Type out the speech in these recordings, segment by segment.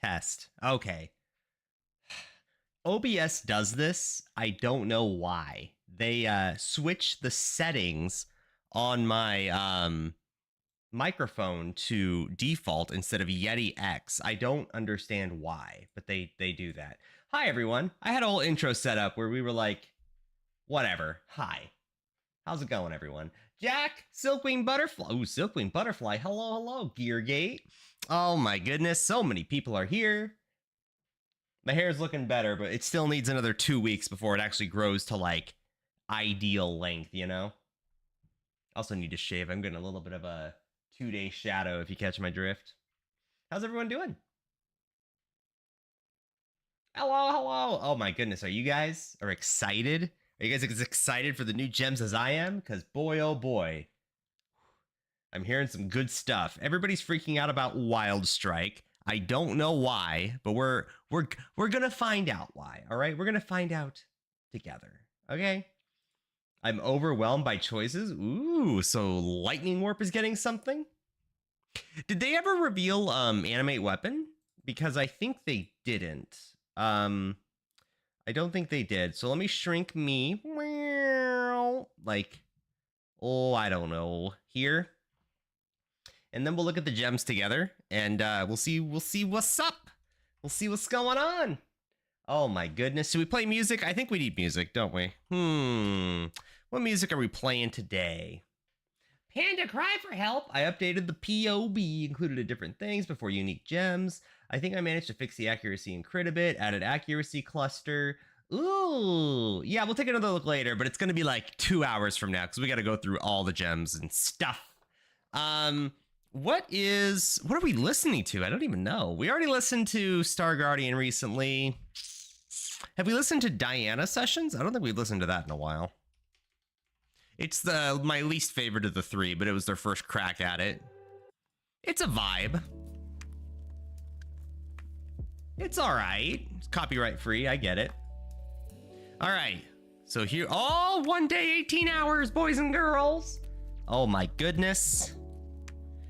Test. Okay. OBS does this. I don't know why. They switch the settings on my microphone to default instead of Yeti X. I don't understand why, but they do that. Hi everyone. I had a whole intro set up where we were like, whatever. Hi. How's it going, everyone? Jack, Silkwing Butterfly. Ooh, Silkwing Butterfly. Hello, hello, Geargate. Oh my goodness, so many people are here. My hair's looking better, but it still needs another 2 weeks before it actually grows to like ideal length, you know? Also need to shave. I'm getting a little bit of a 2-day shadow, if you catch my drift. How's everyone doing? Hello, hello. Oh my goodness, are you guys excited? Are you guys as excited for the new gems as I am? Because boy, oh boy, I'm hearing some good stuff. Everybody's freaking out about Wild Strike. I don't know why, but we're gonna find out why. All right, we're gonna find out together. Okay. I'm overwhelmed by choices. Ooh, so Lightning Warp is getting something. Did they ever reveal Animate Weapon? Because I think they didn't. I don't think they did. So let me shrink me. Like, oh, I don't know. Here. And then we'll look at the gems together and we'll see what's up. We'll see what's going on. Oh my goodness. Should we play music? I think we need music, don't we? What music are we playing today? Panda cry for help. I updated the POB, included different things before unique gems. I think I managed to fix the accuracy and crit a bit, added accuracy cluster. Ooh, yeah, we'll take another look later, but it's going to be like 2 hours from now because we got to go through all the gems and stuff. What are we listening to? I don't even know. We already listened to Star Guardian recently. Have we listened to Diana Sessions? I don't think we've listened to that in a while. It's my least favorite of the three, but it was their first crack at it. It's a vibe. It's all right. It's copyright free. I get it. All right. So here, oh, 1 day, 18 hours, boys and girls. Oh my goodness.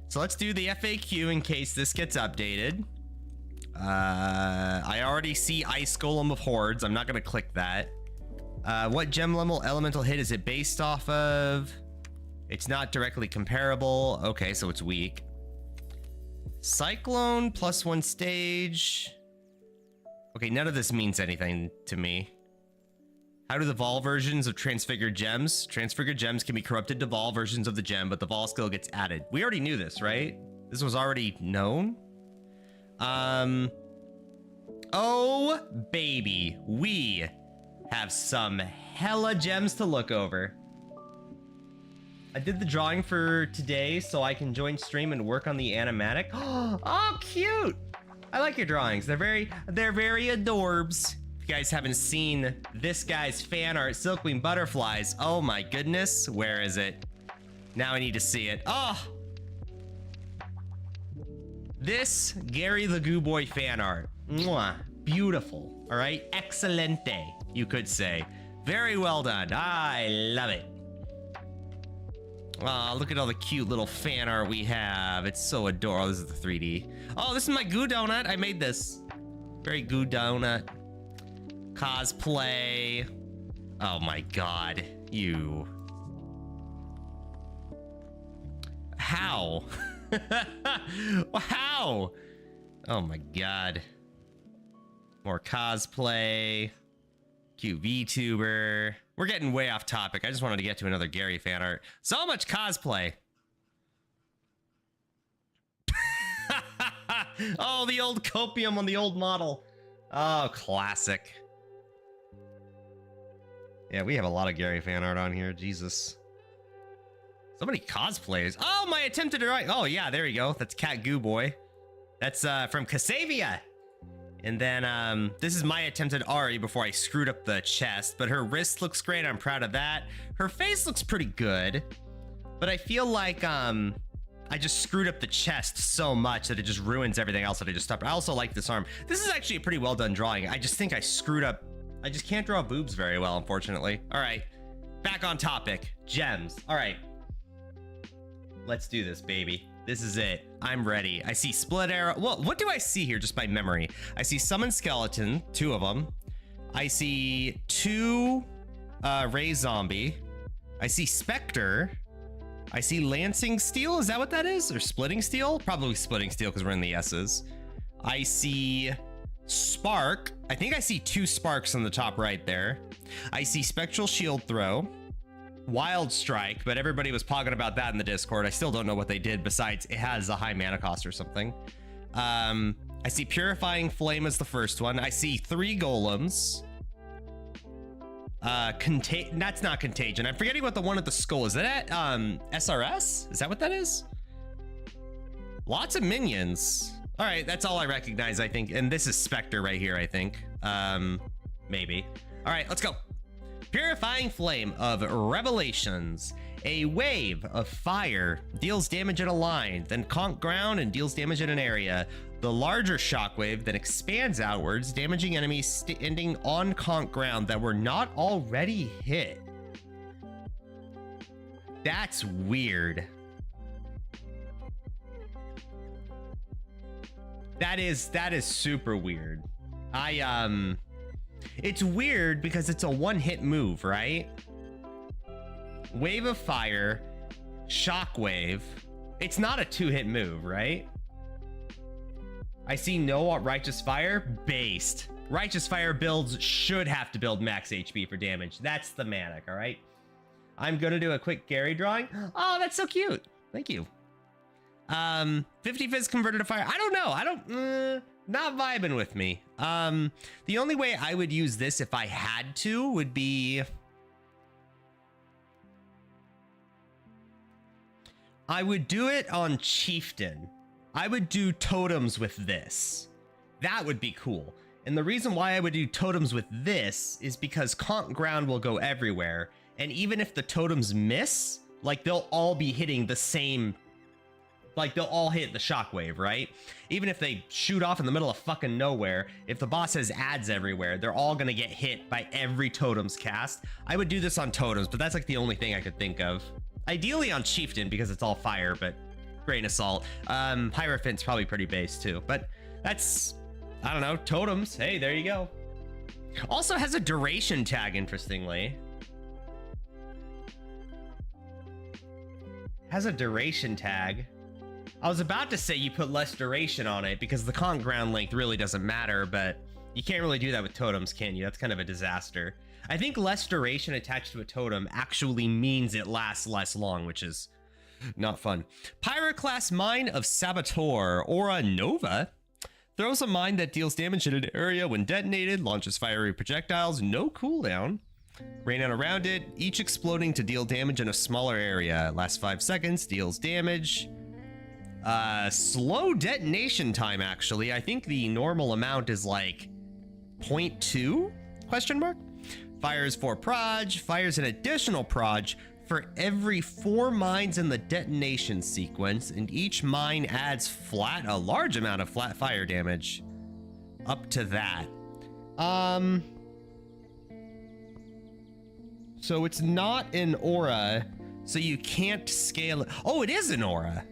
So let's do the FAQ in case this gets updated. I already see Ice Golem of Hordes. I'm not going to click that. What gem level elemental hit is it based off of? It's not directly comparable. Okay, so it's weak. Cyclone +1 stage. Okay, none of this means anything to me. How do the Vol versions of Transfigured Gems? Transfigured Gems can be corrupted to Vol versions of the gem, but the Vol skill gets added. We already knew this, right? This was already known? Oh, baby. We have some hella gems to look over. I did the drawing for today so I can join stream and work on the animatic. Oh, cute! I like your drawings. They're very adorbs. If you guys haven't seen this guy's fan art, Silkwing Butterflies. Oh my goodness, where is it? Now I need to see it. Oh! This Gary the Goo Boy fan art. Mwah. Beautiful. All right, excelente, you could say. Very well done. I love it. Oh, look at all the cute little fan art we have. It's so adorable. This is the 3D. Oh, this is my Goo Donut. I made this. Very Goo Donut. Cosplay. Oh my god. You. How? How? Oh my god. More cosplay. Cute VTuber. We're getting way off topic. I just wanted to get to another Gary fan art. So much cosplay. Oh, the old copium on the old model. Oh, classic. Yeah, we have a lot of Gary fan art on here. Jesus. So many cosplays. Oh, my attempted drawing. Oh, yeah, there you go. That's Cat Goo Boy. That's from Casavia. And then this is my attempt at Ari before I screwed up the chest, but her wrist looks great. I'm proud of that. Her face looks pretty good, but I feel like I just screwed up the chest so much that it just ruins everything else that I just stopped. I also like this arm. This is actually a pretty well done drawing. I just think I screwed up. I just can't draw boobs very well, unfortunately. All right, back on topic. Gems. All right. Let's do this, baby. This is it. I'm ready. I see split arrow. Well, what do I see here just by memory? I see summon skeleton, 2 of them. I see 2 ray zombie. I see specter. I see lancing steel. Is that what that is? Or splitting steel? Probably splitting steel because we're in the S's. I see spark. I think I see 2 sparks on the top right there. I see spectral shield throw. Wild strike, but everybody was pogging about that in the Discord. I still don't know what they did besides it has a high mana cost or something. I see purifying flame as the first one. I see 3 golems. That's not contagion. I'm forgetting what the one at the skull is. That SRS? Is that what that is? Lots of minions. All right, that's all I recognize, I think. And this is Spectre right here, I think. Maybe. All right, let's go. Purifying Flame of Revelations. A wave of fire deals damage in a line, then conk ground and deals damage in an area. The larger shockwave then expands outwards, damaging enemies standing on conk ground that were not already hit. That's weird. That is super weird. It's weird because it's a one-hit move, right? Wave of fire, shockwave. It's not a 2-hit move, right? I see no righteous fire. Based. Righteous fire builds should have to build max HP for damage. That's the manic, all right? I'm gonna do a quick Gary drawing. Oh, that's so cute. Thank you. 50 fizz converted to fire. I don't know. Not vibing with me. The only way I would use this if I had to would be I would do it on Chieftain. I would do totems with this. That would be cool. And the reason why I would do totems with this is because conk ground will go everywhere. And even if the totems miss, like they'll all be hitting the same, like they'll all hit the shockwave, right? Even if they shoot off in the middle of fucking nowhere, if the boss has ads everywhere, they're all gonna get hit by every totem's cast. I would do this on totems, but that's like the only thing I could think of. Ideally on Chieftain because it's all fire, but grain of salt. Hierophant's probably pretty base too, but that's, I don't know, totems. Hey, there you go. Also has a duration tag, interestingly. Has a duration tag. I was about to say you put less duration on it because the conk ground length really doesn't matter, but you can't really do that with totems, can you? That's kind of a disaster. I think less duration attached to a totem actually means it lasts less long, which is not fun. Pyroclast Mine of Saboteur, Aura Nova. Throws a mine that deals damage in an area when detonated, launches fiery projectiles, no cooldown. Rain out around it, each exploding to deal damage in a smaller area. Lasts 5 seconds, deals damage. Slow detonation time, actually. I think the normal amount is like 0.2? Question mark? Fires 4 proj, fires an additional proj for every 4 mines in the detonation sequence, and each mine adds a large amount of flat fire damage. Up to that. So it's not an aura, so you can't scale it. Oh, it is an aura.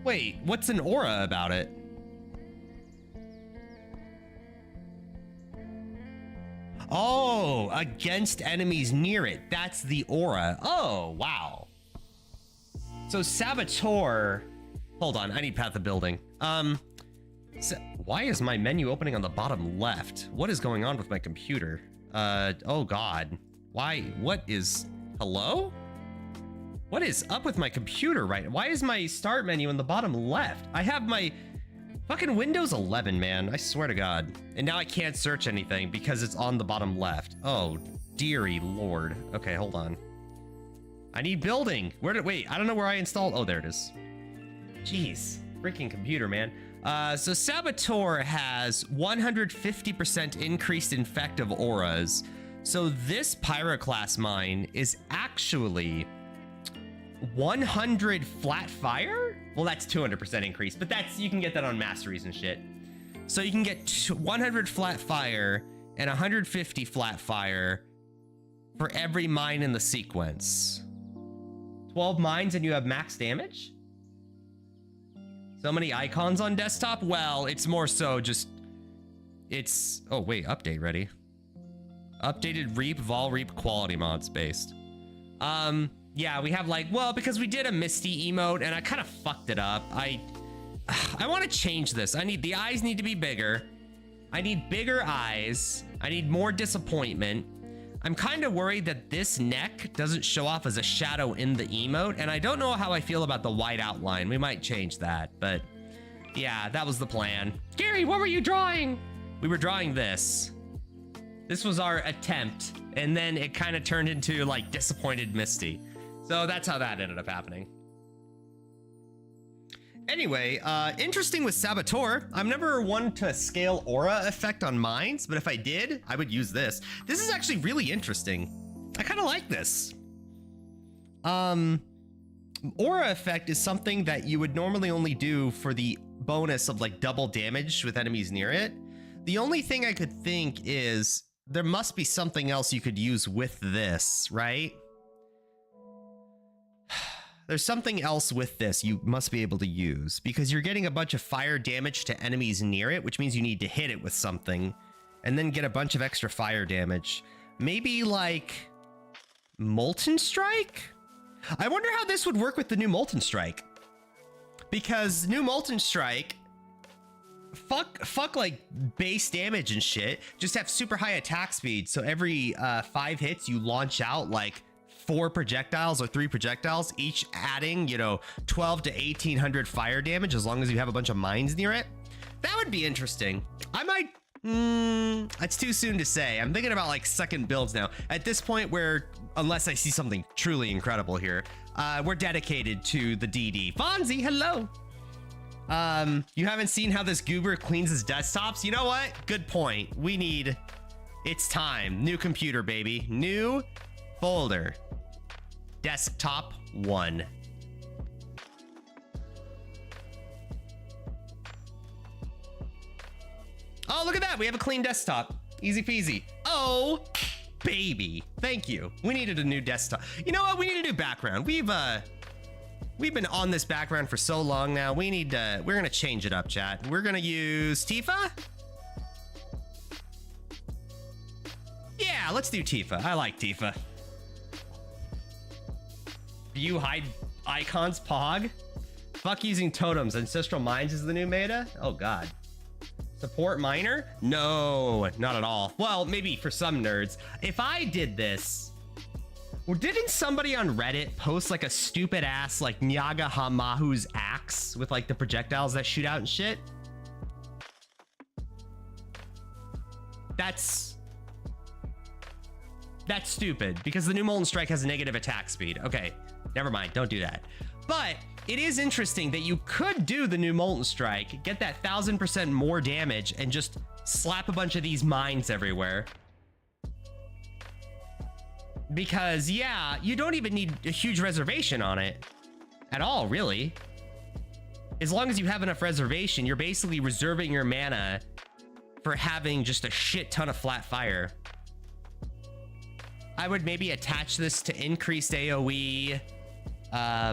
Wait, what's an aura about it? Oh, against enemies near it. That's the aura. Oh, wow. So Saboteur. Hold on, I need Path of Building. So why is my menu opening on the bottom left? What is going on with my computer? Oh God. Why? What is? Hello? What is up with my computer right? Why is my start menu in the bottom left? I have my fucking Windows 11, man. I swear to God. And now I can't search anything because it's on the bottom left. Oh, dearie Lord. Okay, hold on. I need building. Wait, I don't know where I installed. Oh, there it is. Jeez, freaking computer, man. So Saboteur has 150% increased infective auras. So this Pyroclast Mine is actually 100 flat fire? Well, that's 200% increase, but that's, you can get that on masteries and shit. So you can get 100 flat fire and 150 flat fire for every mine in the sequence. 12 mines and you have max damage? So many icons on desktop? Well, it's more so just... It's... Oh, wait. Update ready. Updated Reap, Vol Reap quality mods based. Yeah, we have like... Well, because we did a Misty emote and I kind of fucked it up. I want to change this. The eyes need to be bigger. I need bigger eyes. I need more disappointment. I'm kind of worried that this neck doesn't show off as a shadow in the emote, and I don't know how I feel about the white outline. We might change that, but yeah, that was the plan. Gary, what were you drawing? We were drawing this. This was our attempt, and then it kind of turned into like disappointed Misty. So that's how that ended up happening. Anyway, interesting with Saboteur. I'm never one to scale aura effect on mines, but if I did, I would use this. This is actually really interesting. I kind of like this. Aura effect is something that you would normally only do for the bonus of like double damage with enemies near it. The only thing I could think is there must be something else you could use with this, right? There's something else with this you must be able to use because you're getting a bunch of fire damage to enemies near it, which means you need to hit it with something and then get a bunch of extra fire damage. Maybe like Molten Strike? I wonder how this would work with the new Molten Strike, because new Molten Strike, fuck like base damage and shit, just have super high attack speed. So every 5 hits you launch out like 4 projectiles or 3 projectiles, each adding, you know, 12 to 1800 fire damage as long as you have a bunch of mines near it. That would be interesting. I might, it's too soon to say. I'm thinking about like second builds now. At this point where, unless I see something truly incredible here, we're dedicated to the DD. Fonzie, hello. You haven't seen how this goober cleans his desktops? You know what? Good point. It's time. New computer, baby. New folder. Desktop 1. Oh, look at that. We have a clean desktop. Easy peasy. Oh, baby. Thank you. We needed a new desktop. You know what? We need a new background. We've been on this background for so long now. We're going to change it up, chat. We're going to use Tifa. Yeah, let's do Tifa. I like Tifa. View hide icons, Pog. Fuck using totems. Ancestral Mines is the new meta? Oh, God. Support miner? No, not at all. Well, maybe for some nerds. If I did this... Well, didn't somebody on Reddit post like a stupid ass like Nyaga Hamahu's axe with like the projectiles that shoot out and shit? That's stupid because the new Molten Strike has a negative attack speed. Okay, never mind. Don't do that. But it is interesting that you could do the new Molten Strike, get that 1000% more damage, and just slap a bunch of these mines everywhere. Because, yeah, you don't even need a huge reservation on it at all, really. As long as you have enough reservation, you're basically reserving your mana for having just a shit ton of flat fire. I would maybe attach this to increased AoE. I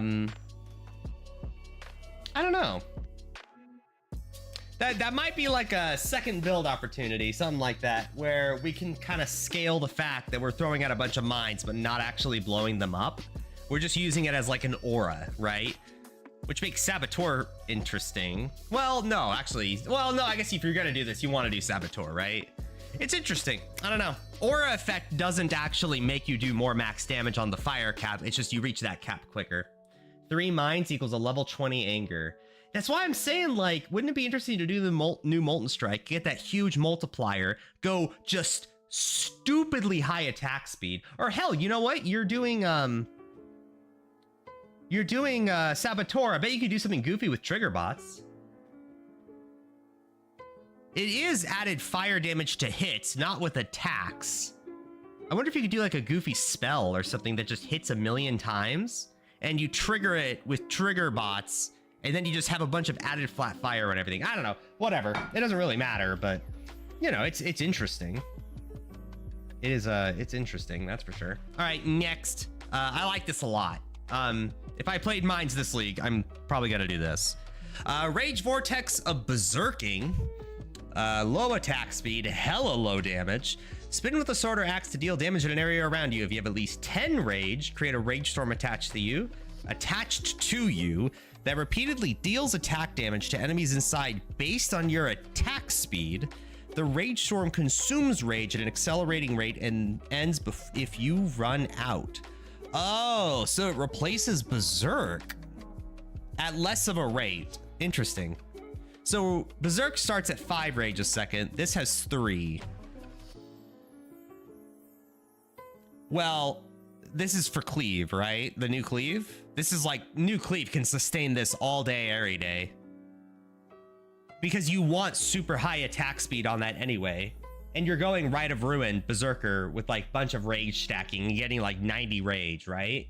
don't know. That might be like a second build opportunity, something like that, where we can kind of scale the fact that we're throwing out a bunch of mines, but not actually blowing them up. We're just using it as like an aura, right? Which makes Saboteur interesting. Well, no, actually. Well, no, I guess if you're going to do this, you want to do Saboteur, right? It's interesting. I don't know. Aura effect doesn't actually make you do more max damage on the fire cap. It's just you reach that cap quicker. 3 mines equals a level 20 anger. That's why I'm saying, like, wouldn't it be interesting to do the new Molten Strike, get that huge multiplier, go just stupidly high attack speed? Or hell, you know what? You're doing Saboteur. I bet you could do something goofy with trigger bots. It is added fire damage to hits, not with attacks. I wonder if you could do like a goofy spell or something that just hits 1,000,000 times, and you trigger it with trigger bots, and then you just have a bunch of added flat fire and everything. I don't know. Whatever. It doesn't really matter, but you know, it's interesting. It is it's interesting, that's for sure. All right, next. I like this a lot. If I played Mines this league, I'm probably gonna do this. Rage Vortex of Berserking. Low attack speed, hella low damage. Spin with a sword or axe to deal damage in an area around you. If you have at least 10 rage, create a rage storm attached to you that repeatedly deals attack damage to enemies inside based on your attack speed. The rage storm consumes rage at an accelerating rate and ends if you run out. Oh, so it replaces Berserk at less of a rate. Interesting. So Berserk starts at 5 rage a second. This has 3. Well, this is for Cleave, right? The new Cleave? This is like, new Cleave can sustain this all day, every day. Because you want super high attack speed on that anyway. And you're going Rite of Ruin, Berserker, with like bunch of rage stacking and getting like 90 rage, right?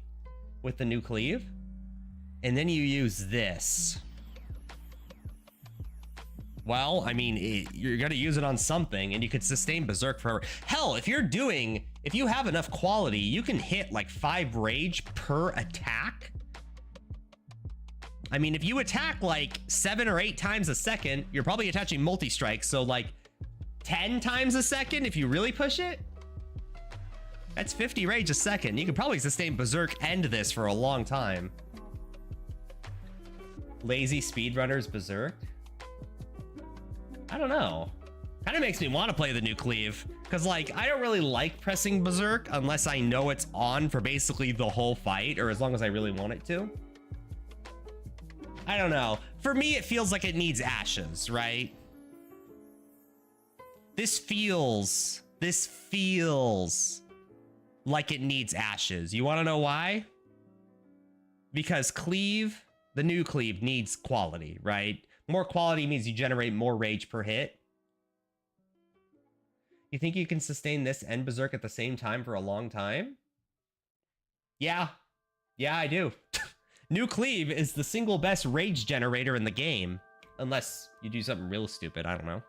With the new Cleave. And then you use this. Well, I mean, you're gonna use it on something and you could sustain Berserk forever. Hell, if you have enough quality, you can hit like 5 rage per attack. I mean, if you attack like 7 or 8 times a second, you're probably attaching multi-strike. So like 10 times a second, if you really push it, that's 50 rage a second. You could probably sustain Berserk and this for a long time. Lazy speedrunners Berserk. I don't know. Kind of makes me want to play the new Cleave. Because, like, I don't really like pressing Berserk unless I know it's on for basically the whole fight, or as long as I really want it to. I don't know. For me, it feels like it needs ashes, right? This feels like it needs ashes. You want to know why? Because Cleave, the new Cleave, needs quality, right? More quality means you generate more rage per hit. You think you can sustain this and Berserk at the same time for a long time? Yeah. Yeah, I do. New Cleave is the single best rage generator in the game. Unless you do something real stupid, I don't know.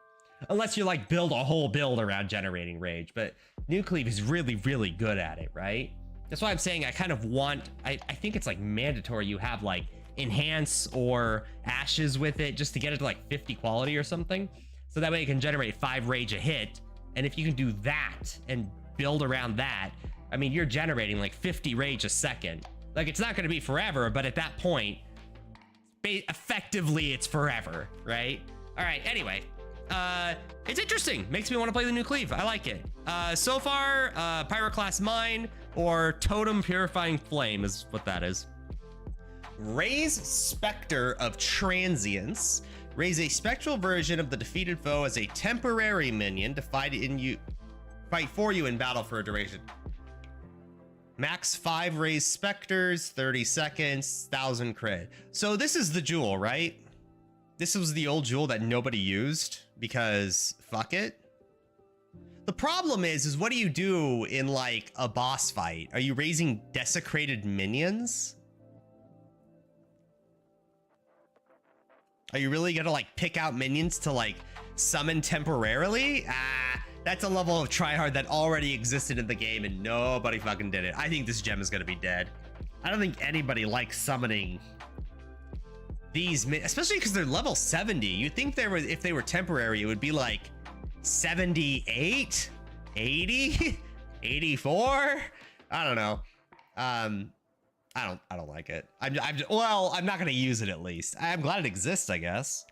Unless you like build a whole build around generating rage. But New Cleave is really, really good at it, right? That's why I'm saying I kind of want... I think it's like mandatory you have like enhance or ashes with it just to get it to like 50 quality or something. So that way you can generate 5 rage a hit. And if you can do that and build around that, I mean, you're generating like 50 rage a second. Like, it's not going to be forever, but at that point, effectively it's forever, right? All right, anyway, it's interesting. Makes me want to play the new Cleave. I like it. So far, Pyroclast Mine or Totem Purifying Flame is what that is. Raise Spectre of Transience. Raise a spectral version of the defeated foe as a temporary minion to fight for you in battle for a duration. Max 5 raised specters, 30 seconds, 1000 crit. So this is the jewel, right? This was the old jewel that nobody used because fuck it. The problem is what do you do in like a boss fight? Are you raising desecrated minions? Are you really gonna like pick out minions to like summon temporarily? That's a level of tryhard that already existed in the game and nobody fucking did it. I think this gem is gonna be dead. I don't think anybody likes summoning these, especially because they're level 70. You'd think if they were temporary, it would be like 78, 80, 84. I don't know. I don't like it. Well, I'm not gonna use it at least. I'm glad it exists, I guess.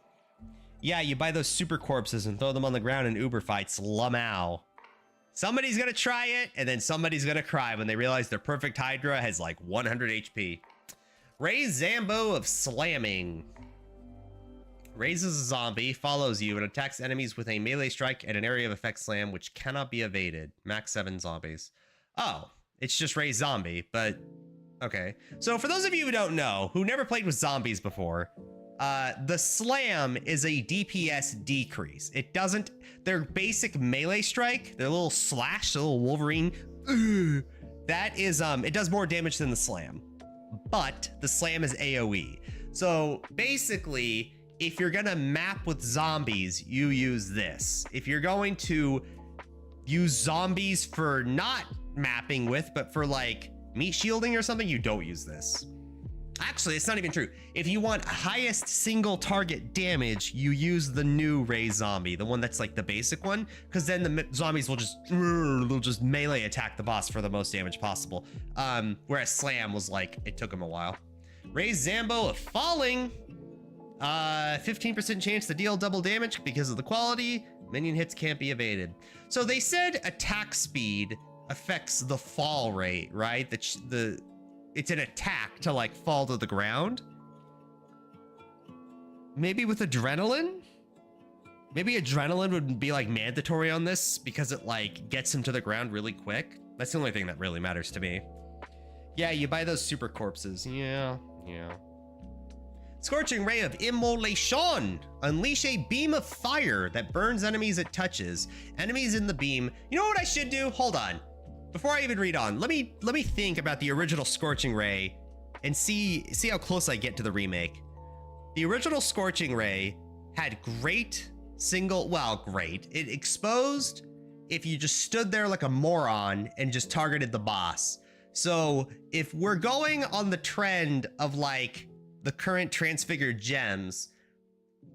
Yeah, you buy those super corpses and throw them on the ground in Uber fights. Lamau. Somebody's gonna try it, and then somebody's gonna cry when they realize their perfect Hydra has like 100 HP. Raise Zambo of Slamming. Raises a zombie, follows you, and attacks enemies with a melee strike at an area of effect slam, which cannot be evaded. Max 7 zombies. Oh, it's just raise zombie, but okay. So for those of you who don't know, who never played with zombies before, the slam is a DPS decrease. It doesn't, their basic melee strike, their little slash, the little Wolverine, that is, it does more damage than the slam, but the slam is AoE. So basically, if you're gonna map with zombies, you use this. If you're going to use zombies for not mapping with, but for like meat shielding or something, you don't use this. Actually, it's not even true. If you want highest single target damage, you use the new Ray zombie, the one that's like the basic one, because then the zombies will just melee attack the boss for the most damage possible. Whereas Slam was like, it took him a while. Ray's Zambo of falling. 15% chance to deal double damage because of the quality. Minion hits can't be evaded. So they said attack speed affects the fall rate, right? It's an attack to like fall to the ground. Maybe with adrenaline? Maybe adrenaline would be like mandatory on this because it like gets him to the ground really quick. That's the only thing that really matters to me. Yeah, you buy those super corpses. Yeah. Scorching Ray of Immolation. Unleash a beam of fire that burns enemies it touches. Enemies in the beam. You know what I should do? Hold on. Before I even read on, let me think about the original Scorching Ray and see how close I get to the remake. The original Scorching Ray had great. It exposed if you just stood there like a moron and just targeted the boss. So if we're going on the trend of like the current transfigured gems,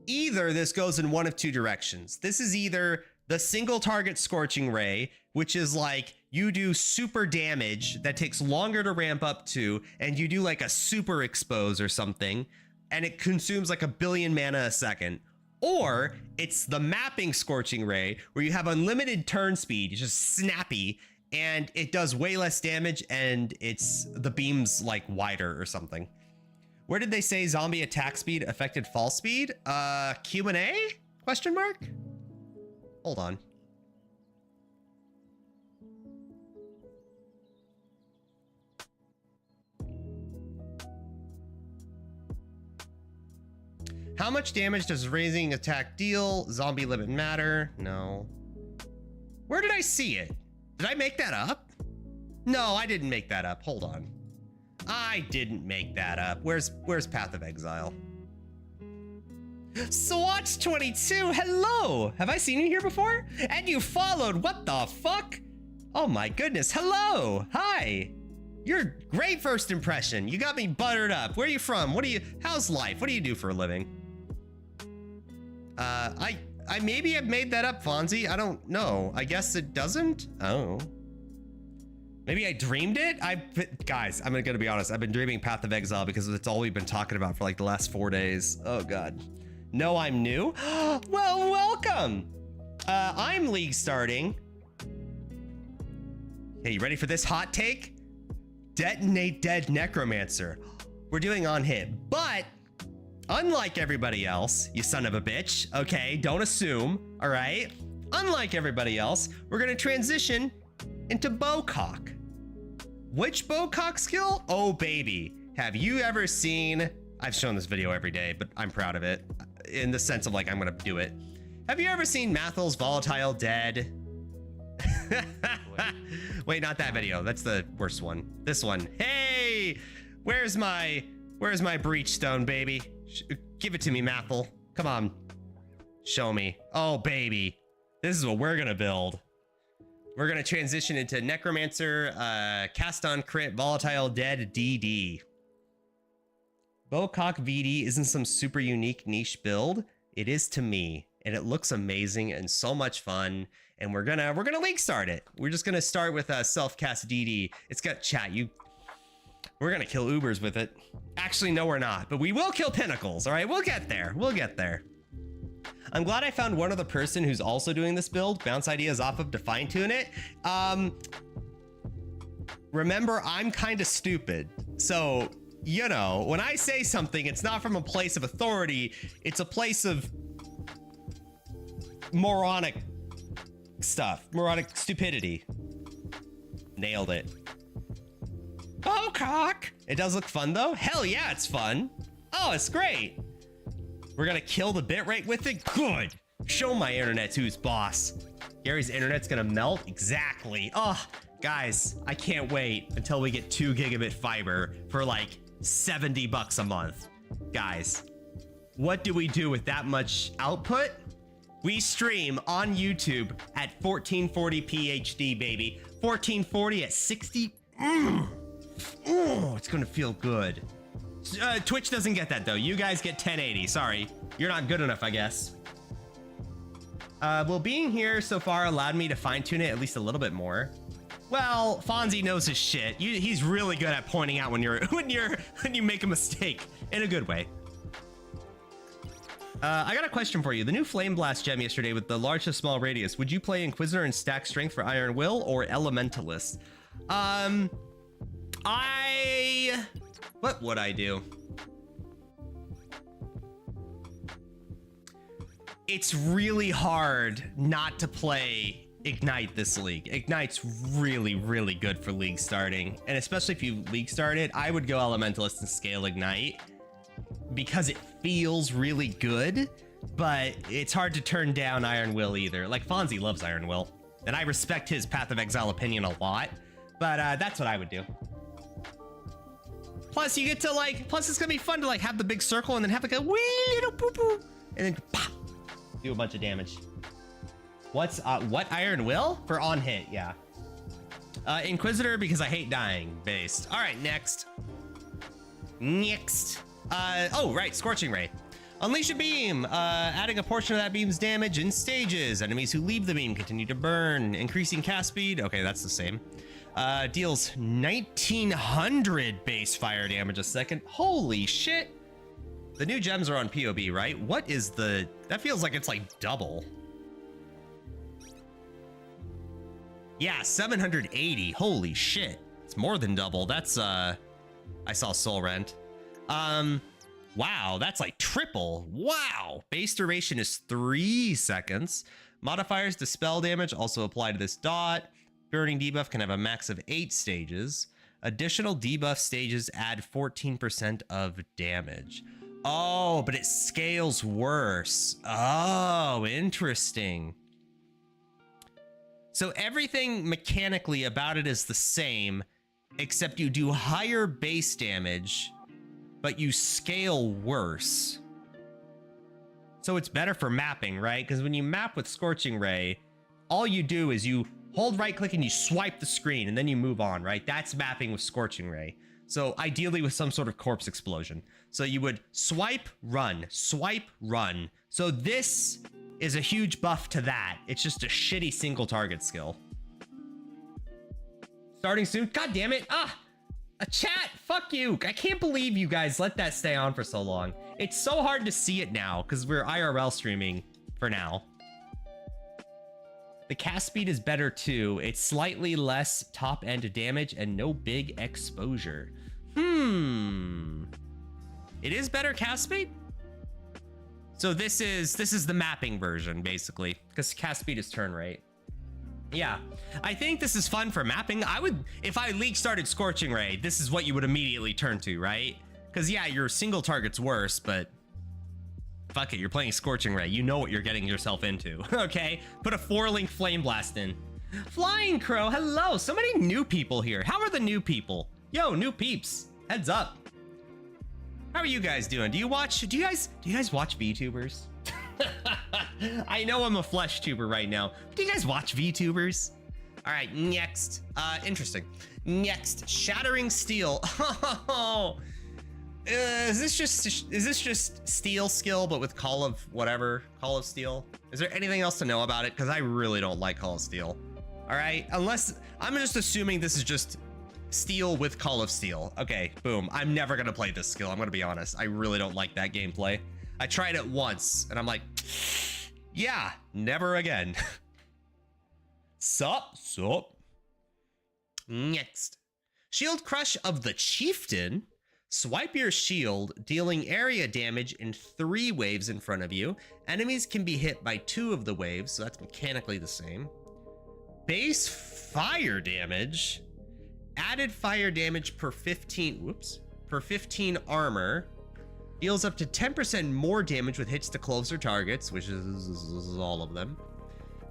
either this goes in one of two directions. This is either the single target Scorching Ray, which is like you do super damage that takes longer to ramp up to, and you do like a super expose or something, and it consumes like 1 billion mana a second. Or it's the mapping Scorching Ray, where you have unlimited turn speed, it's just snappy, and it does way less damage, and the beam's like wider or something. Where did they say zombie attack speed affected fall speed? Q&A? Question mark? Hold on. How much damage does raising attack deal? Zombie limit matter? No. Where did I see it? Did I make that up? No, I didn't make that up. Hold on. I didn't make that up. Where's Path of Exile? Swatch22, hello! Have I seen you here before? And you followed, what the fuck? Oh my goodness, hello! Hi! You're great first impression. You got me buttered up. Where are you from? How's life? What do you do for a living? I maybe have made that up, Fonzie. I don't know. I guess it doesn't? Oh. Maybe I dreamed it? Guys, I'm gonna be honest. I've been dreaming Path of Exile because it's all we've been talking about for like the last 4 days. Oh God. No, I'm new. Well, welcome. I'm league starting. Hey, you ready for this hot take? Detonate Dead Necromancer. We're doing on hit, but unlike everybody else, you son of a bitch, okay, don't assume, all right? Unlike everybody else, we're gonna transition into Bowcock. Which Bowcock skill? Oh, baby. Have you ever seen, I've shown this video every day, but I'm proud of it in the sense of like, I'm gonna do it. Have you ever seen Mathel's Volatile Dead? Wait, not that video. That's the worst one. This one. Hey, where's my Breachstone, baby? Give it to me, Mathel. Come on. Show me. Oh, baby. This is what we're gonna build. We're gonna transition into Necromancer, Cast on Crit, Volatile Dead, DD. Bowcock VD isn't some super unique niche build. It is to me, and it looks amazing and so much fun. And we're gonna league start it. We're just gonna start with self-cast DD. It's got chat. We're gonna kill Ubers with it. Actually, no, we're not. But we will kill Pinnacles. All right, we'll get there. We'll get there. I'm glad I found one other person who's also doing this build. Bounce ideas off of to fine tune it. Remember, I'm kind of stupid. So, you know, when I say something, it's not from a place of authority. It's a place of moronic stuff. Moronic stupidity. Nailed it. Bowcock! It does look fun though. Hell yeah, it's fun. Oh, it's great. We're gonna kill the bitrate with it? Good. Show my internet who's boss. Gary's internet's gonna melt? Exactly. Oh, guys, I can't wait until we get 2 gigabit fiber for like $70 a month. Guys, what do we do with that much output? We stream on YouTube at 1440p HD, baby. 1440 at 60 Oh, it's gonna feel good. Twitch doesn't get that though. You guys get 1080. Sorry, you're not good enough, I guess. Well, being here so far allowed me to fine tune it at least a little bit more. Well, Fonzie knows his shit. He's really good at pointing out when you make a mistake in a good way. I got a question for you. The new Flame Blast gem yesterday with the large to small radius. Would you play Inquisitor and stack strength for Iron Will or Elementalist? What would I do? It's really hard not to play Ignite this league. Ignite's really, really good for league starting. And especially if you league started, I would go Elementalist and scale Ignite because it feels really good, but it's hard to turn down Iron Will either. Like Fonzie loves Iron Will, and I respect his Path of Exile opinion a lot, but that's what I would do. Plus you get to plus it's gonna be fun to have the big circle and then have a wee little poo-poo, and then pop, do a bunch of damage. What's what Iron Will for on hit? Yeah. Inquisitor because I hate dying based. All right, next. Oh right, Scorching Ray. Unleash a beam, adding a portion of that beam's damage in stages. Enemies who leave the beam continue to burn, increasing cast speed. Okay, that's the same. Deals 1900 base fire damage a second. Holy shit. The new gems are on POB, right? What is that feels like it's double. Yeah, 780. Holy shit. It's more than double. That's I saw Soul Rent. Wow, that's triple. Wow. Base duration is 3 seconds. Modifiers dispel damage also apply to this dot. Burning debuff can have a max of 8 stages. Additional debuff stages add 14% of damage. Oh, but it scales worse. Oh, interesting. So everything mechanically about it is the same, except you do higher base damage, but you scale worse. So it's better for mapping, right? Because when you map with Scorching Ray, all you do is you hold right click and you swipe the screen and then you move on, right? That's mapping with Scorching Ray. So ideally with some sort of corpse explosion. So you would swipe, run, swipe, run. So this is a huge buff to that. It's just a shitty single target skill. Starting soon. God damn it. A chat. Fuck you. I can't believe you guys let that stay on for so long. It's so hard to see it now because we're IRL streaming for now. The cast speed is better too. It's slightly less top end damage and no big exposure. It is better cast speed? So this is the mapping version basically, because cast speed is turn rate. Yeah, I think this is fun for mapping. If I league started Scorching Ray, this is what you would immediately turn to, right? Because yeah, your single target's worse, but fuck it, you're playing Scorching Ray. You know what you're getting yourself into, okay? Put a 4-link Flame Blast in. Flying Crow, hello. So many new people here. How are the new people? Yo, new peeps, heads up. How are you guys doing? Do you guys watch VTubers? I know I'm a flesh tuber right now, but do you guys watch VTubers? All right, next. Interesting. Next, Shattering Steel. Is this just Steel skill, but with Call of Steel? Is there anything else to know about it? Because I really don't like Call of Steel. All right, unless I'm just assuming this is just Steel with Call of Steel. Okay, boom. I'm never gonna play this skill. I'm gonna be honest. I really don't like that gameplay. I tried it once and I'm like, yeah, never again. Sup. Next, Shield Crush of the Chieftain. Swipe your shield, dealing area damage in 3 waves in front of you. Enemies can be hit by 2 of the waves, so that's mechanically the same. Base fire damage. Added fire damage per 15 armor. Deals up to 10% more damage with hits to closer targets, which is all of them.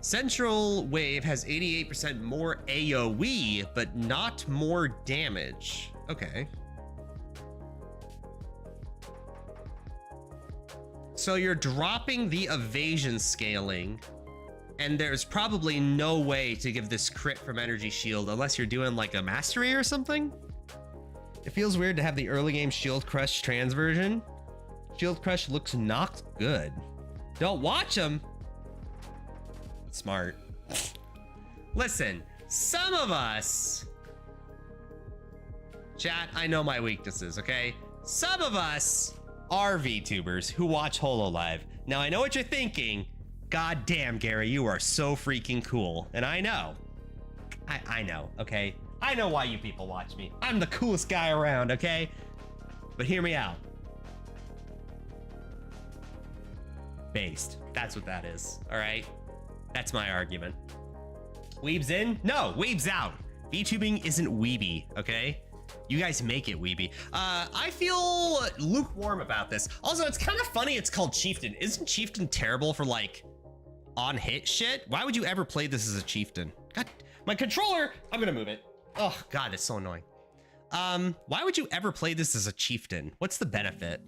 Central Wave has 88% more AoE, but not more damage. Okay. So you're dropping the evasion scaling, and there's probably no way to give this crit from Energy Shield unless you're doing like a mastery or something. It feels weird to have the early game Shield Crush trans version. Shield Crush looks not good. Don't watch them. Smart. Listen, some of us... Chat, I know my weaknesses, okay? Some of us are VTubers who watch HoloLive. Now, I know what you're thinking. God damn, Gary, you are so freaking cool. And I know. I know, okay? I know why you people watch me. I'm the coolest guy around, okay? But hear me out. Based. That's what that is, all right? That's my argument. Weebs in? No, weebs out. VTubing isn't weeby, okay? You guys make it weeby. I feel lukewarm about this. Also, it's kind of funny it's called Chieftain. Isn't Chieftain terrible for like on hit shit? Why would you ever play this as a Chieftain? God, my controller, I'm gonna move it. Oh God, it's so annoying. Why would you ever play this as a Chieftain? What's the benefit?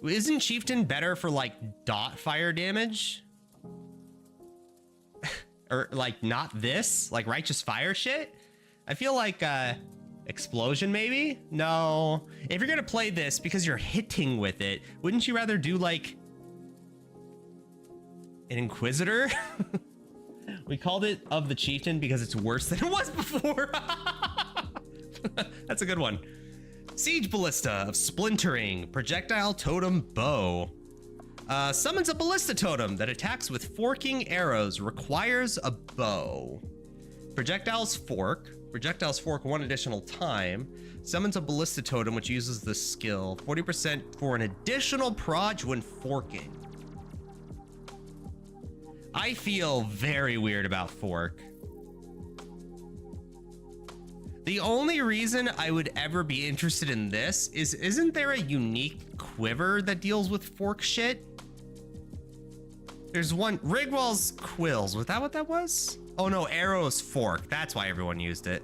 Isn't Chieftain better for like dot fire damage? Or like not this, like righteous fire shit? I feel like explosion maybe? No. If you're gonna play this because you're hitting with it, wouldn't you rather do like an Inquisitor? We called it of the Chieftain because it's worse than it was before. That's a good one. Siege Ballista of Splintering, Projectile Totem Bow. Summons a Ballista Totem that attacks with forking arrows, requires a bow. Projectiles fork one additional time. Summons a Ballista Totem which uses the skill. 40% for an additional proj when forking. I feel very weird about fork. The only reason I would ever be interested in this is, isn't there a unique quiver that deals with fork shit? There's one, Rigwell's Quills, was that what that was? Oh no, Arrow's Fork, that's why everyone used it.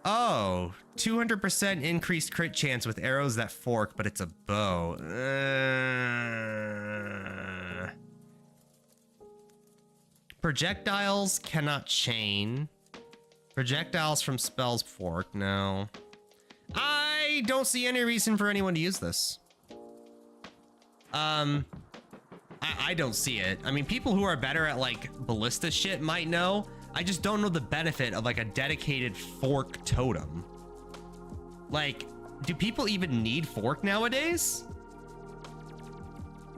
Oh, 200% increased crit chance with arrows that fork, but it's a bow. Projectiles cannot chain. Projectiles from spells fork, no. I don't see any reason for anyone to use this. I don't see it. I mean, people who are better at like ballista shit might know. I just don't know the benefit of like a dedicated fork totem. Like, do people even need fork nowadays?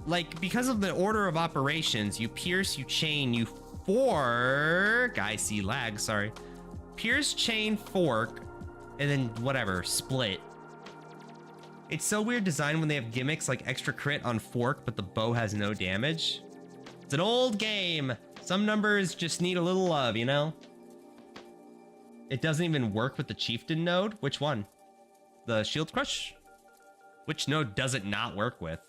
Like, because of the order of operations, you pierce, you chain, you fork. I see lag, sorry. Pierce, chain, fork, and then whatever, split. It's so weird design when they have gimmicks like extra crit on fork, but the bow has no damage. It's an old game. Some numbers just need a little love, you know? It doesn't even work with the Chieftain node. Which one? The Shield Crush? Which node does it not work with?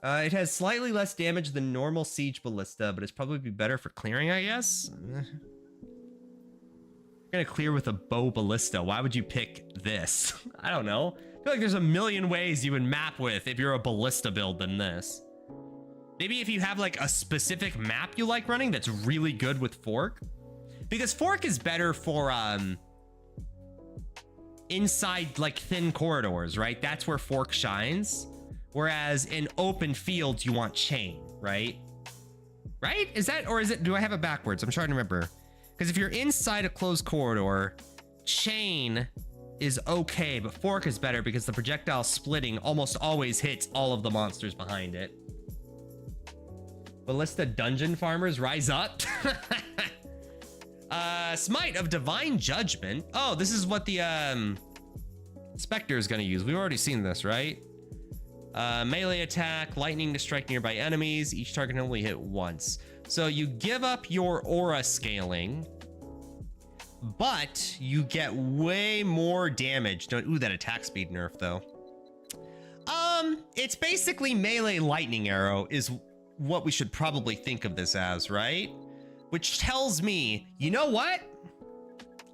It has slightly less damage than normal Siege Ballista, but it's probably be better for clearing, I guess. You're gonna clear with a bow ballista. Why would you pick this? I don't know. I feel like there's a million ways you would map with if you're a ballista build than this. Maybe if you have like a specific map you like running that's really good with fork. Because fork is better for inside like thin corridors, right? That's where fork shines. Whereas in open fields you want chain, right? Right? Is that, or is it, do I have it backwards? I'm trying to remember. Because if you're inside a closed corridor, chain is okay, but fork is better because the projectile splitting almost always hits all of the monsters behind it. Ballista dungeon farmers rise up. Smite of Divine Judgment. Oh, this is what the Spectre is going to use. We've already seen this, right? Melee attack, lightning to strike nearby enemies. Each target can only hit once. So you give up your aura scaling, but you get way more damage. Ooh, that attack speed nerf though. It's basically melee lightning arrow is what we should probably think of this as, right? Which tells me, you know what?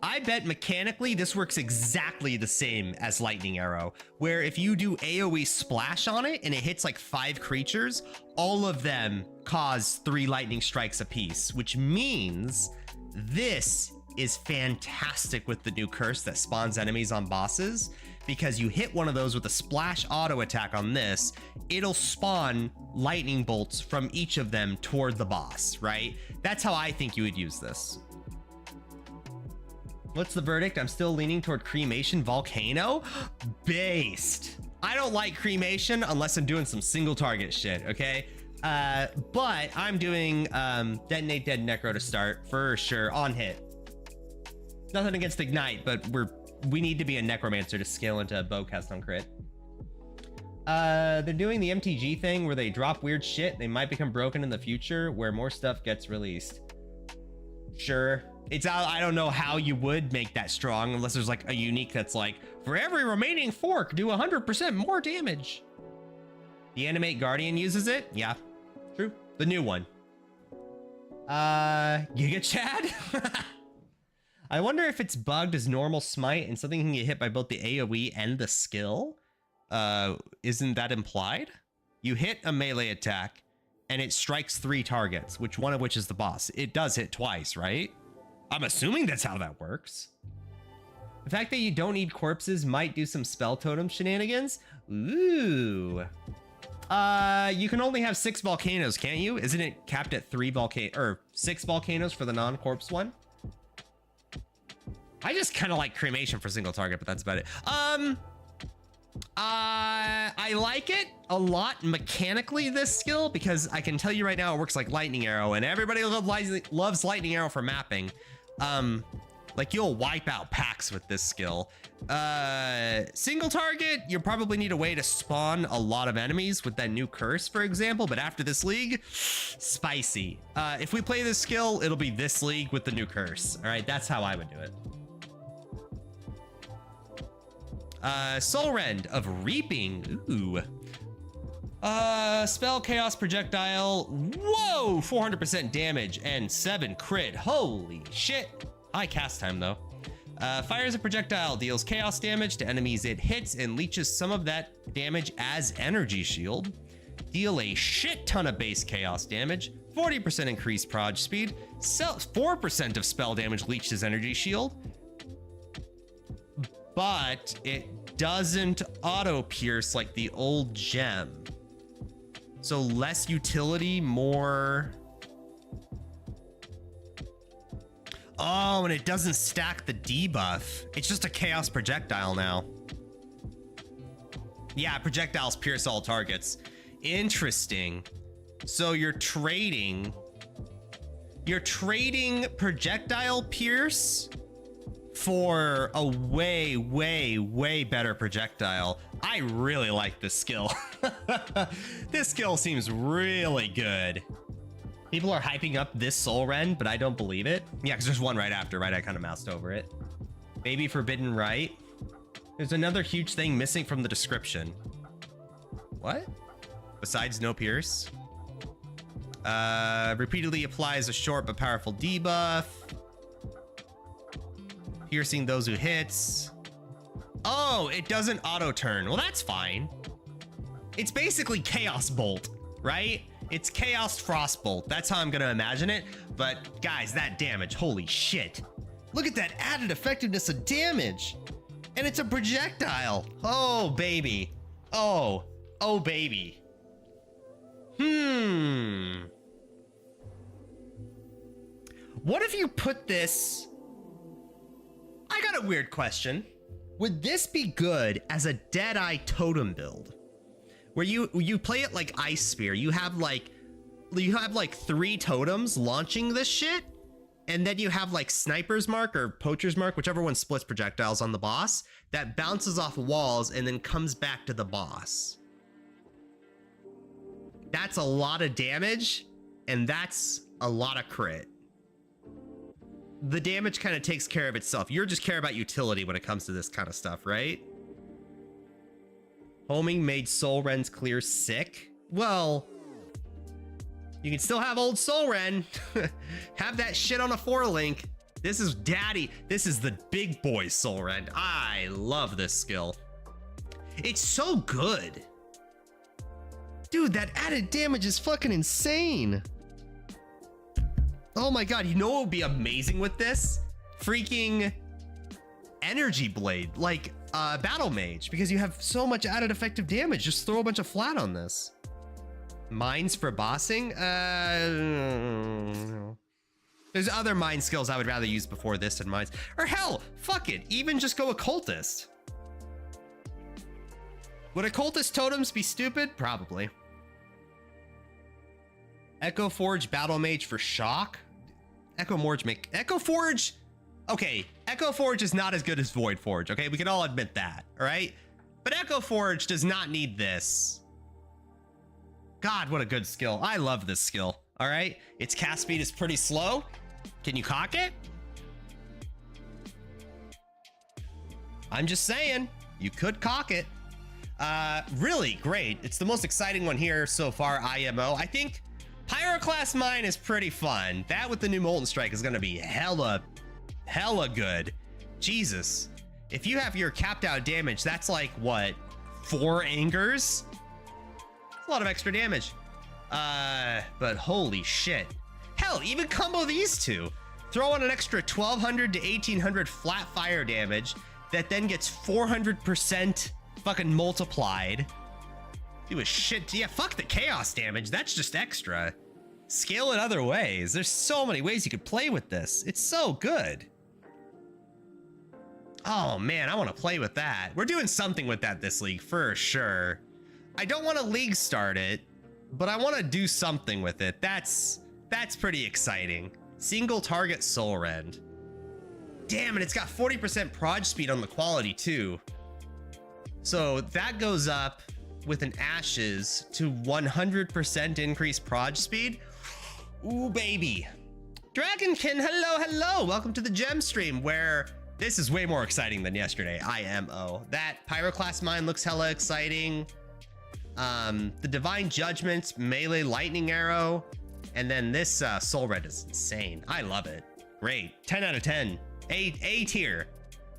I bet mechanically this works exactly the same as lightning arrow, where if you do AoE splash on it and it hits like 5 creatures, all of them cause 3 lightning strikes apiece, which means this is fantastic with the new curse that spawns enemies on bosses, because you hit one of those with a splash auto attack on this, it'll spawn lightning bolts from each of them toward the boss, right? That's how I think you would use this. What's the verdict? I'm still leaning toward cremation volcano. Based. I don't like cremation unless I'm doing some single target shit, okay? But I'm doing detonate dead necro to start for sure on hit. Nothing against ignite, but we need to be a necromancer to scale into a bowcast on crit. They're doing the MTG thing where they drop weird shit. They might become broken in the future where more stuff gets released. Sure. I don't know how you would make that strong unless there's like a unique that's like, for every remaining fork, do 100% more damage. The Animate Guardian uses it? Yeah, true. The new one. Giga Chad? I wonder if it's bugged as normal smite and something can get hit by both the AoE and the skill. Isn't that implied? You hit a melee attack and it strikes 3 targets, one of which is the boss. It does hit twice, right? I'm assuming that's how that works. The fact that you don't need corpses might do some spell totem shenanigans. Ooh. You can only have 6 volcanoes, can't you? Isn't it capped at 6 volcanoes for the non-corpse one? I just kind of like cremation for single target, but that's about it. I like it a lot mechanically, this skill, because I can tell you right now it works like lightning arrow, and everybody loves lightning arrow for mapping. Like you'll wipe out packs with this skill. Single target, you probably need a way to spawn a lot of enemies with that new curse, for example, but after this league, spicy. If we play this skill, it'll be this league with the new curse. All right, that's how I would do it. Soul Rend of Reaping. Ooh. Spell Chaos Projectile. Whoa! 400% damage and 7 crit. Holy shit. High cast time, though. Fires a projectile, deals chaos damage to enemies it hits, and leeches some of that damage as energy shield. Deal a shit ton of base chaos damage. 40% increased proj speed. 4% of spell damage leached as energy shield. But it doesn't auto pierce like the old gem. So less utility, more. Oh, and it doesn't stack the debuff. It's just a chaos projectile now. Yeah, projectiles pierce all targets. Interesting. So you're trading projectile pierce for a way, way, way better projectile. I really like this skill. This skill seems really good. People are hyping up this Soul Rend, but I don't believe it. Yeah, because there's one right after, right? I kind of moused over it. Baby Forbidden Right. There's another huge thing missing from the description. What? Besides no pierce? Repeatedly applies a short but powerful debuff. Piercing those who hits. Oh, it doesn't auto turn. Well, that's fine. It's basically Chaos Bolt, right? It's Chaos Frostbolt. That's how I'm gonna imagine it. But guys, that damage, holy shit. Look at that added effectiveness of damage. And it's a projectile. Oh, baby. Oh baby. What if you put this... I got a weird question. Would this be good as a Deadeye totem build? Where you play it like Ice Spear. You have like 3 totems launching this shit, and then you have like Sniper's Mark or Poacher's Mark, whichever one splits projectiles on the boss, that bounces off walls and then comes back to the boss. That's a lot of damage, and that's a lot of crit. The damage kind of takes care of itself. You're just care about utility when it comes to this kind of stuff, right? Homing made Soul Rend's clear sick. Well, you can still have old Soul Rend. Have that shit on a 4-link. This is daddy. This is the big boy Soul Rend. I love this skill. It's so good. Dude, that added damage is fucking insane. Oh my god, you know what would be amazing with this? freaking energy blade, like battle mage, because you have so much added effective damage. Just throw a bunch of flat on this. Mines for bossing? There's other mine skills I would rather use before this than mines. Or hell, fuck it, even just go occultist. Would occultist totems be stupid? Probably. Echo Forge Battle Mage for shock? Echo Forge, okay, Echo Forge is not as good as Void Forge, okay? We can all admit that, all right? But Echo Forge does not need this. God, what a good skill. I love this skill, all right? Its cast speed is pretty slow. Can you cock it? I'm just saying, you could cock it. Really great. It's the most exciting one here so far, IMO. I think Pyroclast Mine is pretty fun. That with the new Molten Strike is gonna be hella good. Jesus. If you have your capped out damage, that's like, what, 4 angers? That's a lot of extra damage. But holy shit. Hell, even combo these two. Throw on an extra 1200 to 1800 flat fire damage that then gets 400% fucking multiplied. Do a shit. Yeah, fuck the chaos damage. That's just extra. Scale it other ways. There's so many ways you could play with this. It's so good. Oh man, I want to play with that. We're doing something with that this league for sure. I don't want to league start it, but I want to do something with it. That's pretty exciting. Single target soul rend. Damn, and it's got 40% proj speed on the quality too. So that goes up with an ashes to 100% increased proj speed. Ooh, baby. Dragonkin, hello. Welcome to the gem stream, where this is way more exciting than yesterday. IMO. That Pyroclast Mine looks hella exciting. The Divine Judgment's melee lightning arrow. And then this soul red is insane. I love it. Great. 10 out of 10. A tier.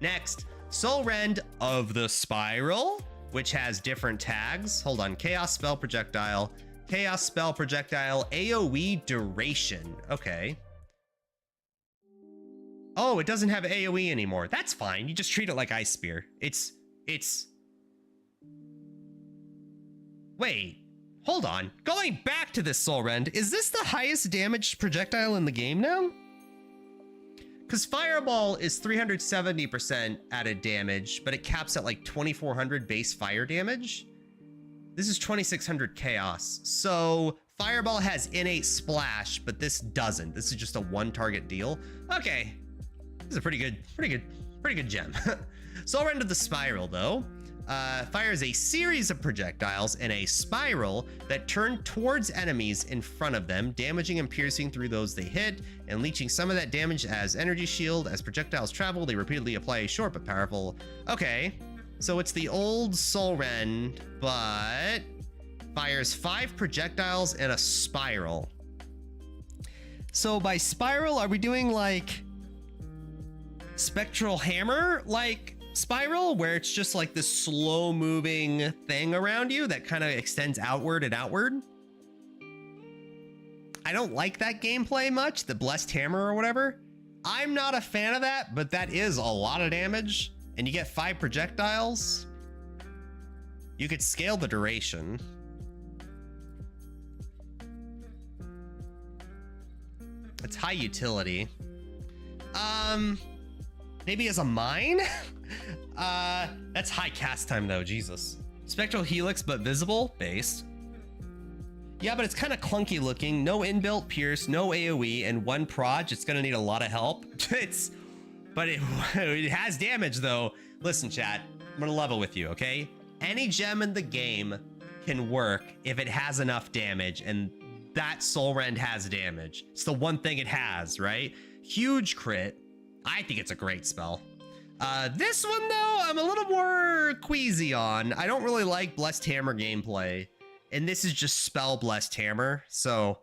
Next, Soul Rend of the Spiral, which has different tags. Hold on. Chaos Spell Projectile, AoE duration. Okay. Oh, it doesn't have AoE anymore. That's fine. You just treat it like Ice Spear. Wait, hold on. Going back to this Soul Rend, is this the highest damaged projectile in the game now? Because Fireball is 370% added damage, but it caps at like 2400 base fire damage. This is 2600 chaos. So Fireball has innate splash, but this doesn't. This is just a one target deal. Okay, this is a pretty good gem. Soul Rend of the Spiral though. Fires a series of projectiles in a spiral that turn towards enemies in front of them, damaging and piercing through those they hit, and leeching some of that damage as energy shield. As projectiles travel, they repeatedly apply a short but powerful... Okay, so it's the old Soul Rend, but fires 5 projectiles in a spiral. So by spiral, are we doing like Spectral Hammer, like spiral, where it's just like this slow moving thing around you that kind of extends outward and outward? I don't like that gameplay much, the Blessed Hammer or whatever. I'm not a fan of that, but that is a lot of damage, and you get 5 projectiles. You could scale the duration. It's high utility. Maybe as a mine? That's high cast time though, Jesus. Spectral Helix, but visible, based. Yeah, but it's kind of clunky looking. No inbuilt pierce, no AoE, and 1 proj. It's gonna need a lot of help. But it has damage though. Listen, chat, I'm gonna level with you, okay? Any gem in the game can work if it has enough damage, and that Soul Rend has damage. It's the one thing it has, right? Huge crit. I think it's a great spell. This one though, I'm a little more queasy on. I don't really like Blessed Hammer gameplay, and this is just spell Blessed Hammer, so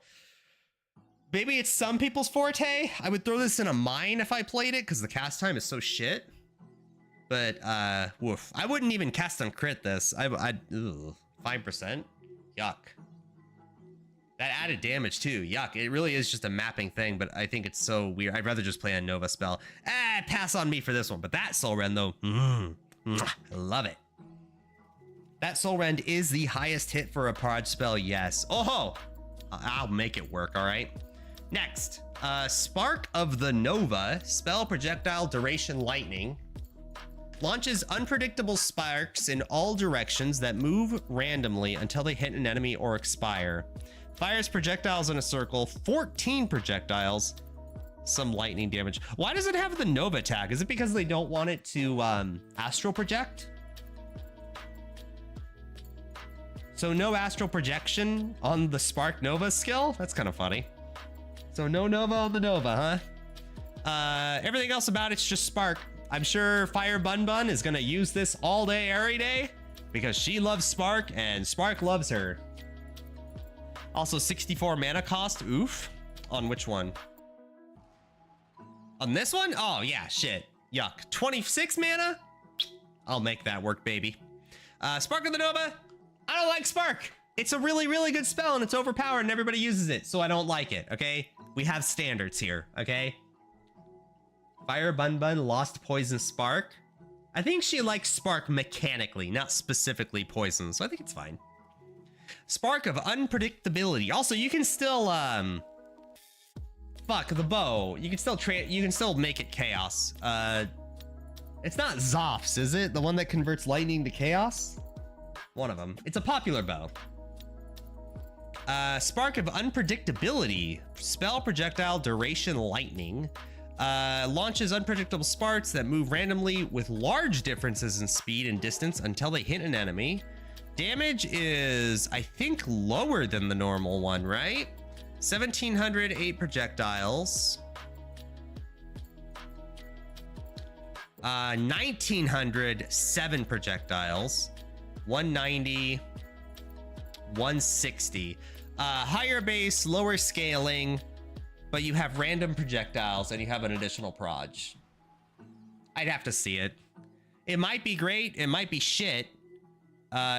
maybe it's some people's forte. I would throw this in a mine if I played it, because the cast time is so shit. But woof, I wouldn't even cast on crit this. I'd 5%. Yuck. That added damage too. Yuck. It really is just a mapping thing, but I think it's so weird. I'd rather just play a Nova spell. Pass on me for this one. But that Soul Rend though, I love it. That Soul Rend is the highest hit for a prod spell, yes. Oh, I'll make it work, all right? Next, Spark of the Nova, spell projectile duration lightning. Launches unpredictable sparks in all directions that move randomly until they hit an enemy or expire. Fires projectiles in a circle, 14 projectiles, some lightning damage. Why does it have the Nova tag? Is it because they don't want it to astral project? So no astral projection on the Spark Nova skill? That's kind of funny. So no Nova on the Nova, huh? Everything else about it's just Spark. I'm sure Fire Bun Bun is gonna use this all day, every day, because she loves Spark and Spark loves her. Also 64 mana cost, oof. On which one? On this one? Oh yeah, shit, yuck. 26 mana? I'll make that work, baby. Spark of the Nova, I don't like Spark. It's a really, really good spell and it's overpowered and everybody uses it, so I don't like it, okay? We have standards here, okay? Fire Bun Bun lost Poison Spark. I think she likes Spark mechanically, not specifically poison, so I think it's fine. Spark of Unpredictability. Also, you can still, fuck, the bow. You can still make it chaos. It's not Zoph's, is it? The one that converts lightning to chaos? One of them. It's a popular bow. Spark of Unpredictability. Spell projectile duration lightning. Launches unpredictable sparks that move randomly with large differences in speed and distance until they hit an enemy. Damage is, I think, lower than the normal one, right? 1700, 8 projectiles. 1900, 7 projectiles. 190, 160. Higher base, lower scaling, but you have random projectiles and you have an additional proj. I'd have to see it. It might be great, it might be shit.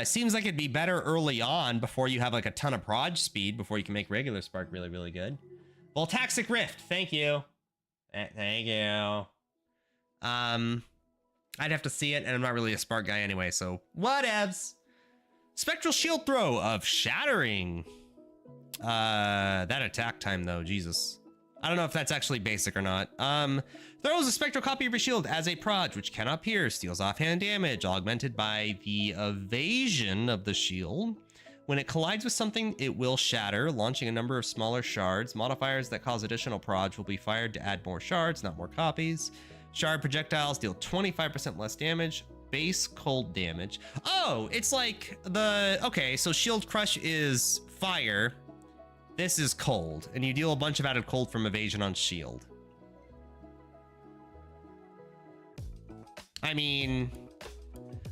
Seems like it'd be better early on before you have like a ton of proj speed before you can make regular Spark really, really good. Voltaxic Rift, thank you. Thank you. I'd have to see it, and I'm not really a Spark guy anyway, so whatevs. Spectral Shield Throw of Shattering. That attack time though, Jesus. I don't know if that's actually basic or not. Throws a spectral copy of your shield as a proj, which cannot pierce, deals offhand damage, augmented by the evasion of the shield. When it collides with something, it will shatter, launching a number of smaller shards. Modifiers that cause additional proj will be fired to add more shards, not more copies. Shard projectiles deal 25% less damage. Base cold damage. Oh, it's like the... Okay, so Shield Crush is fire. This is cold, and you deal a bunch of added cold from evasion on shield. I mean,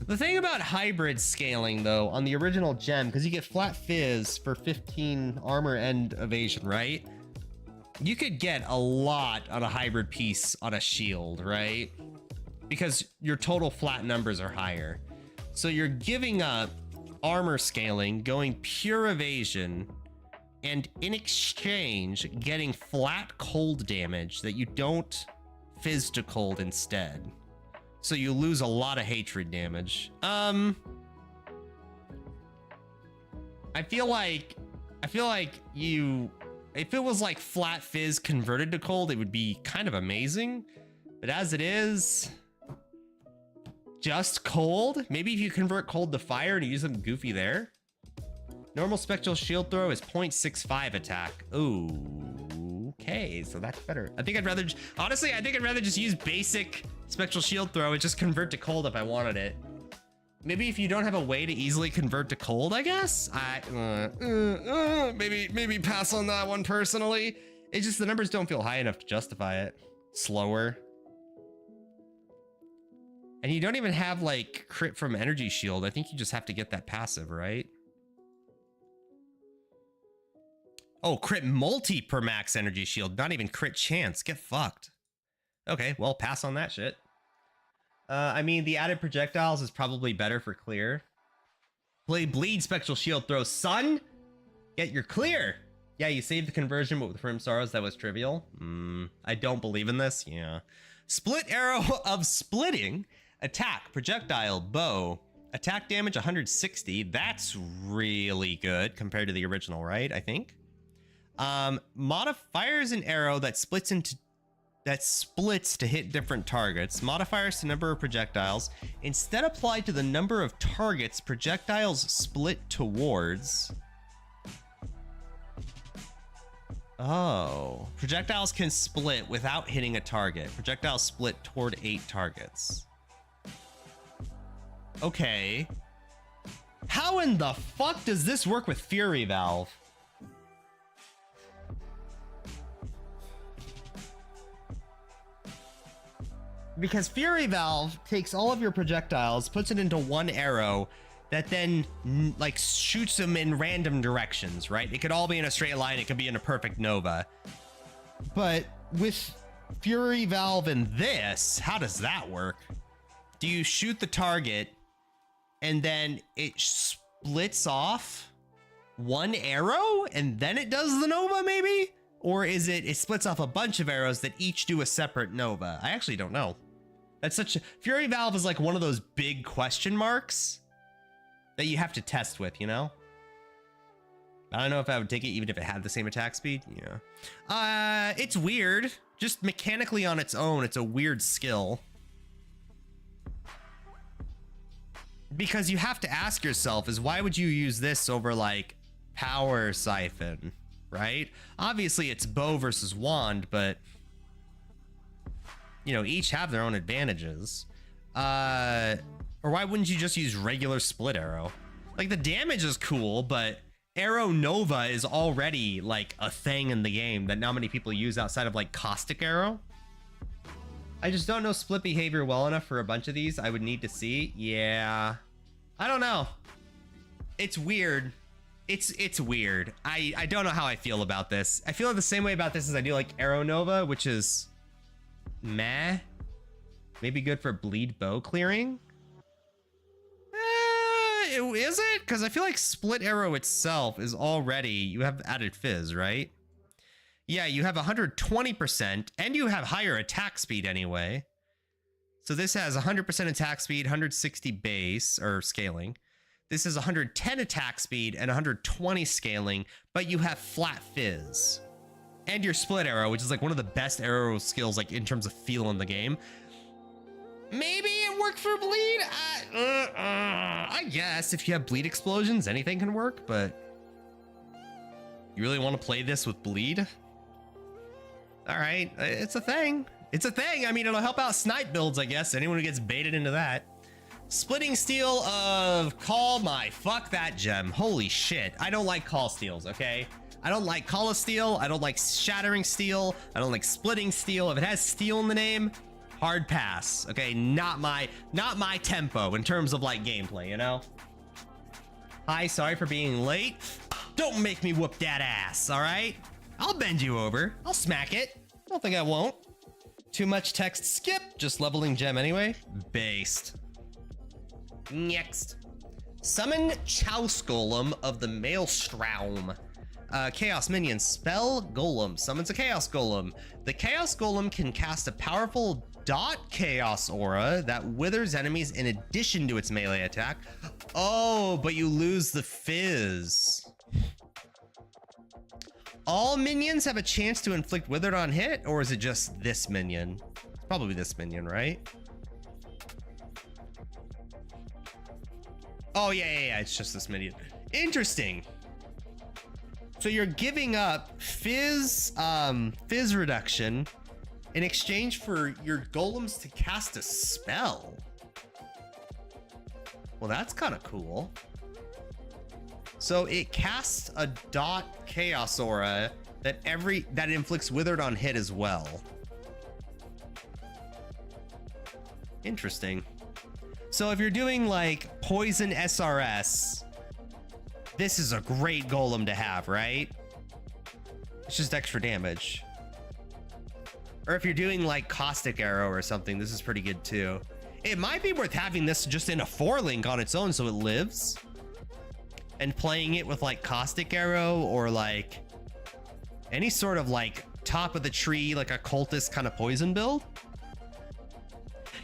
the thing about hybrid scaling, though, on the original gem, because you get flat fizz for 15 armor and evasion, right? You could get a lot on a hybrid piece on a shield, right? Because your total flat numbers are higher. So you're giving up armor scaling, going pure evasion, and in exchange, getting flat cold damage that you don't fizz to cold instead. So you lose a lot of hatred damage. I feel like you, if it was like flat fizz converted to cold, it would be kind of amazing. But as it is, just cold. Maybe if you convert cold to fire and you use something goofy there. Normal spectral shield throw is 0.65 attack. Ooh, okay, so that's better. I think I'd rather, honestly, I think I'd rather just use basic spectral shield throw and just convert to cold if I wanted it. Maybe if you don't have a way to easily convert to cold, I guess. Maybe pass on that one personally. It's just the numbers don't feel high enough to justify it. Slower. And you don't even have like crit from energy shield. I think you just have to get that passive, right? Oh, crit multi per max energy shield, not even crit chance. Get fucked. Okay, well, pass on that shit. I mean, the added projectiles is probably better for clear. Play bleed spectral shield throw, son. Get your clear. Yeah, you saved the conversion, but with Rim Sorrows, that was trivial. I don't believe in this. Yeah. Split arrow of splitting. Attack, projectile, bow. Attack damage 160. That's really good compared to the original, right? I think. Modifiers an arrow that splits to hit different targets. Modifiers to number of projectiles. Instead applied to the number of targets projectiles split towards. Oh, projectiles can split without hitting a target. Projectiles split toward 8 targets. Okay. How in the fuck does this work with Fury Valve? Because Fury Valve takes all of your projectiles, puts it into one arrow that then like shoots them in random directions, right? It could all be in a straight line. It could be in a perfect nova. But with Fury Valve and this, how does that work? Do you shoot the target and then it splits off one arrow and then it does the nova maybe? Or is it splits off a bunch of arrows that each do a separate nova? I actually don't know. That's such a... Fury Valve is like one of those big question marks that you have to test with, you know? I don't know if I would take it even if it had the same attack speed. Yeah. It's weird. Just mechanically on its own, it's a weird skill. Because you have to ask yourself is why would you use this over like Power Siphon, right? Obviously it's bow versus wand, but you know, each have their own advantages. Or why wouldn't you just use regular split arrow? Like the damage is cool, but Arrow Nova is already like a thing in the game that not many people use outside of like Caustic Arrow. I just don't know split behavior well enough for a bunch of these. I would need to see. Yeah. I don't know. It's weird. It's weird. I don't know how I feel about this. I feel the same way about this as I do like Arrow Nova, which is meh. Maybe good for bleed bow clearing. Is it? Because I feel like split arrow itself is already, you have added fizz, right? Yeah, you have 120% and you have higher attack speed anyway. So this has 100% attack speed, 160 base or scaling. This is 110 attack speed and 120 scaling, but you have flat fizz. And your split arrow, which is like one of the best arrow skills like in terms of feel in the game. Maybe it worked for bleed? I guess if you have bleed explosions, anything can work, but you really want to play this with bleed? All right, it's a thing. It's a thing. I mean, it'll help out snipe builds, I guess. Anyone who gets baited into that. Splitting steel of call my fuck that gem. Holy shit. I don't like call steals, okay? I don't like call of steel. I don't like shattering steel. I don't like splitting steel. If it has steel in the name, hard pass. Okay, not my tempo in terms of like gameplay, you know? Hi, sorry for being late. Don't make me whoop that ass, all right? I'll bend you over. I'll smack it. Don't think I won't. Too much text, skip. Just leveling gem anyway. Based. Next. Summon Chouse Golem of the Maelstrom. Chaos minion spell Golem summons a Chaos Golem. The Chaos Golem can cast a powerful dot Chaos aura that withers enemies in addition to its melee attack. Oh, but you lose the fizz. All minions have a chance to inflict withered on hit, or is it just this minion? It's probably this minion, right? Oh, yeah, it's just this minion. Interesting. So you're giving up fizz reduction in exchange for your golems to cast a spell. Well, that's kind of cool. So it casts a dot chaos aura that inflicts withered on hit as well. Interesting. So if you're doing like poison SRS, this is a great golem to have, right? It's just extra damage. Or if you're doing like caustic arrow or something, this is pretty good too. It might be worth having this just in a 4-link on its own so it lives. And playing it with like caustic arrow or like Any sort of like top of the tree, like a cultist kind of poison build.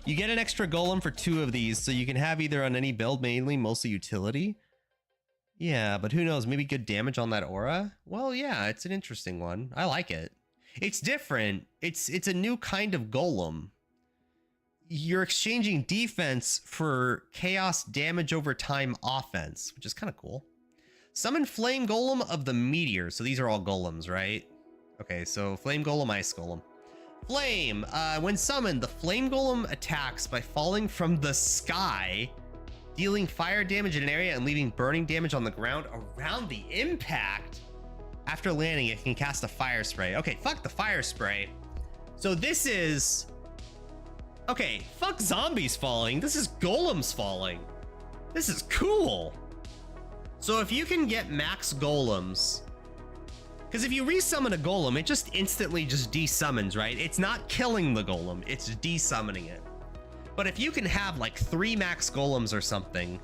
You get an extra golem for 2 of these, so you can have either on any build, mainly mostly utility. Yeah, but who knows? Maybe good damage on that aura? Well, yeah, it's an interesting one. I like it. It's different. It's a new kind of golem. You're exchanging defense for chaos damage over time offense, which is kind of cool. Summon Flame Golem of the Meteor. So these are all golems, right? Okay, so Flame Golem, Ice Golem. Flame. When summoned, the Flame Golem attacks by falling from the sky, dealing fire damage in an area and leaving burning damage on the ground around the impact. After landing, it can cast a fire spray. Okay, fuck the fire spray. So this is... Okay, fuck zombies falling. This is golems falling. This is cool. So if you can get max golems... Because if you resummon a golem, it just instantly just desummons, right? It's not killing the golem, it's desummoning it. But if you can have like 3 max golems or something,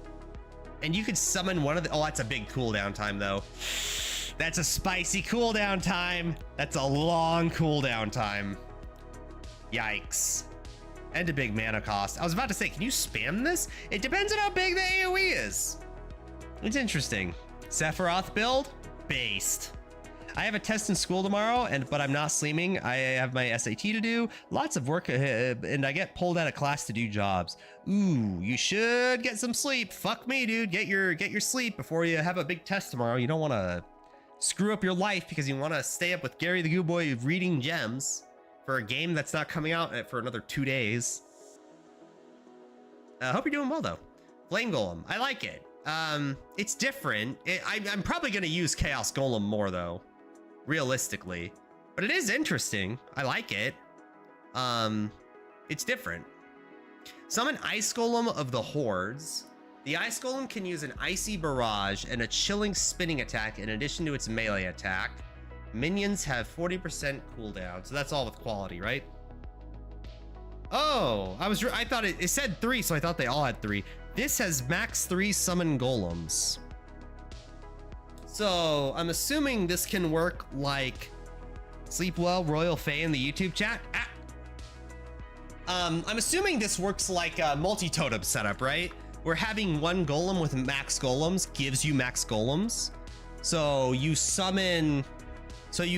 and you could summon one of the... Oh, that's a big cooldown time, though. That's a spicy cooldown time. That's a long cooldown time. Yikes. And a big mana cost. I was about to say, can you spam this? It depends on how big the AoE is. It's interesting. Sephiroth build? Based. I have a test in school tomorrow, but I'm not sleeping. I have my SAT to do, lots of work, and I get pulled out of class to do jobs. Ooh, you should get some sleep. Fuck me, dude. Get your sleep before you have a big test tomorrow. You don't want to screw up your life because you want to stay up with Gary the Goo Boy reading gems for a game that's not coming out for another 2 days. I hope you're doing well, though. Flame Golem. I like it. It's different. I'm probably going to use Chaos Golem more, though. Realistically, but it is interesting. I like it. It's different. Summon Ice Golem of the Hordes. The Ice Golem can use an Icy Barrage and a Chilling Spinning attack in addition to its melee attack. Minions have 40% cooldown, so that's all with quality, right? Oh, I thought it said 3, so I thought they all had 3. This has max 3 summon golems. So I'm assuming this can work like Sleep Well, Royal Faye in the YouTube chat. I'm assuming this works like a multi-totem setup, right? Where having 1 golem with max golems gives you max golems. So you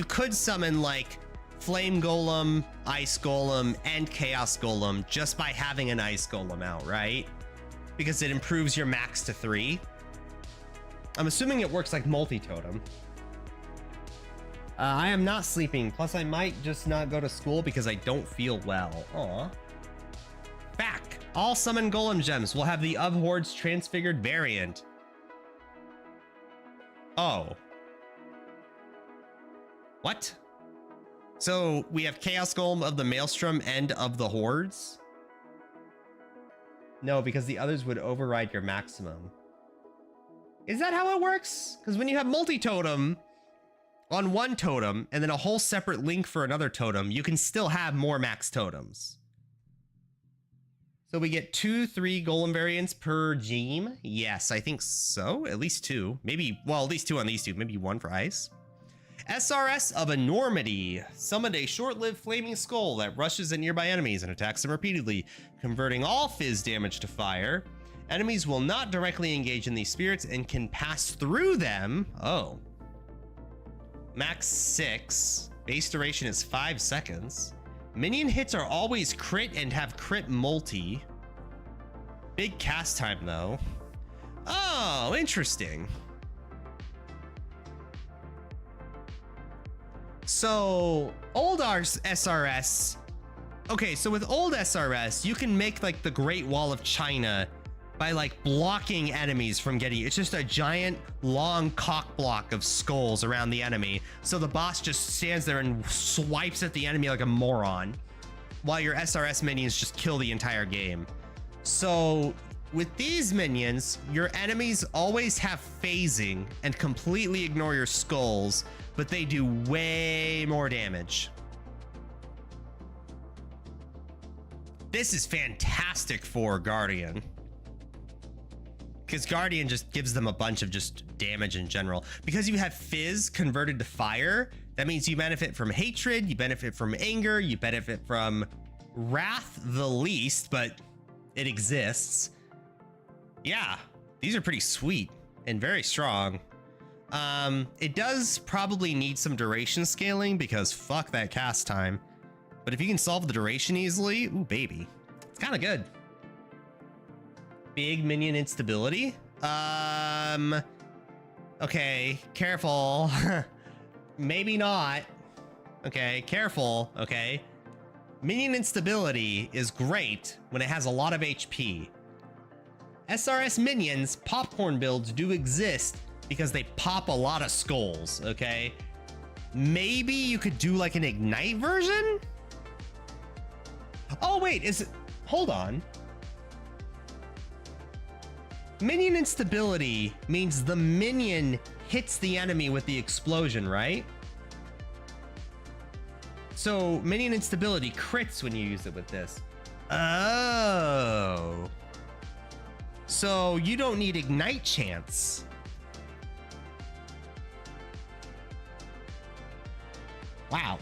could summon like Flame Golem, Ice Golem, and Chaos Golem just by having an Ice Golem out, right? Because it improves your max to 3. I'm assuming it works like multi-totem. I am not sleeping. Plus, I might just not go to school because I don't feel well. Aw. Back. All summon golem gems will have the Of Hordes transfigured variant. Oh. What? So we have Chaos Golem of the Maelstrom and of the Hordes? No, because the others would override your maximum. Is that how it works? Because when you have multi-totem on 1 totem and then a whole separate link for another totem, you can still have more max totems. So we get 2, 3 golem variants per gem. Yes, I think so. At least 2. Maybe, well, at least 2 on these 2. Maybe 1 for ice. SRS of Enormity. Summoned a short-lived flaming skull that rushes at nearby enemies and attacks them repeatedly, converting all fizz damage to fire. Enemies will not directly engage in these spirits and can pass through them. Oh. Max 6. Base duration is 5 seconds. Minion hits are always crit and have crit multi. Big cast time, though. Oh, interesting. So, old SRS... Okay, so with old SRS, you can make, like, the Great Wall of China by like blocking enemies from getting, it's just a giant long cock block of skulls around the enemy. So the boss just stands there and swipes at the enemy like a moron while your SRS minions just kill the entire game. So with these minions, your enemies always have phasing and completely ignore your skulls, but they do way more damage. This is fantastic for Guardian. Because Guardian just gives them a bunch of just damage in general. Because you have Fizz converted to fire, that means you benefit from hatred, you benefit from anger, you benefit from wrath the least, but it exists. Yeah, these are pretty sweet and very strong. It does probably need some duration scaling because fuck that cast time. But if you can solve the duration easily, ooh baby, it's kind of good. Big minion instability. Okay, careful. Maybe not. Okay, careful. Okay. Minion instability is great when it has a lot of HP. SRS minions, popcorn builds do exist because they pop a lot of skulls, okay? Maybe you could do like an ignite version? Oh wait, is it, hold on. Minion instability means the minion hits the enemy with the explosion, right? So minion instability crits when you use it with this. Oh. So you don't need ignite chance. Wow.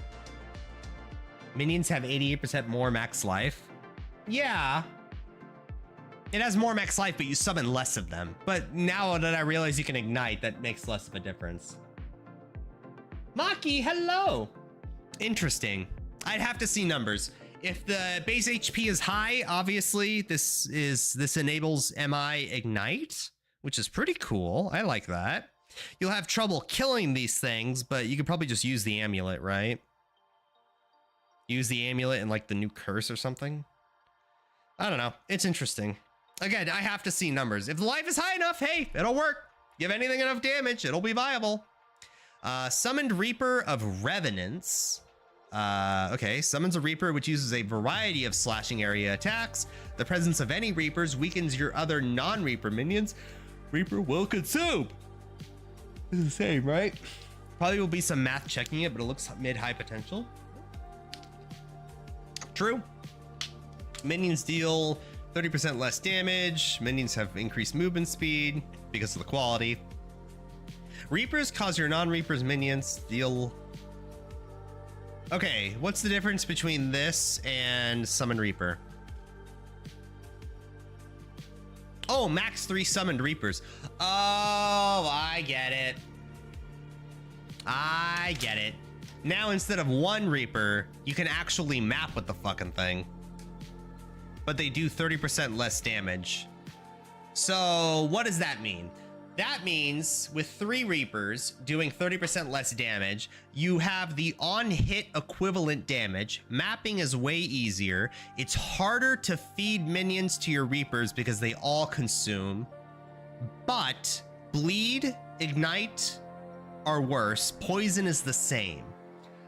Minions have 88% more max life. Yeah. It has more max life, but you summon less of them. But now that I realize you can ignite, that makes less of a difference. Maki, hello. Interesting. I'd have to see numbers. If the base HP is high, obviously this enables MI ignite, which is pretty cool. I like that. You'll have trouble killing these things, but you could probably just use the amulet, right? Use the amulet and like the new curse or something. I don't know. It's interesting. Again, I have to see numbers. If the life is high enough, hey, it'll work. Give anything enough damage, it'll be viable. Summoned Reaper of Revenants. Okay, summons a Reaper which uses a variety of slashing area attacks. The presence of any Reapers weakens your other non-Reaper minions. Reaper will consume. It's the same, right? Probably will be some math checking it, but it looks mid-high potential. True. Minions deal 30% less damage. Minions have increased movement speed because of the quality. Reapers cause your non-Reapers minions deal... Okay, what's the difference between this and Summon Reaper? Oh, max 3 Summoned Reapers. Oh, I get it. I get it. Now instead of 1 Reaper, you can actually map with the fucking thing. But they do 30% less damage. So what does that mean? That means with 3 Reapers doing 30% less damage, you have the on-hit equivalent damage. Mapping is way easier. It's harder to feed minions to your Reapers because they all consume. But bleed, ignite are worse. Poison is the same.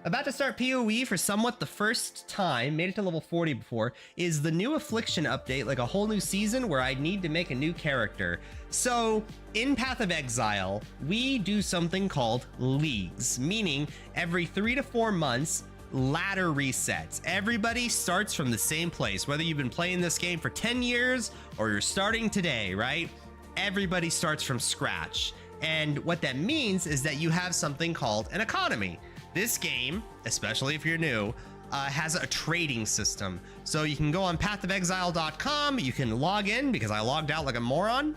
About to start PoE for somewhat the first time, made it to level 40 before, is the new Affliction update, like a whole new season where I need to make a new character. So in Path of Exile, we do something called leagues, meaning every 3 to 4 months, ladder resets. Everybody starts from the same place, whether you've been playing this game for 10 years or you're starting today, right? Everybody starts from scratch. And what that means is that you have something called an economy. This game, especially if you're new, has a trading system. So you can go on pathofexile.com, you can log in because I logged out like a moron.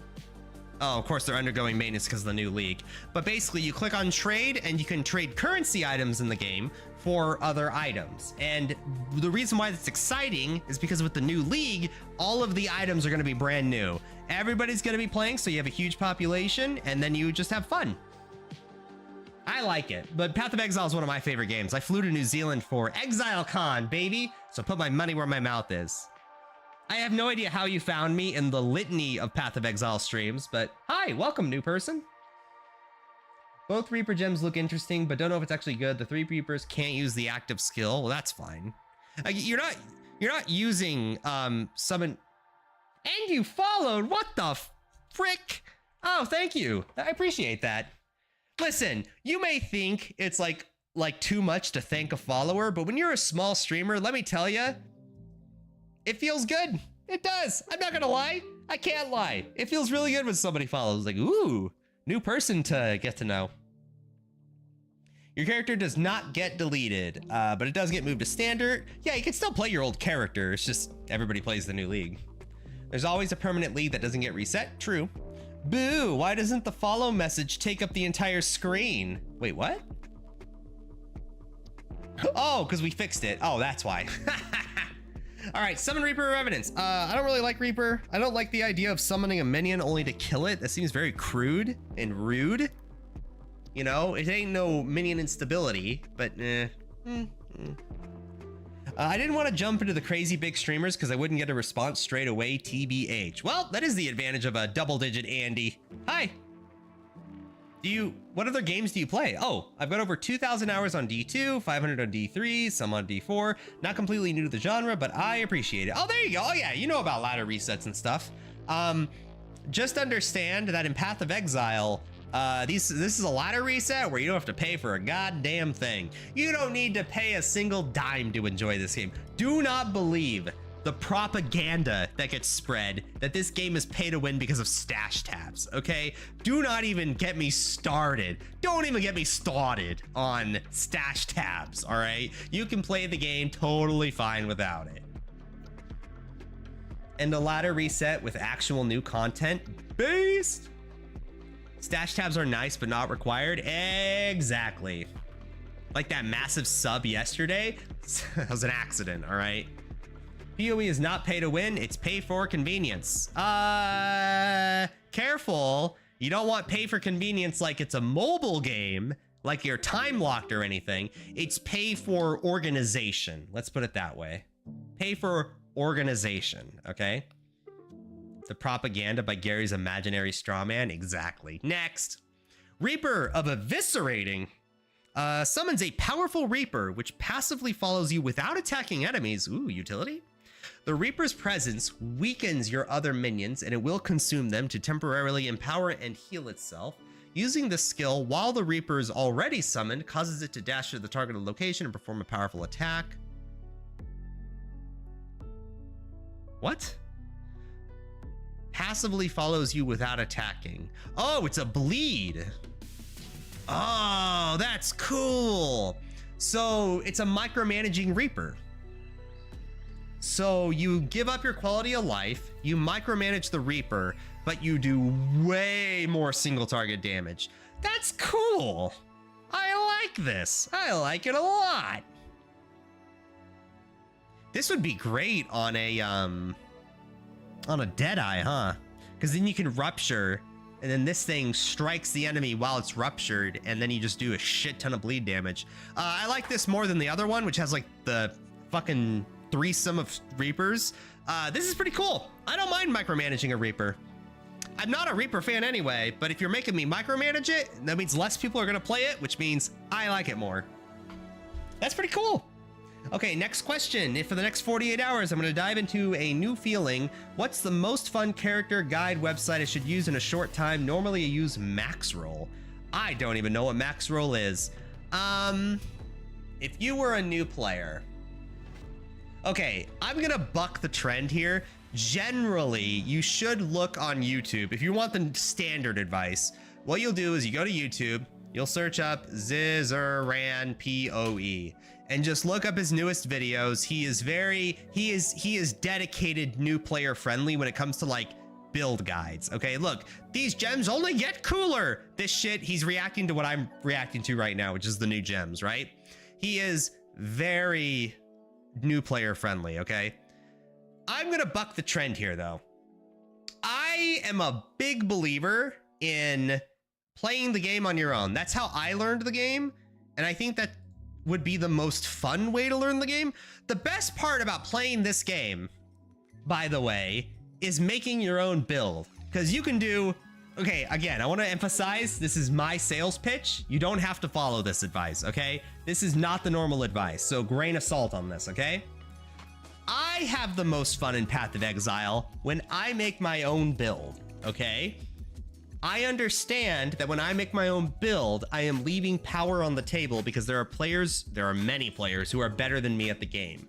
Oh, of course they're undergoing maintenance because of the new league. But basically you click on trade and you can trade currency items in the game for other items. And the reason why that's exciting is because with the new league, all of the items are gonna be brand new. Everybody's gonna be playing, so you have a huge population and then you just have fun. I like it, but Path of Exile is one of my favorite games. I flew to New Zealand for ExileCon, baby, so put my money where my mouth is. I have no idea how you found me in the litany of Path of Exile streams, but hi, welcome, new person. Both Reaper gems look interesting, but don't know if it's actually good. The 3 Reapers can't use the active skill. Well, that's fine. You're not using summon. And you followed. What the frick? Oh, thank you. I appreciate that. Listen, you may think it's like too much to thank a follower, but when you're a small streamer, let me tell you, it feels good. It does. I'm not gonna lie. I can't lie. It feels really good when somebody follows. Like, ooh, new person to get to know. Your character does not get deleted, but it does get moved to standard. Yeah, you can still play your old character. It's just everybody plays the new league. There's always a permanent league that doesn't get reset. True. Boo, why doesn't the follow message take up the entire screen? Wait, what? Oh, because we fixed it. Oh, that's why. All right, summon Reaper of Evidence. I don't really like Reaper. I don't like the idea of summoning a minion only to kill it. That seems very crude and rude. You know, it ain't no minion instability, but I didn't want to jump into the crazy big streamers because I wouldn't get a response straight away, TBH. Well, that is the advantage of a double-digit Andy. Hi. What other games do you play? Oh, I've got over 2,000 hours on D2, 500 on D3, some on D4. Not completely new to the genre, but I appreciate it. Oh, there you go. Oh yeah, you know about ladder resets and stuff. Just understand that in Path of Exile, this is a ladder reset where you don't have to pay for a goddamn thing. You don't need to pay a single dime to enjoy this game. Do not believe the propaganda that gets spread that this game is pay to win because of stash tabs, okay? Do not even get me started. Don't even get me started on stash tabs, all right? You can play the game totally fine without it. And the ladder reset with actual new content, based. Stash tabs are nice, but not required. Exactly. Like that massive sub yesterday, that was an accident, all right? PoE is not pay to win, it's pay for convenience. Careful. You don't want pay for convenience like it's a mobile game, like you're time locked or anything. It's pay for organization. Let's put it that way. Pay for organization, okay? The propaganda by Gary's imaginary strawman. Exactly. Next. Reaper of Eviscerating summons a powerful Reaper, which passively follows you without attacking enemies. Ooh, utility. The Reaper's presence weakens your other minions, and it will consume them to temporarily empower and heal itself. Using this skill while the Reaper is already summoned causes it to dash to the targeted location and perform a powerful attack. What? Passively follows you without attacking. Oh, it's a bleed. Oh, that's cool. So it's a micromanaging Reaper. So you give up your quality of life, you micromanage the Reaper, but you do way more single target damage. That's cool. I like this. I like it a lot. This would be great on a Deadeye, huh? Because then you can rupture, and then this thing strikes the enemy while it's ruptured, and then you just do a shit ton of bleed damage. I like this more than the other one, which has like the fucking threesome of Reapers. This is pretty cool. I don't mind micromanaging a Reaper. I'm not a Reaper fan anyway, but if you're making me micromanage it, that means less people are gonna play it, which means I like it more. That's pretty cool. Okay, next question. If for the next 48 hours, I'm gonna dive into a new feeling. What's the most fun character guide website I should use in a short time? Normally I use Maxroll. I don't even know what Maxroll is. If you were a new player, okay, I'm gonna buck the trend here. Generally, you should look on YouTube. If you want the standard advice, what you'll do is you go to YouTube, you'll search up Zizaran PoE and just look up his newest videos. He is dedicated new player friendly when it comes to like build guides. Okay, look, these gems only get cooler. This shit, he's reacting to what I'm reacting to right now, which is the new gems, right? He is very new player friendly, okay? I'm gonna buck the trend here though. I am a big believer in playing the game on your own. That's how I learned the game, and I think that would be the most fun way to learn the game. The best part about playing this game, by the way, is making your own build, because you can do, okay, again, I want to emphasize, this is my sales pitch. You don't have to follow this advice, okay? This is not the normal advice, so grain of salt on this, okay? I have the most fun in Path of Exile when I make my own build, okay? I understand that when I make my own build, I am leaving power on the table because there are many players who are better than me at the game.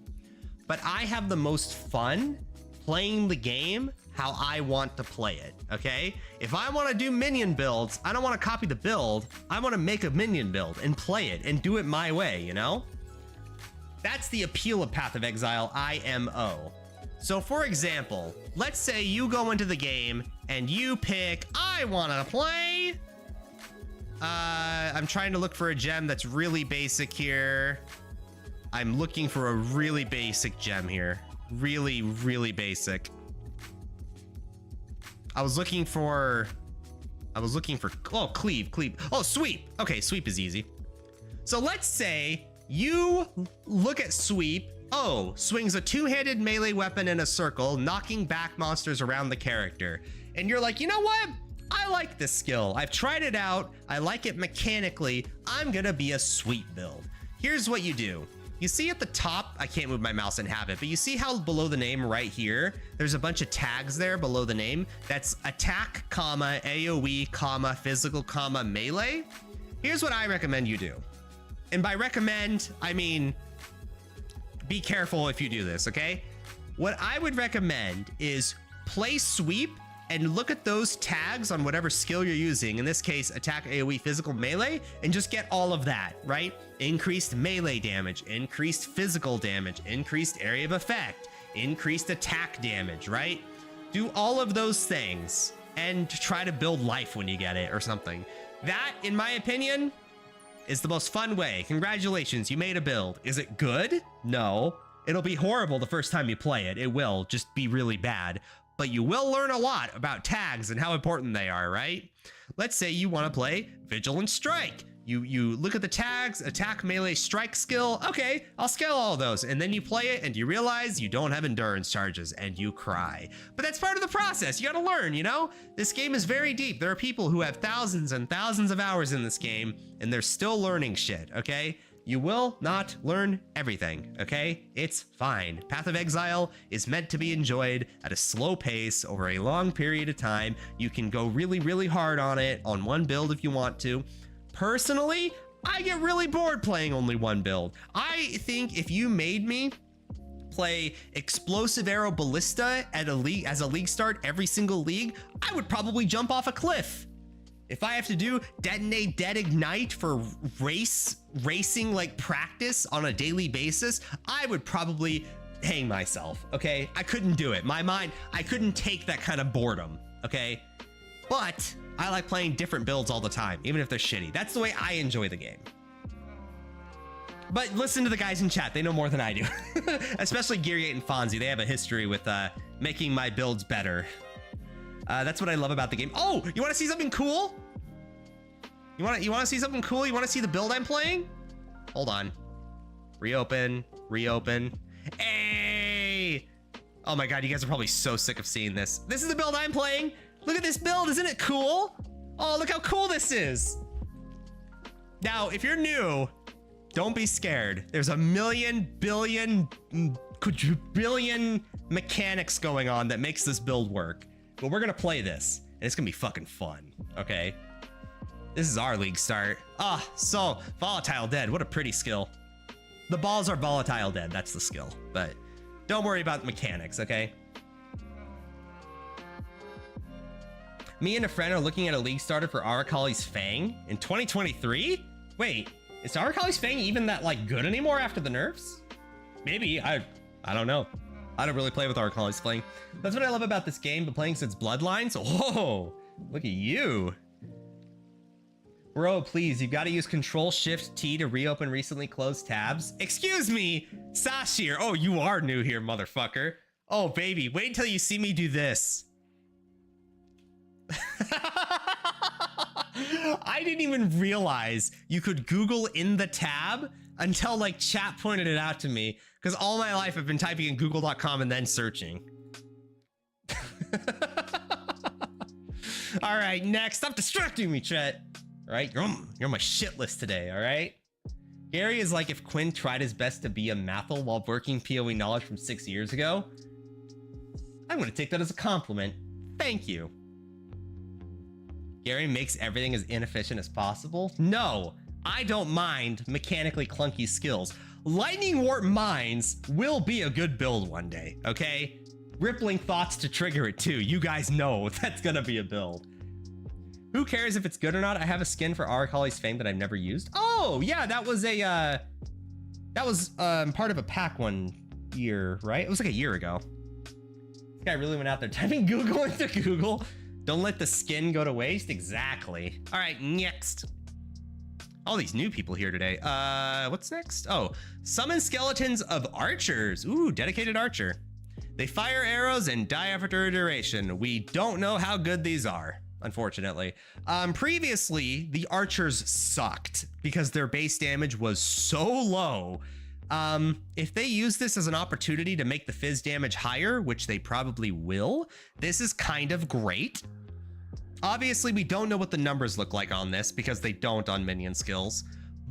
But I have the most fun playing the game how I want to play it, okay? If I want to do minion builds, I don't want to copy the build. I want to make a minion build and play it and do it my way, you know? That's the appeal of Path of Exile IMO. So for example, let's say you go into the game and you pick, I want to play. I'm trying to look for a gem that's really basic here. I'm looking for a really basic gem here. Really, really basic. I was looking for, oh, cleave. Oh, sweep. Okay, sweep is easy. So let's say you look at sweep. Oh, swings a two-handed melee weapon in a circle, knocking back monsters around the character. And you're like, you know what? I like this skill. I've tried it out. I like it mechanically. I'm gonna be a sweep build. Here's what you do. You see at the top, I can't move my mouse and have it, but you see how below the name right here, there's a bunch of tags there below the name. That's attack, comma, AoE, comma, physical, comma, melee. Here's what I recommend you do. And by recommend, I mean, be careful if you do this, okay? What I would recommend is play sweep and look at those tags on whatever skill you're using. In this case, attack, AoE, physical, melee, and just get all of that, right? Increased melee damage, increased physical damage, increased area of effect, increased attack damage, right? Do all of those things and try to build life when you get it or something. That, in my opinion, is the most fun way. Congratulations, you made a build. Is it good? No. It'll be horrible the first time you play it. It will just be really bad. But you will learn a lot about tags and how important they are, right? Let's say you want to play Vigilant Strike. You look at the tags, attack, melee, strike skill. Okay, I'll scale all of those. And then you play it and you realize you don't have endurance charges and you cry. But that's part of the process. You gotta learn, you know? This game is very deep. There are people who have thousands and thousands of hours in this game and they're still learning shit, okay? You will not learn everything, okay? It's fine. Path of Exile is meant to be enjoyed at a slow pace over a long period of time. You can go really, really hard on it on one build if you want to. Personally, I get really bored playing only one build. I think if you made me play Explosive Arrow Ballista at a league as a league start every single league, I would probably jump off a cliff. If I have to do Detonate Dead Ignite for racing like practice on a daily basis, I would probably hang myself, okay? I couldn't do it. My mind, I couldn't take that kind of boredom, okay? But I like playing different builds all the time, even if they're shitty. That's the way I enjoy the game. But listen to the guys in chat. They know more than I do. Especially Geary8 and Fonzie. They have a history with making my builds better. That's what I love about the game. Oh, you want to see something cool? You want to see something cool? You want to see the build I'm playing? Hold on. Reopen. Hey! Oh my god, you guys are probably so sick of seeing this. This is the build I'm playing. Look at this build. Isn't it cool? Oh, look how cool this is. Now, if you're new, don't be scared. There's a million, billion, quadrillion mechanics going on that makes this build work. But we're gonna play this, and it's gonna be fucking fun, okay? This is our league start. Ah, so Volatile Dead, what a pretty skill. The balls are Volatile Dead, that's the skill. But don't worry about the mechanics, okay? Me and a friend are looking at a league starter for Arakali's Fang in 2023? Wait, is Arakali's Fang even that like good anymore after the nerfs? Maybe, I don't know. I don't really play with Arakali's Fang. That's what I love about this game, but playing since Bloodlines. Whoa, look at you. Bro, please, you've got to use Control-Shift-T to reopen recently closed tabs. Excuse me, Sashir. Oh, you are new here, motherfucker. Oh, baby, wait until you see me do this. I didn't even realize you could Google in the tab until like chat pointed it out to me, because all my life I've been typing in google.com and then searching. All right, next. Stop distracting me, chat. All right, you're on my shit list today, all right? Gary is like if Quinn tried his best to be a Mathel while working PoE knowledge from 6 years ago. I'm gonna take that as a compliment. Thank you. Gary makes everything as inefficient as possible. No, I don't mind mechanically clunky skills. Lightning Warp Mines will be a good build one day, okay? rippling thoughts to trigger it too. You guys know that's gonna be a build. Who cares if it's good or not? I have a skin for Aracali's Fame that I've never used. Oh yeah, that was part of a pack one year, right? It was like a year ago. This guy really went out there typing Google into Google. Don't let the skin go to waste. Exactly. All right, next. All these new people here today. What's next? Oh, summon skeletons of archers. Ooh, dedicated archer. They fire arrows and die after a duration. We don't know how good these are, unfortunately. Previously, the archers sucked because their base damage was so low. If they use this as an opportunity to make the fizz damage higher, which they probably will, this is kind of great. Obviously, we don't know what the numbers look like on this because they don't on minion skills,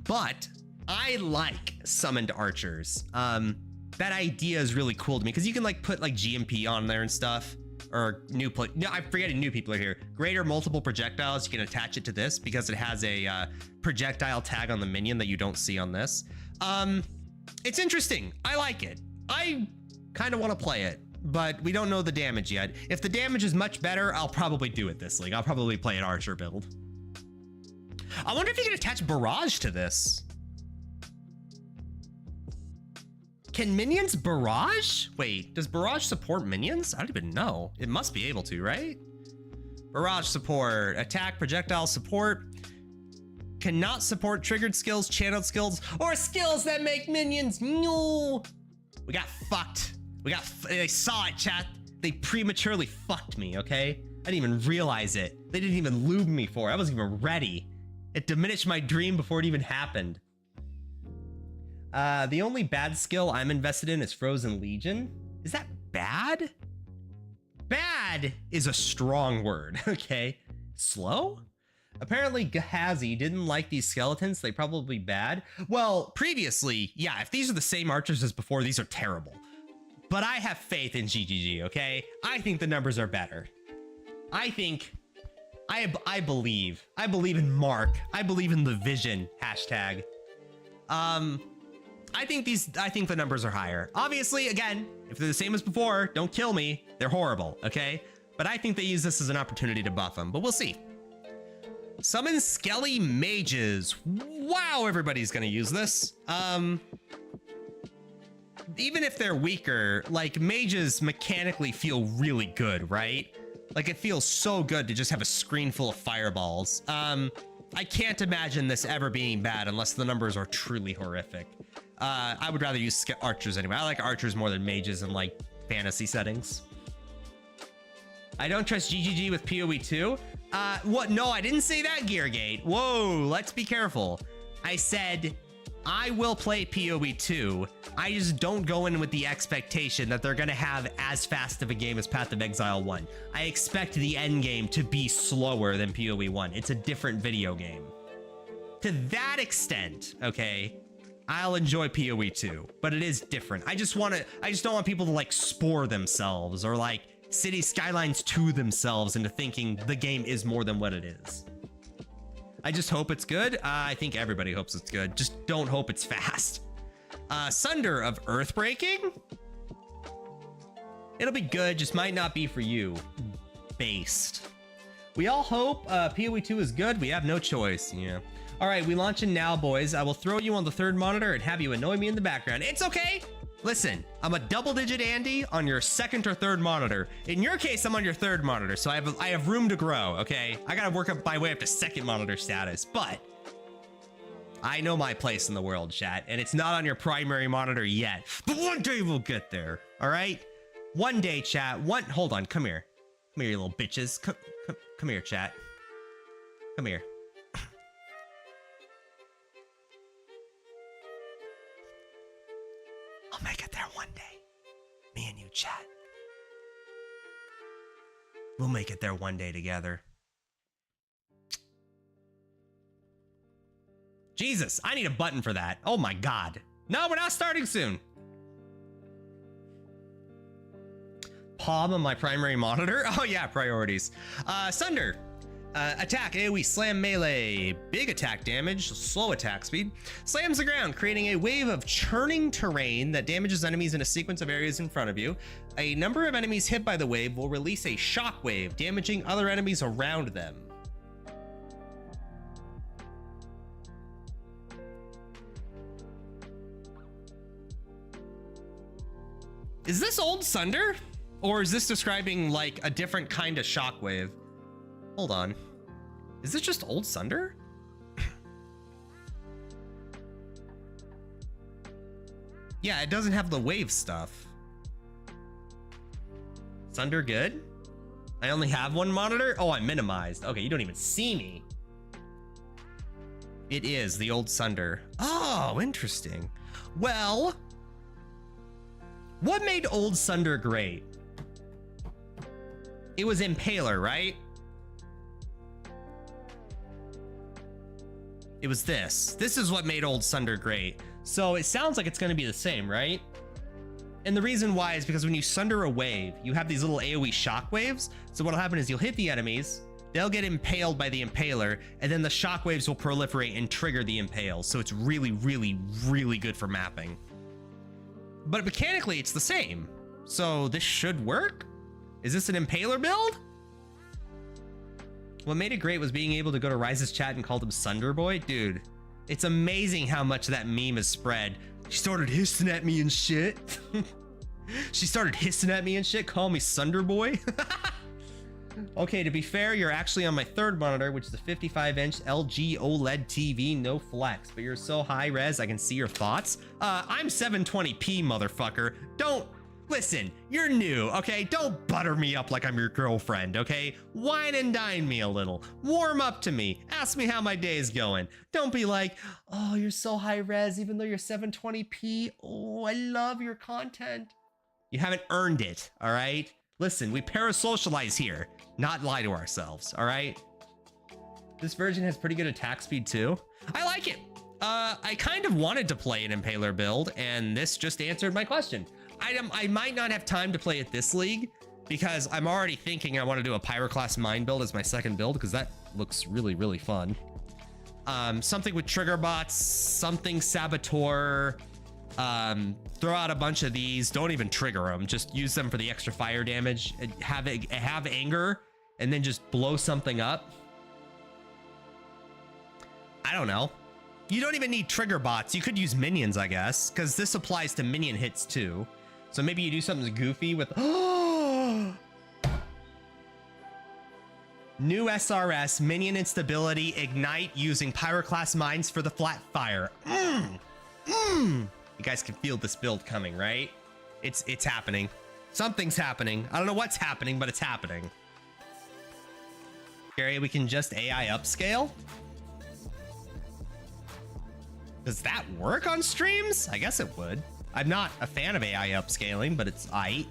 but I like summoned archers. That idea is really cool to me because you can like put like GMP on there and stuff, or no, I'm forgetting new people are here. Greater multiple projectiles, you can attach it to this because it has a projectile tag on the minion that you don't see on this. It's interesting. I like it. I kind of want to play it, but we don't know the damage yet. If the damage is much better, I'll probably do it this league. I'll probably play an archer build. I wonder if you can attach barrage to this. Can minions barrage? Wait, does barrage support minions? I don't even know. It must be able to, right? Barrage support, attack, projectile support. Cannot support triggered skills, channeled skills, or skills that make minions. No, we got fucked. They saw it, chat. They prematurely fucked me, okay? I didn't even realize it. They didn't even lube me for it. I wasn't even ready. It diminished my dream before it even happened. The only bad skill I'm invested in is Frozen Legion. Is that bad? Bad is a strong word, okay? Slow? Apparently Gehazi didn't like these skeletons. They probably bad. Well, previously, yeah, if these are the same archers as before, these are terrible. But I have faith in GGG, okay? I think the numbers are better. I believe in Mark. I believe in the vision, hashtag. I think the numbers are higher. Obviously, again, if they're the same as before, don't kill me. They're horrible, okay? But I think they use this as an opportunity to buff them, but we'll see. Summon Skelly Mages. Wow, everybody's gonna use this. Even if they're weaker, like mages mechanically feel really good, right? Like it feels so good to just have a screen full of fireballs. I can't imagine this ever being bad unless the numbers are truly horrific. I would rather use archers anyway. I like archers more than mages in like fantasy settings. I don't trust GGG with PoE 2. What? No, I didn't say that, Geargate. Whoa, let's be careful. I said I will play PoE 2. I just don't go in with the expectation that they're gonna have as fast of a game as Path of Exile 1. I expect the end game to be slower than PoE 1. It's a different video game. To that extent, okay, I'll enjoy PoE 2, but it is different. I just don't want people to like spore themselves or like City Skylines to themselves into thinking the game is more than what it is. I just hope it's good. I think everybody hopes it's good. Just don't hope it's fast. Sunder of Earthbreaking. It'll be good, just might not be for you. Based. We all hope PoE 2 is good. We have no choice. Yeah. All right, we launching now, boys. I will throw you on the third monitor and have you annoy me in the background. It's okay. Listen, I'm a double-digit Andy on your second or third monitor. In your case, I'm on your third monitor, so I have room to grow, okay? I gotta work up my way up to second monitor status, but I know my place in the world, chat, and it's not on your primary monitor yet. But one day we'll get there, all right? One day, chat. Hold on, come here. Come here, you little bitches. Come here, chat. Come here. I'll make it there one day. Me and you, chat. We'll make it there one day together. Jesus, I need a button for that. Oh my God. No, we're not starting soon. Palm on my primary monitor. Oh yeah, priorities. Sunder, Attack, AoE, slam melee, big attack damage, slow attack speed, slams the ground, creating a wave of churning terrain that damages enemies in a sequence of areas in front of you. A number of enemies hit by the wave will release a shock wave, damaging other enemies around them. Is this Old Sunder? Or is this describing like a different kind of shockwave? Hold on. Is this just Old Sunder? Yeah, it doesn't have the wave stuff. Sunder good? I only have one monitor? Oh, I'm minimized. Okay, you don't even see me. It is the Old Sunder. Oh, interesting. Well, what made Old Sunder great? It was Impaler, right? It was this. This is what made Old Sunder great. So it sounds like it's going to be the same, right? And the reason why is because when you sunder a wave, you have these little AoE shockwaves. So what'll happen is you'll hit the enemies, they'll get impaled by the Impaler, and then the shockwaves will proliferate and trigger the impale. So it's really, really, really good for mapping. But mechanically, it's the same. So this should work? Is this an Impaler build? What made it great was being able to go to Rise's chat and call him Sunderboy. Dude, it's amazing how much that meme has spread. She started hissing at me and shit. She started hissing at me and shit, calling me Sunderboy. Okay, to be fair, you're actually on my third monitor, which is a 55-inch LG OLED TV, no flex, but you're so high res, I can see your thoughts. I'm 720p, motherfucker. Don't, listen, you're new, okay? Don't butter me up like I'm your girlfriend, okay? Wine and dine me a little. Warm up to me. Ask me how my day is going. Don't be like, oh, you're so high res, even though you're 720p. Oh, I love your content. You haven't earned it, all right? Listen, we parasocialize here, not lie to ourselves, all right? This version has pretty good attack speed too. I like it. I kind of wanted to play an Impaler build, and this just answered my question. I might not have time to play it this league because I'm already thinking I want to do a Pyroclast Mine build as my second build because that looks really, really fun. Something with trigger bots, something Saboteur, throw out a bunch of these. Don't even trigger them. Just use them for the extra fire damage. Have anger and then just blow something up. I don't know. You don't even need trigger bots. You could use minions, I guess, because this applies to minion hits too. So maybe you do something goofy with new SRS, minion instability, ignite using Pyroclast Mines for the flat fire. You guys can feel this build coming, right? It's happening. Something's happening. I don't know what's happening, but it's happening. Gary, we can just AI upscale? Does that work on streams? I guess it would. I'm not a fan of AI upscaling, but it's aight.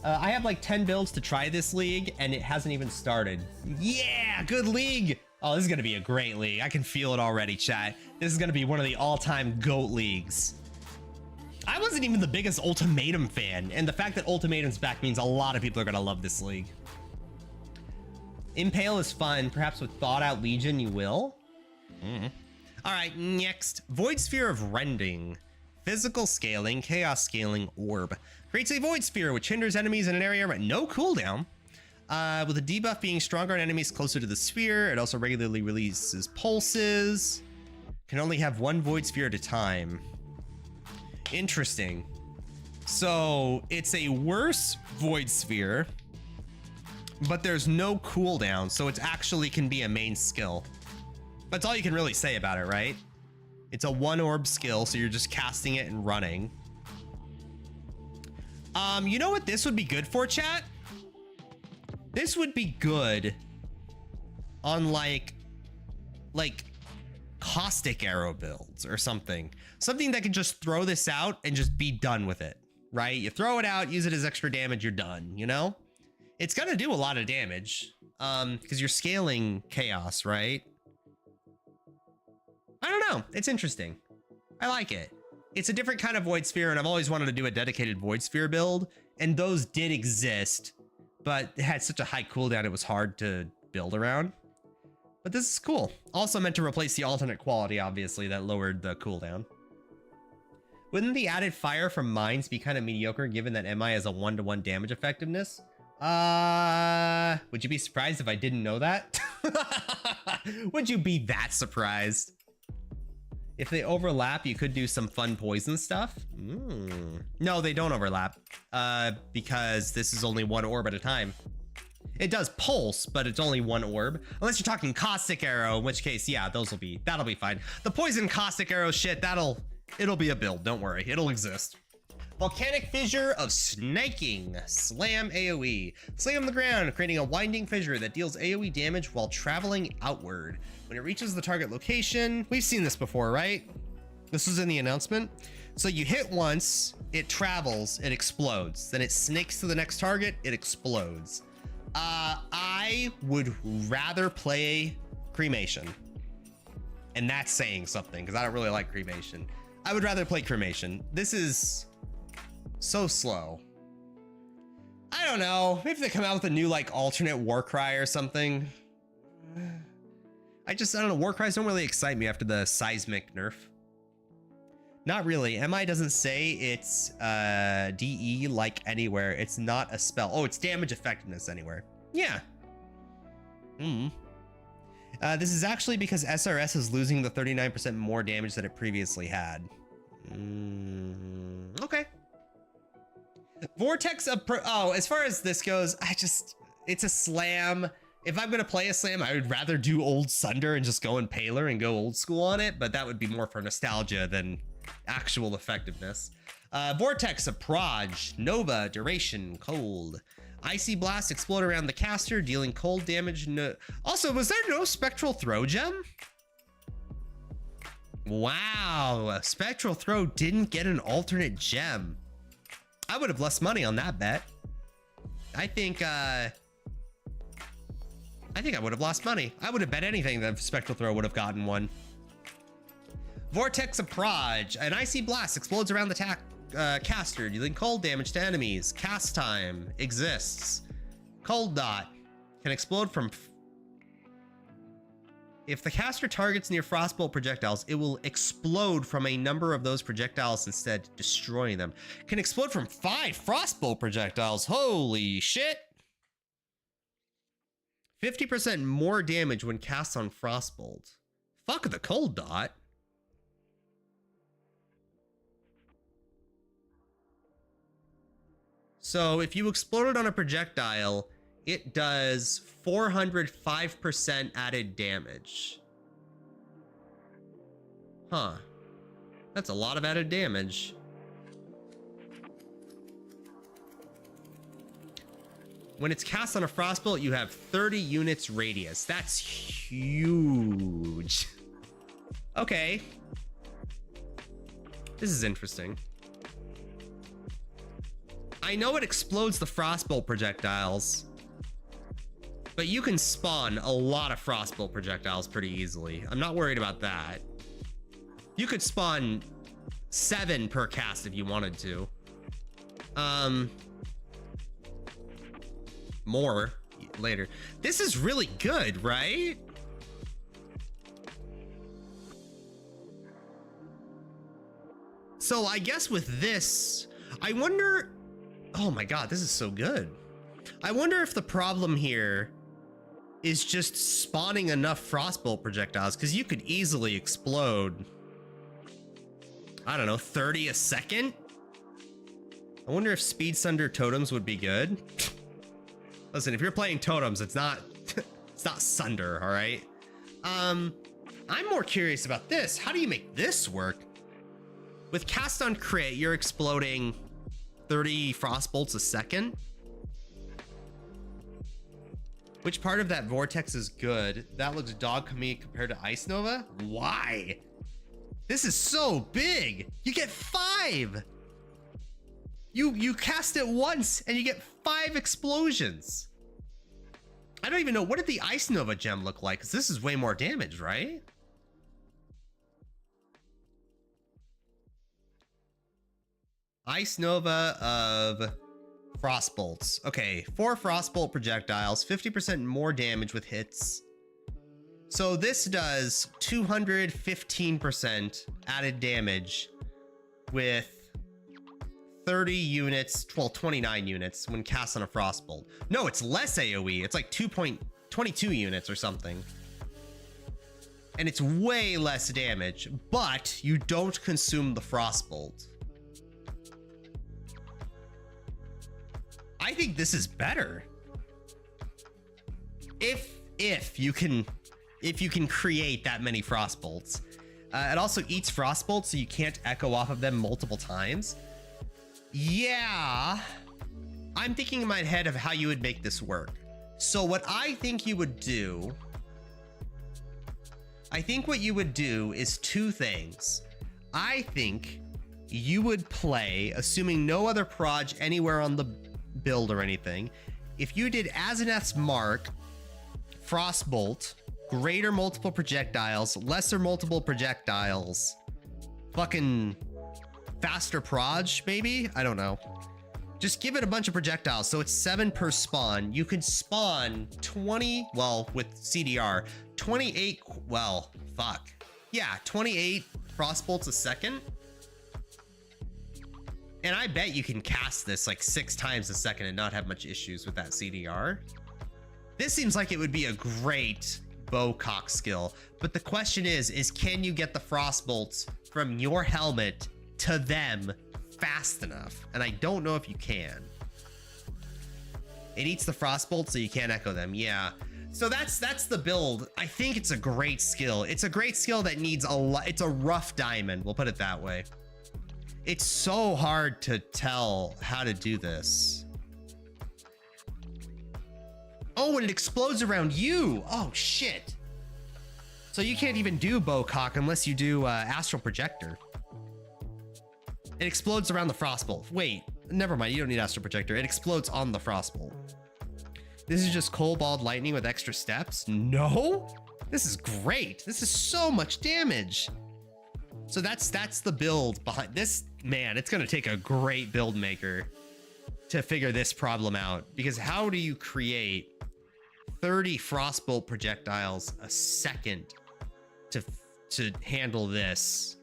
I have like 10 builds to try this league, and it hasn't even started. Yeah, good league. Oh, this is gonna be a great league. I can feel it already, chat. This is gonna be one of the all-time GOAT leagues. I wasn't even the biggest Ultimatum fan, and the fact that Ultimatum's back means a lot of people are gonna love this league. Impale is fun. Perhaps with Thought Out Legion, you will. All right, next. Void Sphere of Rending. Physical scaling, chaos scaling orb. Creates a void sphere which hinders enemies in an area at no cooldown. With a debuff being stronger on enemies closer to the sphere. It also regularly releases pulses. Can only have one void sphere at a time. Interesting. So it's a worse void sphere, but there's no cooldown, so it actually can be a main skill. That's all you can really say about it, right? It's a one orb skill, so you're just casting it and running. You know what this would be good for, chat? This would be good on like caustic arrow builds or something. Something that can just throw this out and just be done with it, right? You throw it out, use it as extra damage, you're done, you know? It's gonna do a lot of damage because you're scaling chaos, right? I don't know. It's interesting. I like it. It's a different kind of void sphere, and I've always wanted to do a dedicated void sphere build, and those did exist, but it had such a high cooldown it was hard to build around. But this is cool. Also meant to replace the alternate quality, obviously, that lowered the cooldown. Wouldn't the added fire from mines be kind of mediocre given that MI has a 1-to-1 damage effectiveness? Would you be surprised if I didn't know that? Would you be that surprised? If they overlap, you could do some fun poison stuff. No, they don't overlap. Because this is only one orb at a time. It does pulse, but it's only one orb. Unless you're talking caustic arrow, in which case, yeah, that'll be fine. The poison caustic arrow shit, it'll be a build, don't worry, it'll exist. Volcanic fissure of snaking. Slam AoE. Slam the ground, creating a winding fissure that deals AoE damage while traveling outward. When it reaches the target location, we've seen this before, right? This was in the announcement. So you hit once, it travels, it explodes. Then it snakes to the next target, it explodes. I would rather play cremation. And that's saying something, because I don't really like cremation. I would rather play cremation. This is so slow. I don't know. Maybe they come out with a new like alternate war cry or something. I don't know. War cries don't really excite me after the seismic nerf. Not really. MI doesn't say it's DE like anywhere. It's not a spell. Oh, it's damage effectiveness anywhere. Yeah. This is actually because SRS is losing the 39% more damage that it previously had. Okay. Vortex of as far as this goes, it's a slam. If I'm gonna play a slam, I would rather do old Sunder and just go Impaler and go old school on it, but that would be more for nostalgia than actual effectiveness. Vortex of Proj, Nova, duration, cold. Icy Blast, explode around the caster, dealing cold damage. Also, was there no Spectral Throw gem? Wow, Spectral Throw didn't get an alternate gem. I would have lost money on that bet. I think I would have lost money. I would have bet anything that Spectral Throw would have gotten one. Vortex of Proj. An Icy Blast explodes around the caster, dealing cold damage to enemies. Cast time exists. Cold Dot can explode from... If the caster targets near Frostbolt projectiles, it will explode from a number of those projectiles instead, destroying them. Can explode from 5 Frostbolt projectiles. Holy shit! 50% more damage when cast on Frostbolt. Fuck the Cold Dot. So if you explode it on a projectile, it does 405% added damage. Huh. That's a lot of added damage. When it's cast on a Frostbolt, you have 30 units radius. That's huge. Okay. This is interesting. I know it explodes the Frostbolt projectiles, but you can spawn a lot of Frostbolt projectiles pretty easily. I'm not worried about that. You could spawn 7 per cast if you wanted to. More later. This is really good, right? So I guess with this, I wonder... Oh my god, this is so good. I wonder if the problem here is just spawning enough Frostbolt projectiles, because you could easily explode, I don't know, 30 a second? I wonder if Speed Sunder totems would be good. Listen, if you're playing totems, it's not it's not Sunder, all right? I'm more curious about this. How do you make this work? With cast on crit, you're exploding 30 Frostbolts a second. Which part of that vortex is good? That looks dog meat compared to Ice Nova? Why? This is so big. You get 5. You cast it once and you get 5 explosions. I don't even know, what did the Ice Nova gem look like? Because this is way more damage, right? Ice Nova of Frostbolts. Okay, 4 Frostbolt projectiles, 50% more damage with hits. So this does 215% added damage with 30 units, well, 29 units when cast on a Frostbolt. No, it's less AoE. It's like 2.22 units or something. And it's way less damage, but you don't consume the Frostbolt. I think this is better. If you can create that many Frostbolts. It also eats Frostbolts, so you can't echo off of them multiple times. Yeah, I'm thinking in my head of how you would make this work. So what I think you would do, what you would do is two things. I think you would play, assuming no other proj anywhere on the build or anything, if you did Azeneth's Mark, Frostbolt, greater multiple projectiles, lesser multiple projectiles, fucking faster proj, maybe? I don't know. Just give it a bunch of projectiles, so it's 7 per spawn. You could spawn 20, well, with CDR, 28, well, fuck. Yeah, 28 Frostbolts a second. And I bet you can cast this like 6 times a second and not have much issues with that CDR. This seems like it would be a great bow cock skill, but the question is can you get the Frostbolts from your helmet to them fast enough? And I don't know if you can. It eats the Frostbolt, so you can't echo them. Yeah. So that's the build. I think it's a great skill. It's a great skill that needs a lot. It's a rough diamond. We'll put it that way. It's so hard to tell how to do this. Oh, and it explodes around you. Oh, shit. So you can't even do bow cock unless you do astral projector. It explodes around the Frostbolt. Wait, never mind. You don't need astral projector. It explodes on the Frostbolt. This is just cobalt lightning with extra steps? No? This is great. This is so much damage. So that's the build behind this. Man, it's going to take a great build maker to figure this problem out, because how do you create 30 Frostbolt projectiles a second to handle this?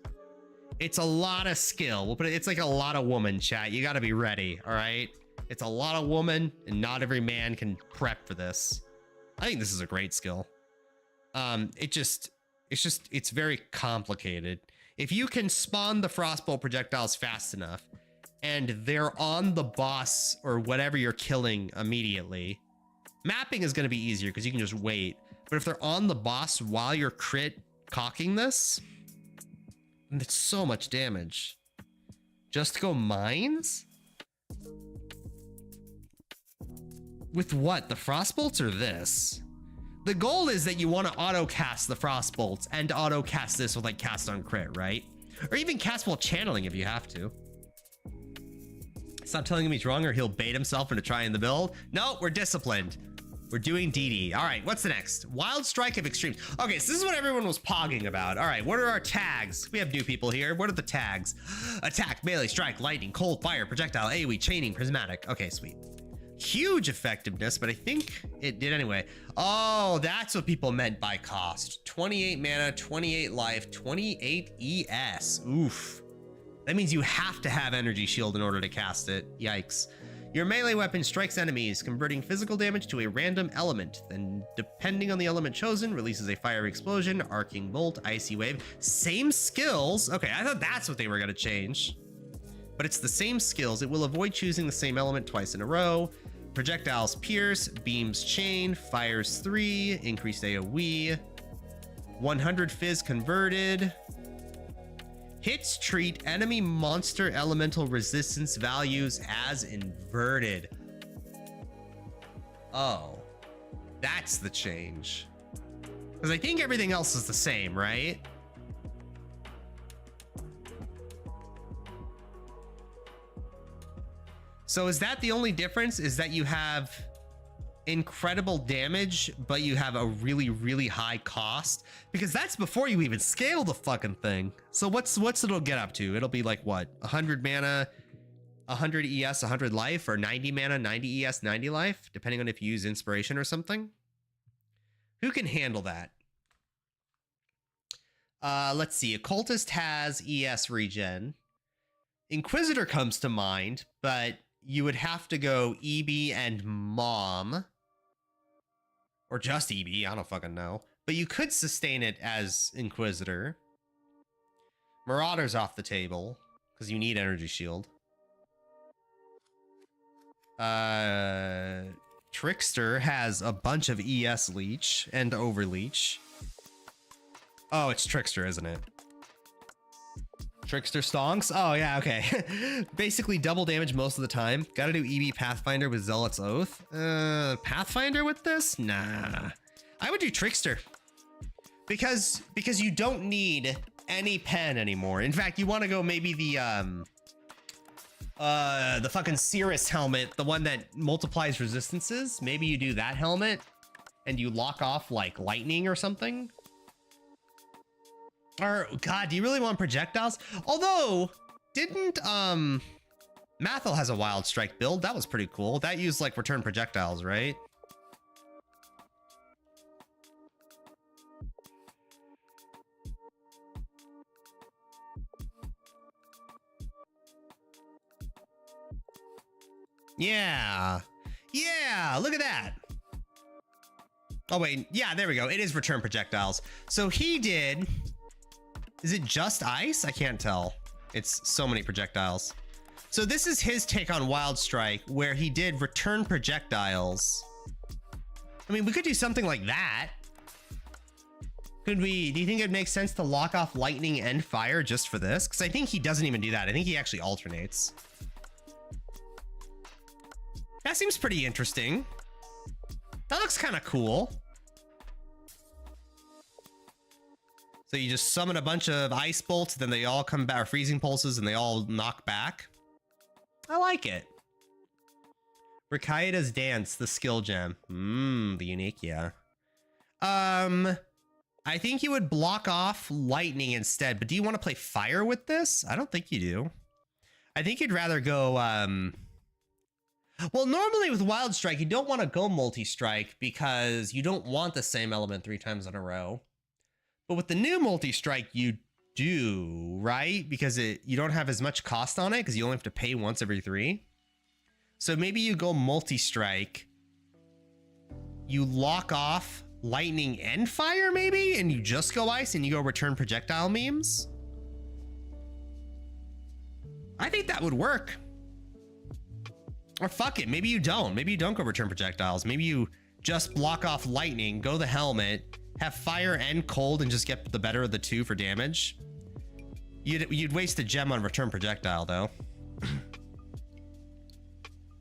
It's a lot of skill. We'll put it, it's like a lot of woman, chat. You got to be ready. All right. It's a lot of woman, and not every man can prep for this. I think this is a great skill. It's very complicated. If you can spawn the Frostbolt projectiles fast enough and they're on the boss or whatever you're killing immediately, mapping is going to be easier because you can just wait. But if they're on the boss while you're crit cocking this, it's so much damage. Just go mines? With what? The Frostbolts or this? The goal is that you want to auto cast the Frostbolts and auto cast this with like cast on crit, right? Or even cast while channeling if you have to. Stop telling him he's wrong or he'll bait himself into trying the build. No, we're disciplined. We're doing DD. All right, what's the next? Wild Strike of Extremes. Okay, so this is what everyone was pogging about. All right, what are our tags? We have new people here. What are the tags? Attack, melee, strike, lightning, cold, fire, projectile, AoE, chaining, prismatic. Okay, sweet. Huge effectiveness, but I think it did anyway. Oh, that's what people meant by cost. 28 mana, 28 life, 28 ES. Oof. That means you have to have energy shield in order to cast it. Yikes. Your melee weapon strikes enemies, converting physical damage to a random element. Then, depending on the element chosen, releases a fiery explosion, arcing bolt, icy wave. Same skills. Okay, I thought that's what they were going to change. But it's the same skills. It will avoid choosing the same element twice in a row. Projectiles pierce, beams chain, fires 3, increased AoE, 100 fizz converted. Hits treat enemy monster elemental resistance values as inverted. Oh, that's the change. Because I think everything else is the same, right? So is that the only difference? Is that you have incredible damage, but you have a really, really high cost? Because that's before you even scale the fucking thing. So what's it'll get up to? It'll be like what? 100 mana, 100 ES, 100 life, or 90 mana, 90 ES, 90 life, depending on if you use inspiration or something. Who can handle that? Let's see. Occultist has ES regen. Inquisitor comes to mind, but you would have to go EB and Mom. Or just EB, I don't fucking know. But you could sustain it as Inquisitor. Marauder's off the table, because you need Energy Shield. Trickster has a bunch of ES Leech and Overleech. Oh, it's Trickster, isn't it? Trickster Stonks? Oh, yeah, okay. Basically double damage most of the time. Gotta do EB Pathfinder with Zealot's Oath. Pathfinder with this? Nah. I would do Trickster. Because you don't need any pen anymore. In fact, you want to go maybe the fucking Cirrus helmet, the one that multiplies resistances. Maybe you do that helmet and you lock off like lightning or something. Or God, do you really want projectiles? Although, didn't Mathil has a Wild Strike build. That was pretty cool. That used like return projectiles, right? Yeah. Yeah, look at that. Oh, wait. Yeah, there we go. It is return projectiles. So he did... Is it just ice? I can't tell. It's so many projectiles. So this is his take on Wild Strike, where he did return projectiles. I mean, we could do something like that. Could we... Do you think it makes sense to lock off lightning and fire just for this? Because I think he doesn't even do that. I think he actually alternates. That seems pretty interesting. That looks kind of cool. So you just summon a bunch of ice bolts, then they all come back, or freezing pulses, and they all knock back. I like it. Rikaeda's Dance, the skill gem. The unique, yeah. I think you would block off lightning instead, but do you want to play fire with this? I don't think you do. I think you'd rather go, well, normally with Wild Strike, you don't want to go multi-strike because you don't want the same element 3 times in a row. But with the new multi-strike, you do, right? Because you don't have as much cost on it because you only have to pay once every 3. So maybe you go multi-strike, you lock off lightning and fire maybe, and you just go ice and you go return projectile memes. I think that would work. Or fuck it, maybe you don't. Maybe you don't go return projectiles. Maybe you just block off lightning, go the helmet, have fire and cold, and just get the better of the 2 for damage. You'd waste a gem on return projectile though.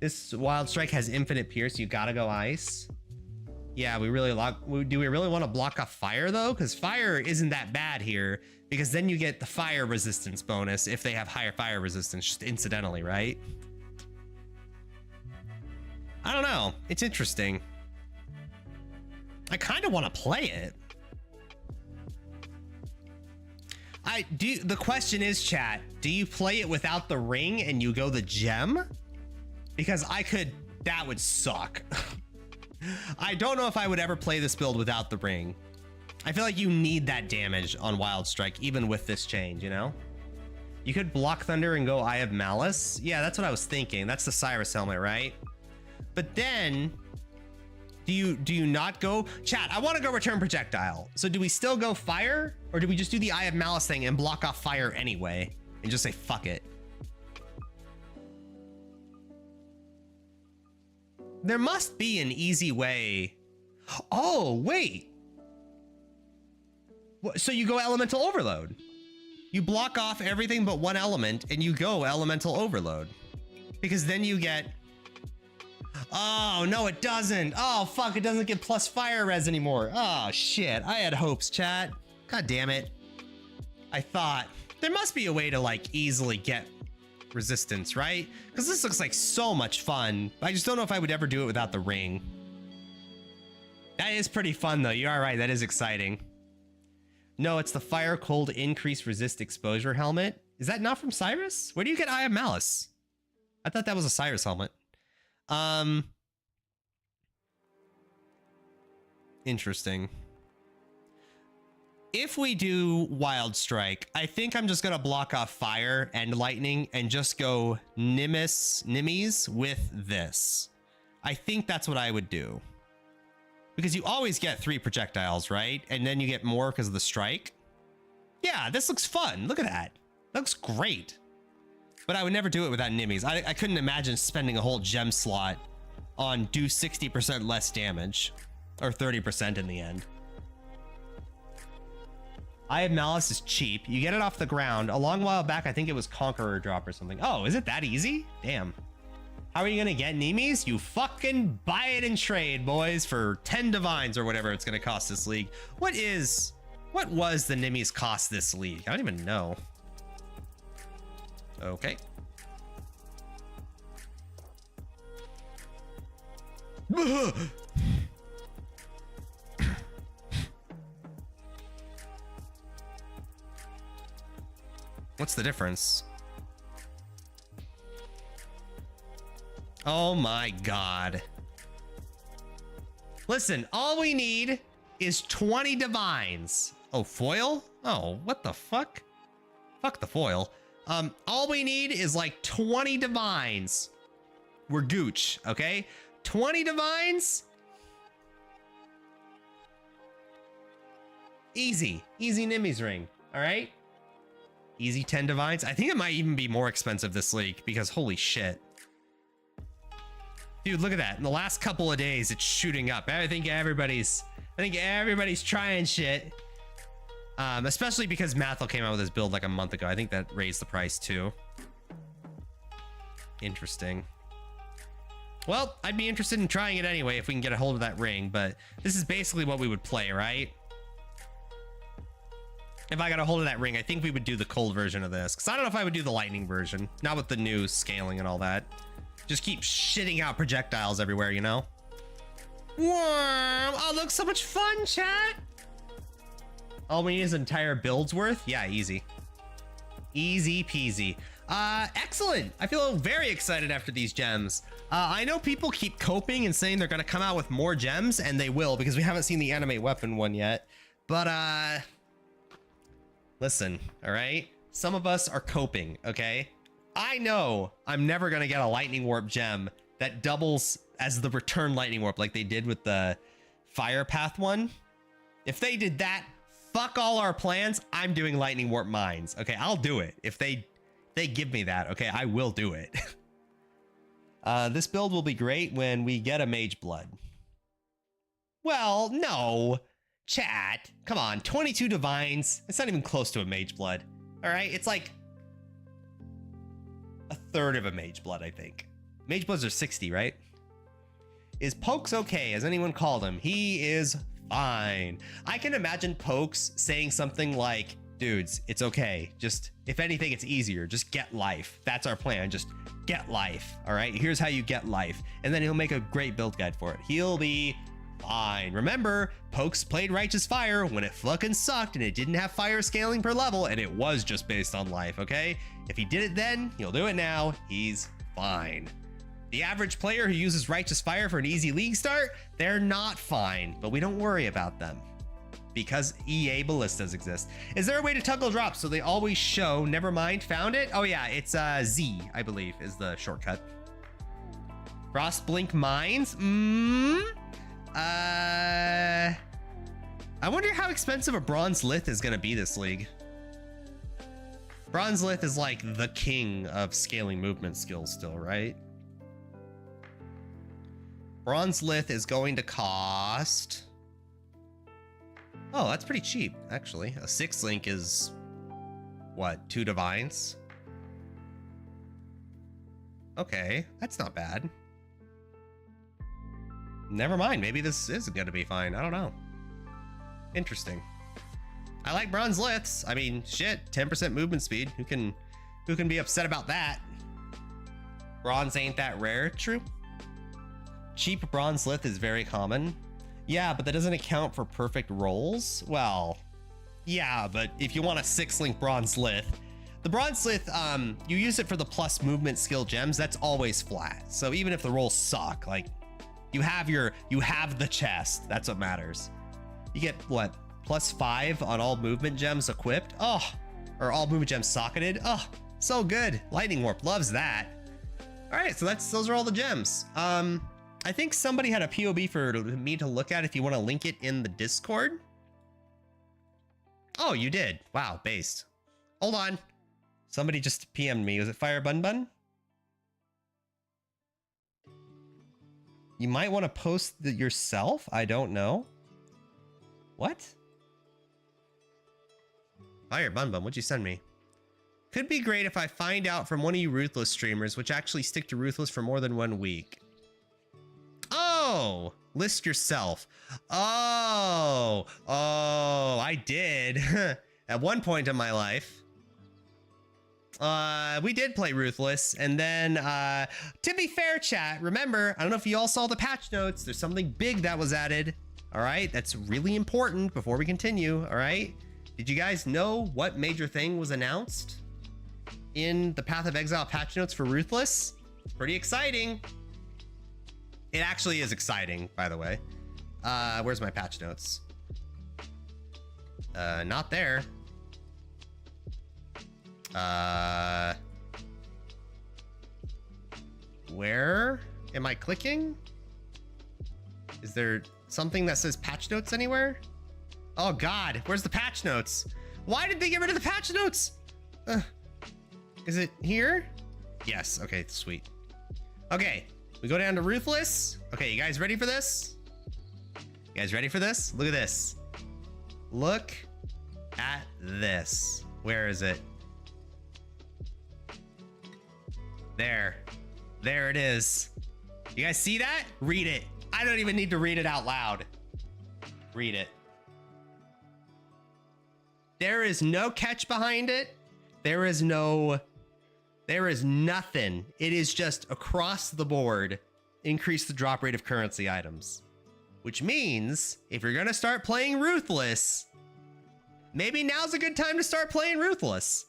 This Wild Strike has infinite pierce. You gotta go ice. Yeah, do we really want to block off fire though? Because fire isn't that bad here, because then you get the fire resistance bonus if they have higher fire resistance, just incidentally, right? I don't know. It's interesting. I kind of want to play it. The question is, chat, do you play it without the ring and you go the gem? Because that would suck. I don't know if I would ever play this build without the ring. I feel like you need that damage on Wild Strike, even with this change, you know? You could block Thunder and go Eye of Malice. Yeah, that's what I was thinking. That's the Cyrus helmet, right? But then, do you not go? Chat, I want to go return projectile. So do we still go fire? Or do we just do the Eye of Malice thing and block off fire anyway? And just say, fuck it. There must be an easy way. Oh, wait. So you go Elemental Overload. You block off everything but one element and you go Elemental Overload. Because then you get... Oh, no, it doesn't. Oh, fuck, it doesn't get plus fire res anymore. Oh, shit. I had hopes, chat. God damn it. I thought there must be a way to, like, easily get resistance, right? Because this looks like so much fun. I just don't know if I would ever do it without the ring. That is pretty fun, though. You are right. That is exciting. No, it's the Fire Cold Increase Resist Exposure helmet. Is that not from Cyrus? Where do you get Eye of Malice? I thought that was a Cyrus helmet. Interesting. if we do Wild Strike, I think I'm just gonna block off fire and lightning and just go Nimmies with this. I think that's what I would do. Because you always get 3 projectiles, right? And then you get more because of the strike. Yeah, this looks fun. Look at that. That looks great. But I would never do it without Nimmies. I couldn't imagine spending a whole gem slot on do 60% less damage. Or 30% in the end. Eye of Malice is cheap. You get it off the ground. A long while back, I think it was Conqueror drop or something. Oh, is it that easy? Damn. How are you gonna get Nemies? You fucking buy it in trade, boys, for 10 divines or whatever it's gonna cost this league. What was the Nemies cost this league? I don't even know. Okay. What's the difference? Oh my God. Listen, all we need is 20 divines. Oh, foil? Oh, what the fuck? Fuck the foil. All we need is like 20 divines. We're gooch, okay? 20 divines? Easy Nimmies ring, all right? Easy 10 divines. I think it might even be more expensive this league because holy shit. Dude, look at that. In the last couple of days, it's shooting up. I think everybody's trying shit. Especially because Mathel came out with his build like a month ago. I think that raised the price too. Interesting. Well, I'd be interested in trying it anyway if we can get a hold of that ring, but this is basically what we would play, right? If I got a hold of that ring, I think we would do the cold version of this. Because I don't know if I would do the lightning version. Not with the new scaling and all that. Just keep shitting out projectiles everywhere, you know? Wow, oh, look, so much fun, chat. All we need is an entire build's worth. Yeah, easy. Easy peasy. Excellent. I feel very excited after these gems. I know people keep coping and saying they're going to come out with more gems, and they will because we haven't seen the animate weapon one yet. But, listen, all right? Some of us are coping, okay? I know I'm never going to get a lightning warp gem that doubles as the return lightning warp like they did with the fire path one. If they did that, fuck all our plans. I'm doing lightning warp mines. Okay, I'll do it. If they give me that, okay, I will do it. This build will be great when we get a mage blood. Well, no. Chat, come on, 22 divines. It's not even close to a mage blood. All right, it's like a third of a mage blood, I think. Mage bloods are 60, right? Is Pokes okay? Has anyone called him? He is fine. I can imagine Pokes saying something like, dudes, it's okay. Just, if anything, it's easier. Just get life. That's our plan. Just get life. All right, here's how you get life. And then he'll make a great build guide for it. He'll be fine. Remember, Pokes played Righteous Fire when it fucking sucked and it didn't have fire scaling per level and it was just based on life, okay? If he did it then, he'll do it now. He's fine. The average player who uses Righteous Fire for an easy league start, they're not fine, but we don't worry about them because EA ballistas exist. Is there a way to toggle drops so they always show? Never mind, found it. Oh yeah, it's Z, I believe, is the shortcut. Frost Blink Mines. I wonder how expensive a Bronze Lith is gonna be this league. Bronze Lith is like the king of scaling movement skills still, right? Bronze Lith is going to cost... Oh, that's pretty cheap, actually. A 6 link is, what, 2 divines? Okay, that's not bad. Never mind, maybe this is gonna be fine. I don't know. Interesting. I like Bronze Liths. I mean, shit, 10% movement speed. Who can be upset about that? Bronze ain't that rare, true? Cheap Bronze Lith is very common. Yeah, but that doesn't account for perfect rolls. Well, yeah, but if you want a 6-link Bronze Lith, the Bronze Lith, you use it for the plus movement skill gems. That's always flat. So even if the rolls suck, like you have the chest. That's what matters. You get what, +5 on all movement gems equipped. Oh, or all movement gems socketed. Oh, so good. Lightning Warp loves that. All right, so those are all the gems. I think somebody had a POB for me to look at if you want to link it in the Discord. Oh, you did. Wow, based. Hold on. Somebody just PM'd me. Was it Fire Bun Bun? You might want to post it yourself. I don't know. What? Fire Bun Bun, what'd you send me? Could be great if I find out from one of you Ruthless streamers, which actually stick to Ruthless for more than 1 week. Oh, list yourself. Oh, I did. At one point in my life. We did play Ruthless, and then, to be fair, chat, remember, I don't know if you all saw the patch notes, there's something big that was added, all right? That's really important before we continue, all right? Did you guys know what major thing was announced in the Path of Exile patch notes for Ruthless? It's pretty exciting. It actually is exciting, by the way. Where's my patch notes? Not there. Where am I clicking? Is there something that says patch notes anywhere? Oh God, where's the patch notes? Why did they get rid of the patch notes? Is it here? Yes, okay, sweet. Okay, we go down to Ruthless. Okay, you guys ready for this? You guys ready for this? Look at this. Look at this. Where is it? There it is. You guys see that? Read it. I don't even need to read it out loud. Read it. There is no catch behind it. There is nothing. It is just across the board, increase the drop rate of currency items. Which means if you're gonna start playing Ruthless, maybe now's a good time to start playing Ruthless.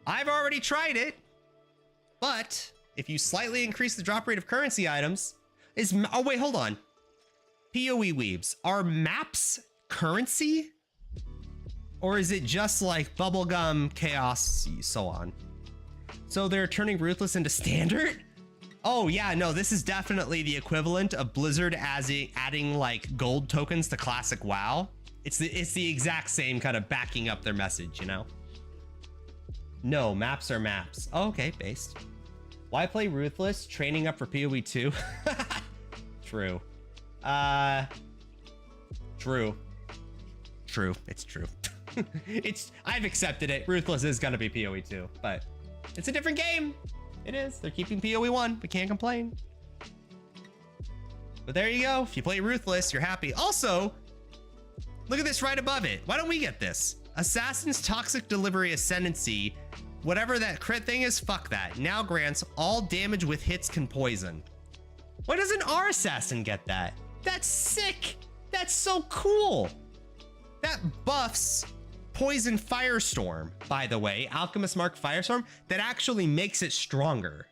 I've already tried it. But if you slightly increase the drop rate of currency items, oh wait, hold on. PoE weebs, are maps currency? Or is it just like bubblegum, chaos, so on? So they're turning Ruthless into standard? Oh yeah, no, this is definitely the equivalent of Blizzard adding like gold tokens to classic WoW. It's the exact same kind of backing up their message, you know? No, maps are maps. Oh, okay, based. Why play Ruthless? Training up for PoE 2? True. True. True. It's true. I've accepted it. Ruthless is gonna be PoE 2, but it's a different game. It is. They're keeping PoE 1. We can't complain. But there you go. If you play Ruthless, you're happy. Also, look at this right above it. Why don't we get this? Assassin's Toxic Delivery Ascendancy. Whatever that crit thing is, fuck that. Now grants all damage with hits can poison. Why doesn't our assassin get that? That's sick. That's so cool. That buffs Poison Firestorm, by the way. Alchemist Mark Firestorm. That actually makes it stronger.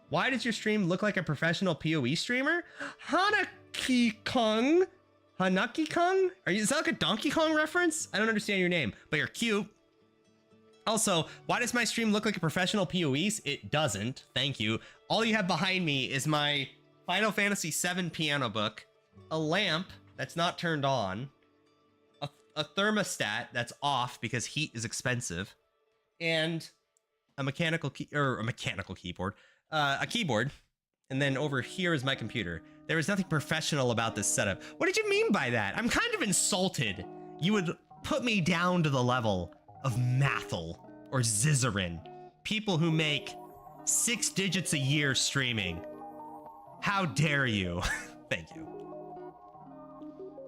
Why does your stream look like a professional PoE streamer? Hanaki-kung? Hanaki-kung? Is that like a Donkey Kong reference? I don't understand your name, but you're cute. Also, why does my stream look like a professional PoEs? It doesn't. Thank you. All you have behind me is my Final Fantasy VII piano book, a lamp that's not turned on, a thermostat that's off because heat is expensive, and a keyboard. And then over here is my computer. There is nothing professional about this setup. What did you mean by that? I'm kind of insulted. You would put me down to the level of Mathel or Zizarin, people who make 6 digits a year streaming. How dare you? Thank you.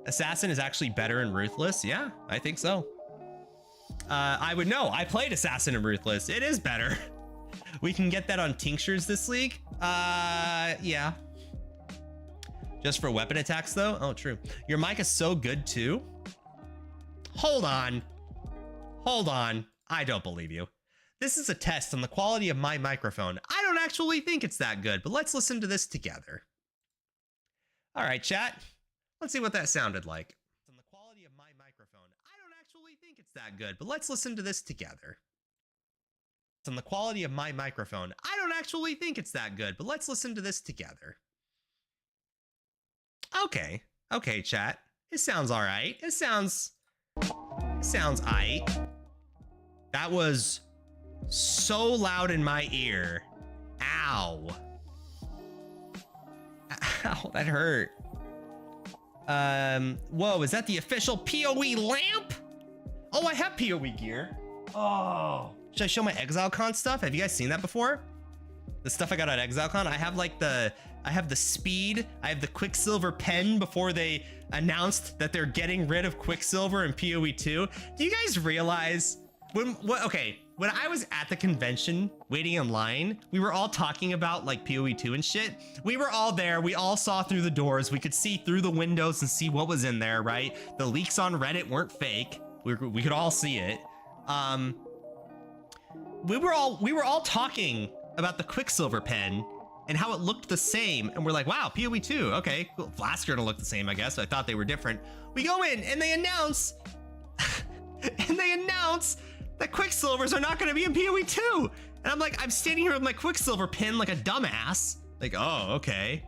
Assassin is actually better in Ruthless. Yeah, I think so. I would know. I played Assassin in Ruthless. It is better. We can get that on Tinctures this league. Yeah. Just for weapon attacks though? Oh, true. Your mic is so good too. Hold on. Hold on. I don't believe you. This is a test on the quality of my microphone. I don't actually think it's that good, but let's listen to this together. All right, chat. Let's see what that sounded like. On the quality of my microphone, I don't actually think it's that good, but let's listen to this together. On the quality of my microphone, I don't actually think it's that good, but let's listen to this together. Okay, chat. It sounds all right. It sounds aight. That was so loud in my ear. Ow. Ow, that hurt. Whoa, is that the official PoE lamp? Oh, I have PoE gear. Oh, should I show my ExileCon stuff? Have you guys seen that before? The stuff I got at ExileCon? I have like I have the speed, I have the Quicksilver pen before they announced that they're getting rid of Quicksilver in PoE 2. Do you guys realize when I was at the convention waiting in line, we were all talking about like PoE 2 and shit. We were all there. We all saw through the doors. We could see through the windows and see what was in there, right? The leaks on Reddit weren't fake. We could all see it. We were all talking about the Quicksilver pen and how it looked the same. And we're like, wow, PoE 2, okay, cool. Flask gonna look the same, I guess. I thought they were different. We go in and they announce, that Quicksilvers are not gonna be in PoE 2. And I'm like, I'm standing here with my Quicksilver pin like a dumbass. Like, oh, okay.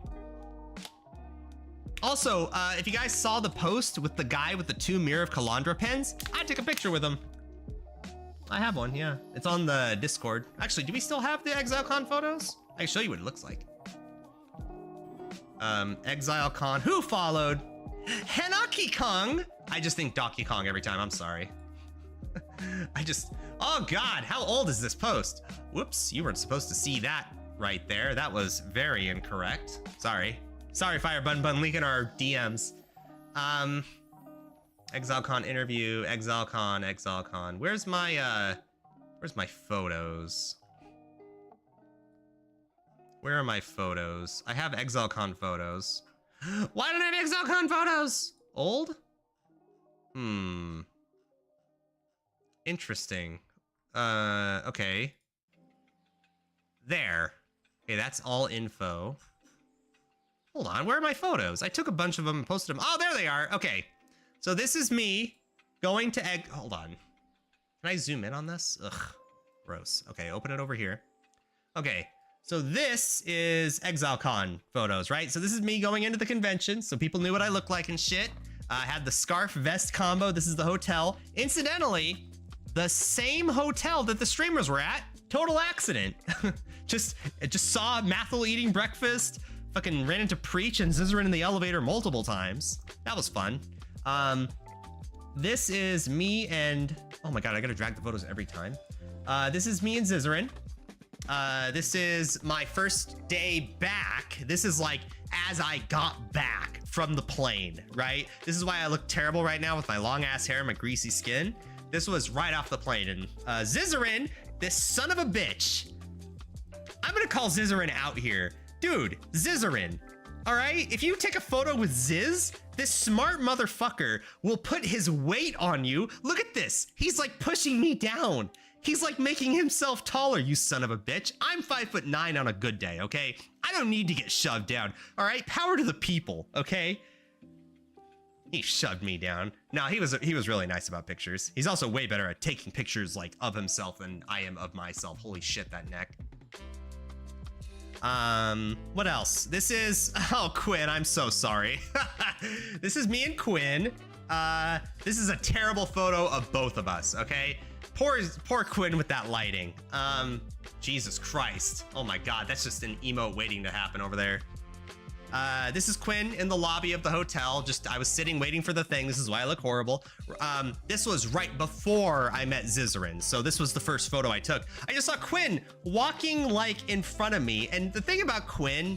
Also, if you guys saw the post with the guy with the 2 Mirror of Kalandra pens, I took a picture with him. I have one, yeah. It's on the Discord. Actually, do we still have the ExileCon photos? I can show you what it looks like. ExileCon, who followed? Hanaki Kong! I just think Donkey Kong every time, I'm sorry. Oh God, how old is this post? Whoops, you weren't supposed to see that right there. That was very incorrect. Sorry, Fire Bun leaking our DMs. ExileCon interview, ExileCon. Where's my photos? Where are my photos? I have ExileCon photos. Why don't I have ExileCon photos? Old? Interesting. Okay. There. Okay, that's all info. Hold on, where are my photos? I took a bunch of them and posted them. Oh, there they are. Okay. So this is me going to hold on. Can I zoom in on this? Ugh, gross. Okay, open it over here. Okay, so this is ExileCon photos, right? So this is me going into the convention, so people knew what I looked like and shit. I had the scarf vest combo. This is the hotel. Incidentally, the same hotel that the streamers were at. Total accident. just saw Mathel eating breakfast. Fucking ran into Preach and Zizarin in the elevator multiple times. That was fun. This is me and, oh my God, I gotta drag the photos every time. This is me and Zizarin. This is my first day back. This is like as I got back from the plane, right? This is why I look terrible right now with my long ass hair and my greasy skin. This was right off the plane. And Zizarin, this son of a bitch. I'm gonna call Zizarin out here. Dude, Zizarin, all right? If you take a photo with Ziz, this smart motherfucker will put his weight on you. Look at this. He's like pushing me down. He's like making himself taller, you son of a bitch. I'm 5'9" on a good day, okay? I don't need to get shoved down, all right? Power to the people, okay? He shoved me down. No, he was really nice about pictures. He's also way better at taking pictures like of himself than I am of myself. Holy shit, that neck. What else? This is, oh, Quinn, I'm so sorry. This is me and Quinn. This is a terrible photo of both of us, okay? Poor Quinn with that lighting. Jesus Christ. Oh my God, that's just an emote waiting to happen over there. This is Quinn in the lobby of the hotel. I was sitting waiting for the thing. This is why I look horrible. This was right before I met Zizarin. So this was the first photo I took. I just saw Quinn walking like in front of me. And the thing about Quinn,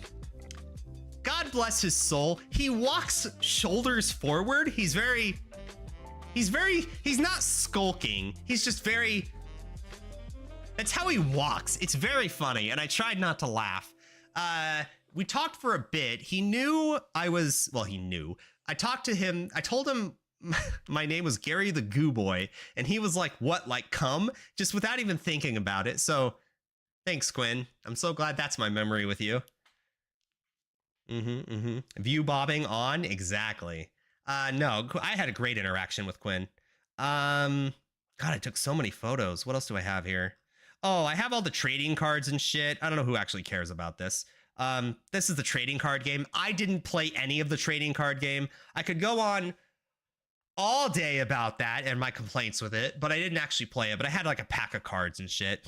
God bless his soul, he walks shoulders forward. He's not skulking. He's just very, that's how he walks. It's very funny. And I tried not to laugh. We talked for a bit. He knew I was, well, he knew. I talked to him. I told him my name was Gary the Goo Boy. And he was like, what, like come? Just without even thinking about it. So thanks, Quinn. I'm so glad that's my memory with you. View bobbing on, exactly. No, I had a great interaction with Quinn. God, I took so many photos. What else do I have here? Oh, I have all the trading cards and shit. I don't know who actually cares about this. This is the trading card game. I didn't play any of the trading card game. I could go on all day about that and my complaints with it, but I didn't actually play it. But I had like a pack of cards and shit.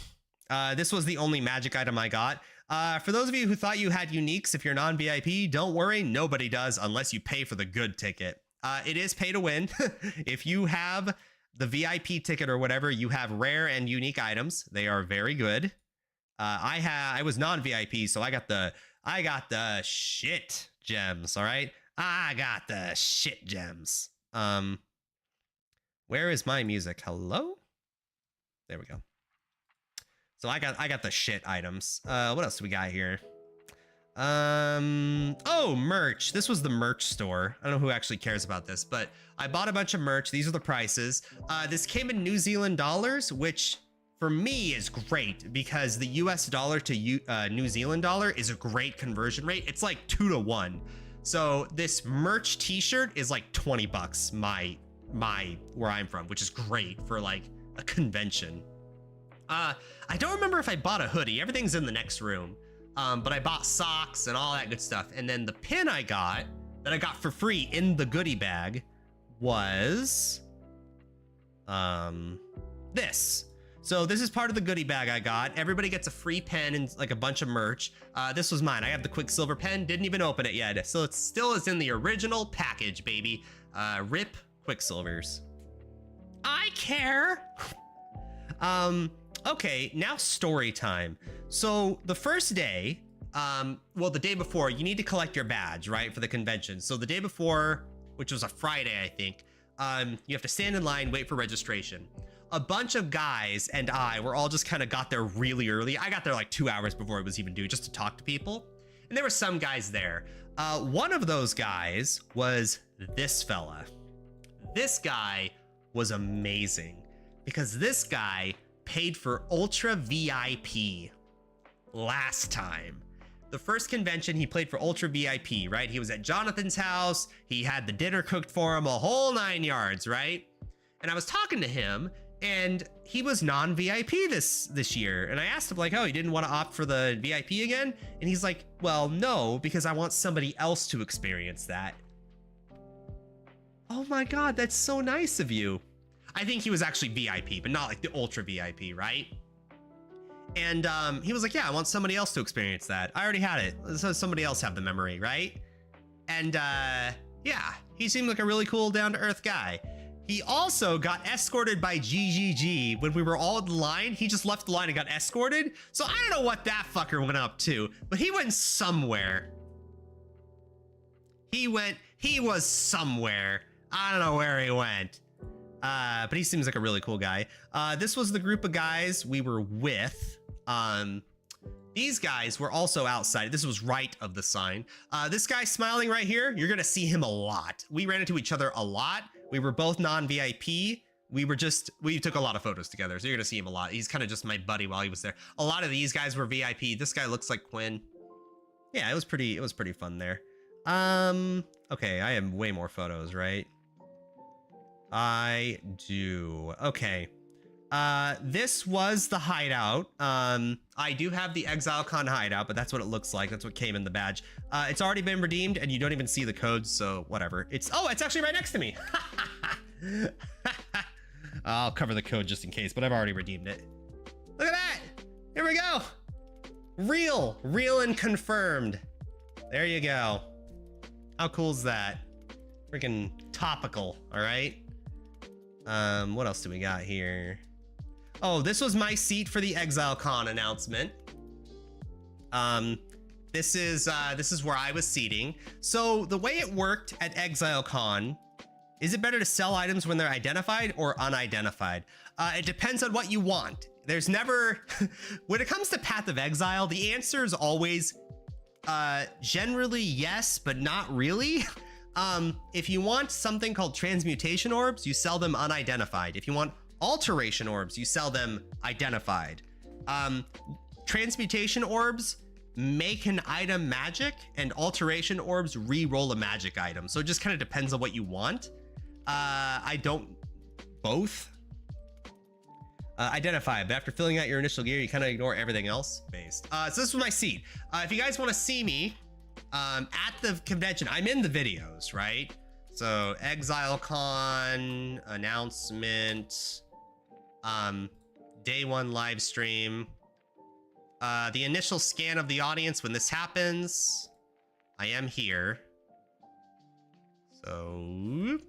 This was the only magic item I got. For those of you who thought you had uniques, if you're non-VIP, don't worry. Nobody does unless you pay for the good ticket. It is pay to win. If you have the VIP ticket or whatever, you have rare and unique items. They are very good. I was non-VIP, so I got the shit gems. All right, I got the shit gems. Where is my music? Hello? There we go. So I got the shit items. What else do we got here? Oh, merch. This was the merch store. I don't know who actually cares about this, but I bought a bunch of merch. These are the prices. This came in New Zealand dollars, which for me is great because the US dollar to New Zealand dollar is a great conversion rate. It's like 2 to 1. So this merch t-shirt is like 20 bucks, my where I'm from, which is great for like a convention. I don't remember if I bought a hoodie. Everything's in the next room. But I bought socks and all that good stuff. And then the pin I got that I got for free in the goodie bag was this. So this is part of the goodie bag I got. Everybody gets a free pen and like a bunch of merch. This was mine. I have the Quicksilver pen. Didn't even open it yet. So it still is in the original package, baby. RIP Quicksilvers. I care. Okay, now story time. So the first day, well, the day before, you need to collect your badge, right, for the convention. So the day before, which was a Friday, I think, you have to stand in line, wait for registration. A bunch of guys and I were all just kind of got there really early. I got there like 2 hours before it was even due just to talk to people. And there were some guys there. One of those guys was this fella. This guy was amazing because this guy paid for Ultra VIP last time. The first convention he played for Ultra VIP, right? He was at Jonathan's house. He had the dinner cooked for him, a whole 9 yards, right? And I was talking to him and he was non-VIP this year. And I asked him like, oh, you didn't want to opt for the VIP again? And he's like, well, no, because I want somebody else to experience that. Oh my God, that's so nice of you. I think he was actually VIP, but not like the Ultra VIP, right? And he was like, yeah, I want somebody else to experience that. I already had it. So somebody else have the memory, right? And yeah, he seemed like a really cool, down-to-earth guy. He also got escorted by GGG when we were all in line. He just left the line and got escorted. So I don't know what that fucker went up to, but he went somewhere. He was somewhere. I don't know where he went. But he seems like a really cool guy. This was the group of guys we were with. These guys were also outside. This was right of the sign. This guy smiling right here, you're gonna see him a lot. We ran into each other a lot. We were both non-VIP. We took a lot of photos together, so you're gonna see him a lot. He's kind of just my buddy while he was there. A lot of these guys were VIP. This guy looks like Quinn. Yeah, it was pretty fun there. Okay, I have way more photos, right? I do. Okay. This was the hideout. I do have the ExileCon hideout, but that's what it looks like. That's what came in the badge. It's already been redeemed and you don't even see the codes, so whatever. It's actually right next to me. I'll cover the code just in case, but I've already redeemed it. Look at that. Here we go. Real and confirmed. There you go. How cool is that? Freaking topical, all right? What else do we got here? Oh, this was my seat for the ExileCon announcement. This is where I was seating. So the way it worked at ExileCon, is it better to sell items when they're identified or unidentified? It depends on what you want. There's never, when it comes to Path of Exile, the answer is always generally yes, but not really. If you want something called transmutation orbs, you sell them unidentified. If you want alteration orbs, you sell them identified. Transmutation orbs make an item magic, and alteration orbs re-roll a magic item. So it just kind of depends on what you want. I don't both. Identify, but after filling out your initial gear, you kind of ignore everything else based. So this was my seat. If you guys want to see me at the convention, I'm in the videos, right? So ExileCon announcement, day 1 live stream, the initial scan of the audience when this happens. I am here. So,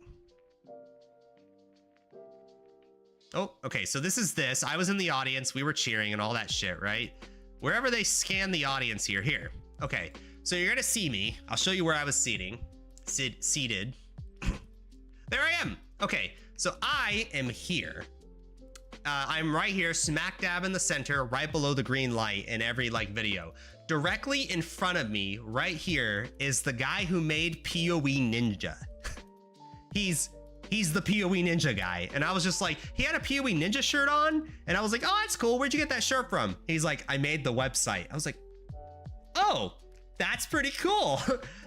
oh, okay, so this is this. I was in the audience, we were cheering and all that shit, right? Wherever they scan the audience here. Okay, so you're gonna see me. I'll show you where I was seated. There I am. Okay, so I am here. I'm right here, smack dab in the center, right below the green light in every like video. Directly in front of me, right here, is the guy who made PoE Ninja. He's the PoE Ninja guy. And I was just like, he had a PoE Ninja shirt on. And I was like, oh, that's cool. Where'd you get that shirt from? He's like, I made the website. I was like, oh, that's pretty cool.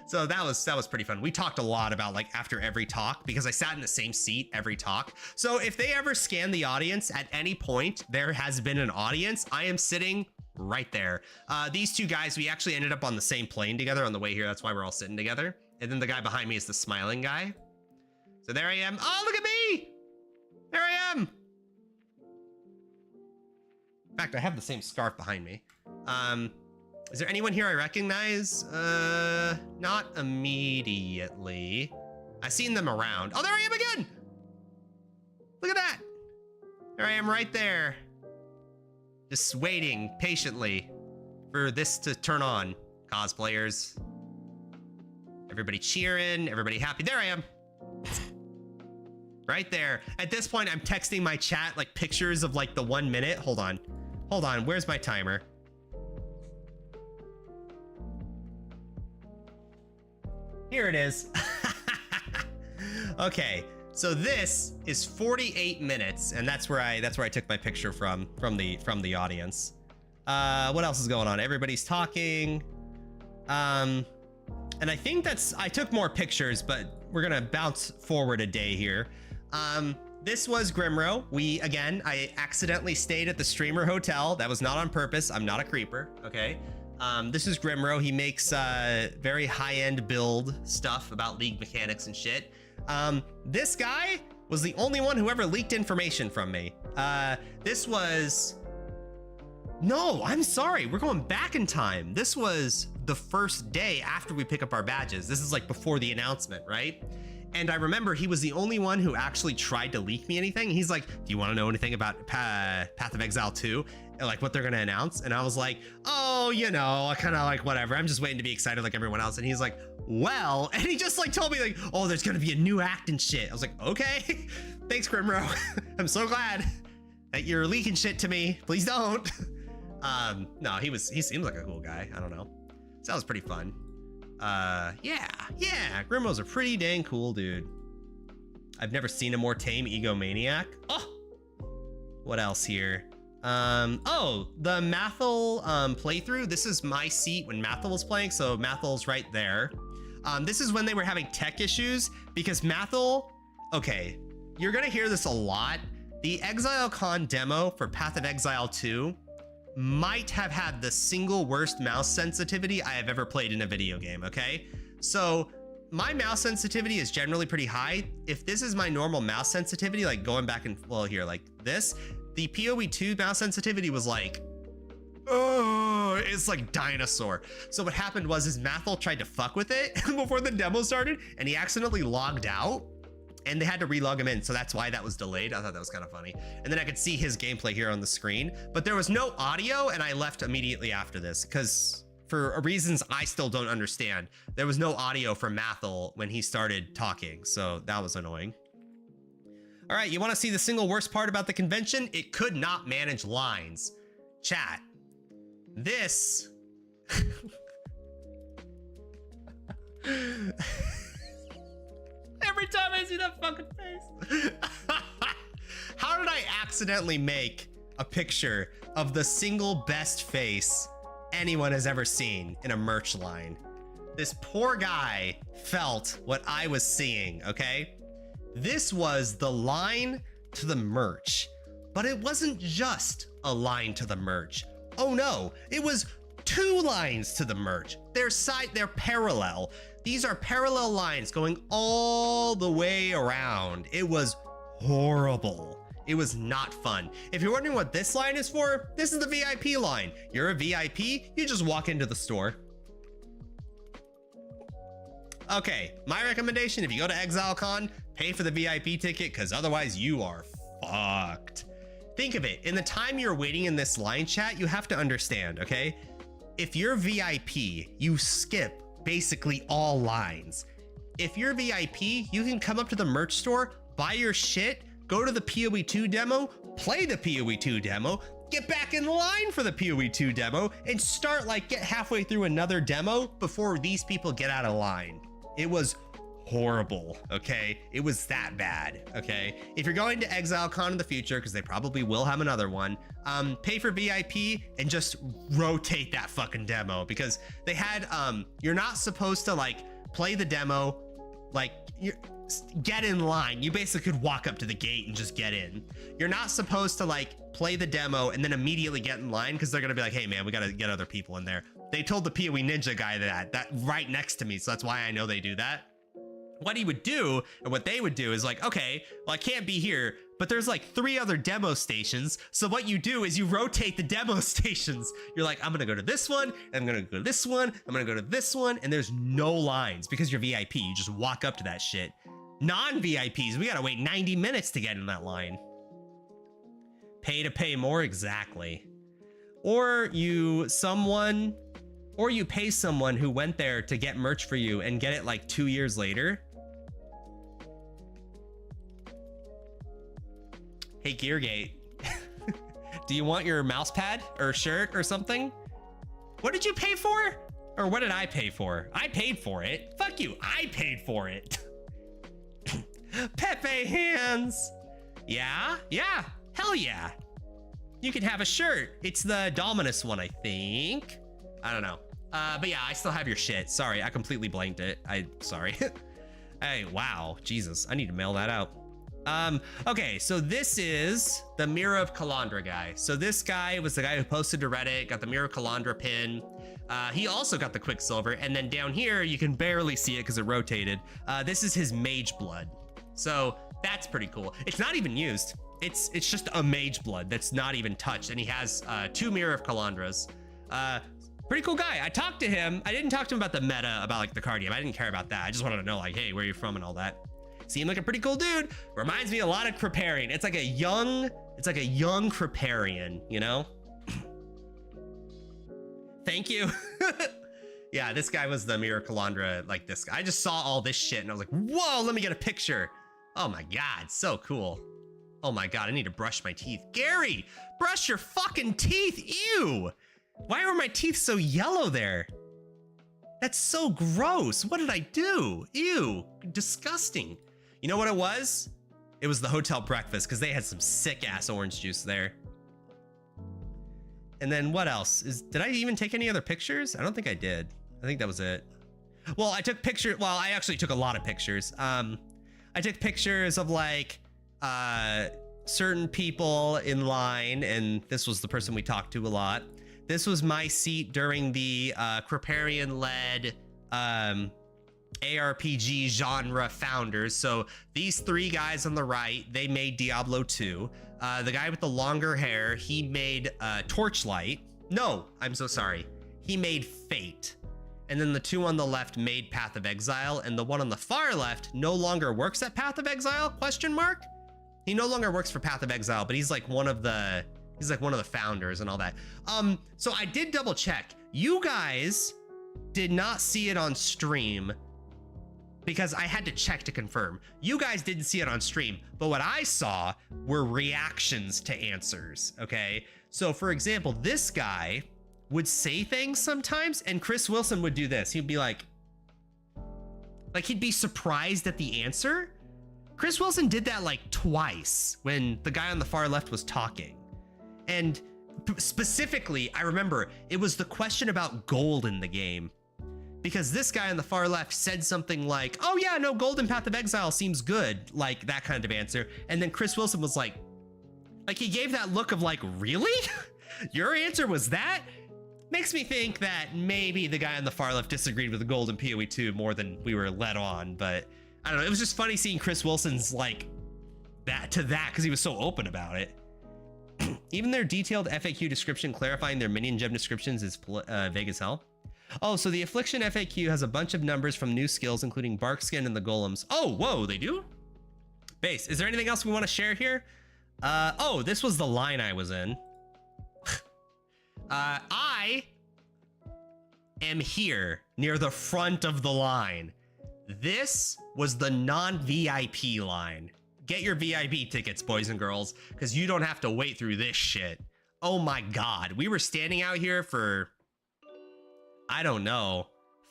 So that was pretty fun. We talked a lot about like after every talk because I sat in the same seat every talk. So if they ever scan the audience at any point, there has been an audience. I am sitting right there. These two guys, we actually ended up on the same plane together on the way here. That's why we're all sitting together. And then the guy behind me is the smiling guy. So there I am. Oh, look at me. There I am. In fact, I have the same scarf behind me. Is there anyone here I recognize? Not immediately. I've seen them around. Oh, there I am again. Look at that. There I am right there. Just waiting patiently for this to turn on. Cosplayers. Everybody cheering, everybody happy. There I am. Right there. At this point, I'm texting my chat like pictures of like the 1 minute. Hold on. Hold on. Where's my timer? Here it is. Okay, so this is 48 minutes, and that's where I took my picture from the audience. What else is going on? Everybody's talking. And I think I took more pictures, but we're gonna bounce forward a day here. This was Grimro. I accidentally stayed at the streamer hotel. That was not on purpose. I'm not a creeper, okay? This is Grimro. He makes very high-end build stuff about League mechanics and shit. This guy was the only one who ever leaked information from me. No, I'm sorry. We're going back in time. This was the first day after we pick up our badges. This is like before the announcement, right? And I remember he was the only one who actually tried to leak me anything. He's like, do you want to know anything about Path of Exile 2? Like what they're going to announce? And I was like, oh, you know, I kind of like whatever. I'm just waiting to be excited like everyone else. And he's like, well, and he just like told me like, oh, there's going to be a new act and shit. I was like, okay, thanks, Grimro. I'm so glad that you're leaking shit to me. Please don't. No, he seems like a cool guy. I don't know. So that was pretty fun. Yeah, Grimro's a pretty dang cool dude. I've never seen a more tame egomaniac. Oh, what else here? Oh, the Mathel playthrough. This is my seat when Mathel was playing, so Mathel's right there. This is when they were having tech issues because Mathel, okay, you're gonna hear this a lot. The ExileCon demo for Path of Exile 2 might have had the single worst mouse sensitivity I have ever played in a video game, okay? So my mouse sensitivity is generally pretty high. If this is my normal mouse sensitivity, like going back and, well, here, like this, the PoE 2 mouse sensitivity was like, oh, it's like dinosaur. So what happened was Mathel tried to fuck with it before the demo started, and he accidentally logged out, and they had to relog him in, so that's why that was delayed. I thought that was kind of funny. And then I could see his gameplay here on the screen, but there was no audio, and I left immediately after this, because for reasons I still don't understand, there was no audio from Mathel when he started talking, so that was annoying. All right, you want to see the single worst part about the convention? It could not manage lines. Chat. This... Every time I see that fucking face. How did I accidentally make a picture of the single best face anyone has ever seen in a merch line. This poor guy felt what I was seeing, okay? This was the line to the merch, but it wasn't just a line to the merch. Oh no, it was 2 lines to the merch. They're parallel. These are parallel lines going all the way around. It was horrible. It was not fun. If you're wondering what this line is for, this is the VIP line. You're a VIP, you just walk into the store. Okay, my recommendation, if you go to ExileCon, pay for the VIP ticket, because otherwise you are fucked. Think of it, in the time you're waiting in this line chat, you have to understand, okay? If you're VIP, you skip basically all lines. If you're VIP, you can come up to the merch store, buy your shit, go to the PoE2 demo, play the PoE2 demo, get back in line for the PoE2 demo, and start get halfway through another demo before these people get out of line. It was horrible, okay? It was that bad, okay? If you're going to ExileCon in the future, because they probably will have another one, pay for VIP and just rotate that fucking demo, because they had, you're not supposed to play the demo, get in line. You basically could walk up to the gate and just get in. You're not supposed to play the demo and then immediately get in line, because they're gonna be like, hey man, we gotta get other people in there. They told the PoE Ninja guy that right next to me, so that's why I know they do that. What he would do, and what they would do is okay, well, I can't be here, but there's 3 other demo stations. So what you do is you rotate the demo stations. You're like, I'm gonna go to this one, and I'm gonna go to this one, I'm gonna go to this one, and there's no lines because you're VIP. You just walk up to that shit. Non-VIPs, we gotta wait 90 minutes to get in that line. Pay to pay more, exactly. Or you pay someone who went there to get merch for you and get it 2 years later. Hey, Geargate, do you want your mouse pad or shirt or something? What did you pay for? Or what did I pay for? I paid for it. Fuck you, I paid for it. Pepe hands. Yeah, hell yeah. You can have a shirt. It's the Dominus one, I think. I don't know. But yeah, I still have your shit. Sorry, I completely blanked it. Sorry. Hey, wow, Jesus, I need to mail that out. Okay, so this is the Mirror of Kalandra guy. So this guy was the guy who posted to Reddit, got the Mirror of Kalandra pin. He also got the Quicksilver, and then down here, you can barely see it because it rotated. This is his Mage Blood. So that's pretty cool. It's not even used. It's just a Mage Blood that's not even touched, and he has 2 Mirror of Kalandras. Pretty cool guy. I talked to him. I didn't talk to him about the meta, about the card game. I didn't care about that. I just wanted to know hey, where are you from and all that. Seemed like a pretty cool dude. Reminds me a lot of Kripparrian. It's like a young Kripparrian, you know? Thank you. Yeah, this guy was the Mirror Kalandra, this guy. I just saw all this shit and I was like, whoa, let me get a picture. Oh my God, so cool. Oh my God, I need to brush my teeth. Gary, brush your fucking teeth, ew. Why were my teeth so yellow there? That's so gross. What did I do? Ew, disgusting. You know what it was? It was the hotel breakfast, because they had some sick ass orange juice there. And then what else? Did I even take any other pictures? I don't think I did. I think that was it. Well, I took pictures. Well, I actually took a lot of pictures. I took pictures of certain people in line, and this was the person we talked to a lot. This was my seat during the Kripparrian-led ARPG genre founders. So these 3 guys on the right, they made Diablo 2. The guy with the longer hair, he made Torchlight. No, I'm so sorry. He made Fate. And then the 2 on the left made Path of Exile, and the one on the far left no longer works at Path of Exile, question mark? He no longer works for Path of Exile, but he's one of the founders and all that. So I did double check. You guys did not see it on stream because I had to check to confirm. You guys didn't see it on stream, but what I saw were reactions to answers, okay? So for example, this guy would say things sometimes, and Chris Wilson would do this. He'd be like he'd be surprised at the answer. Chris Wilson did that twice when the guy on the far left was talking. And specifically, I remember it was the question about gold in the game. Because this guy on the far left said something like, oh yeah, no, Golden Path of Exile seems good. Like that kind of answer. And then Chris Wilson was like he gave that look of like, really? Your answer was that? Makes me think that maybe the guy on the far left disagreed with the Golden PoE 2 more than we were led on. But I don't know, it was just funny seeing Chris Wilson's like that because he was so open about it. Even their detailed FAQ description clarifying their minion gem descriptions is vague as hell. Oh, so the Affliction FAQ has a bunch of numbers from new skills, including Bark Skin and the Golems. Oh, whoa, they do? Base, is there anything else we want to share here? Oh, this was the line I was in. I am here near the front of the line. This was the non-VIP line. Get your VIP tickets, boys and girls, because you don't have to wait through this shit. Oh my God, we were standing out here for, I don't know,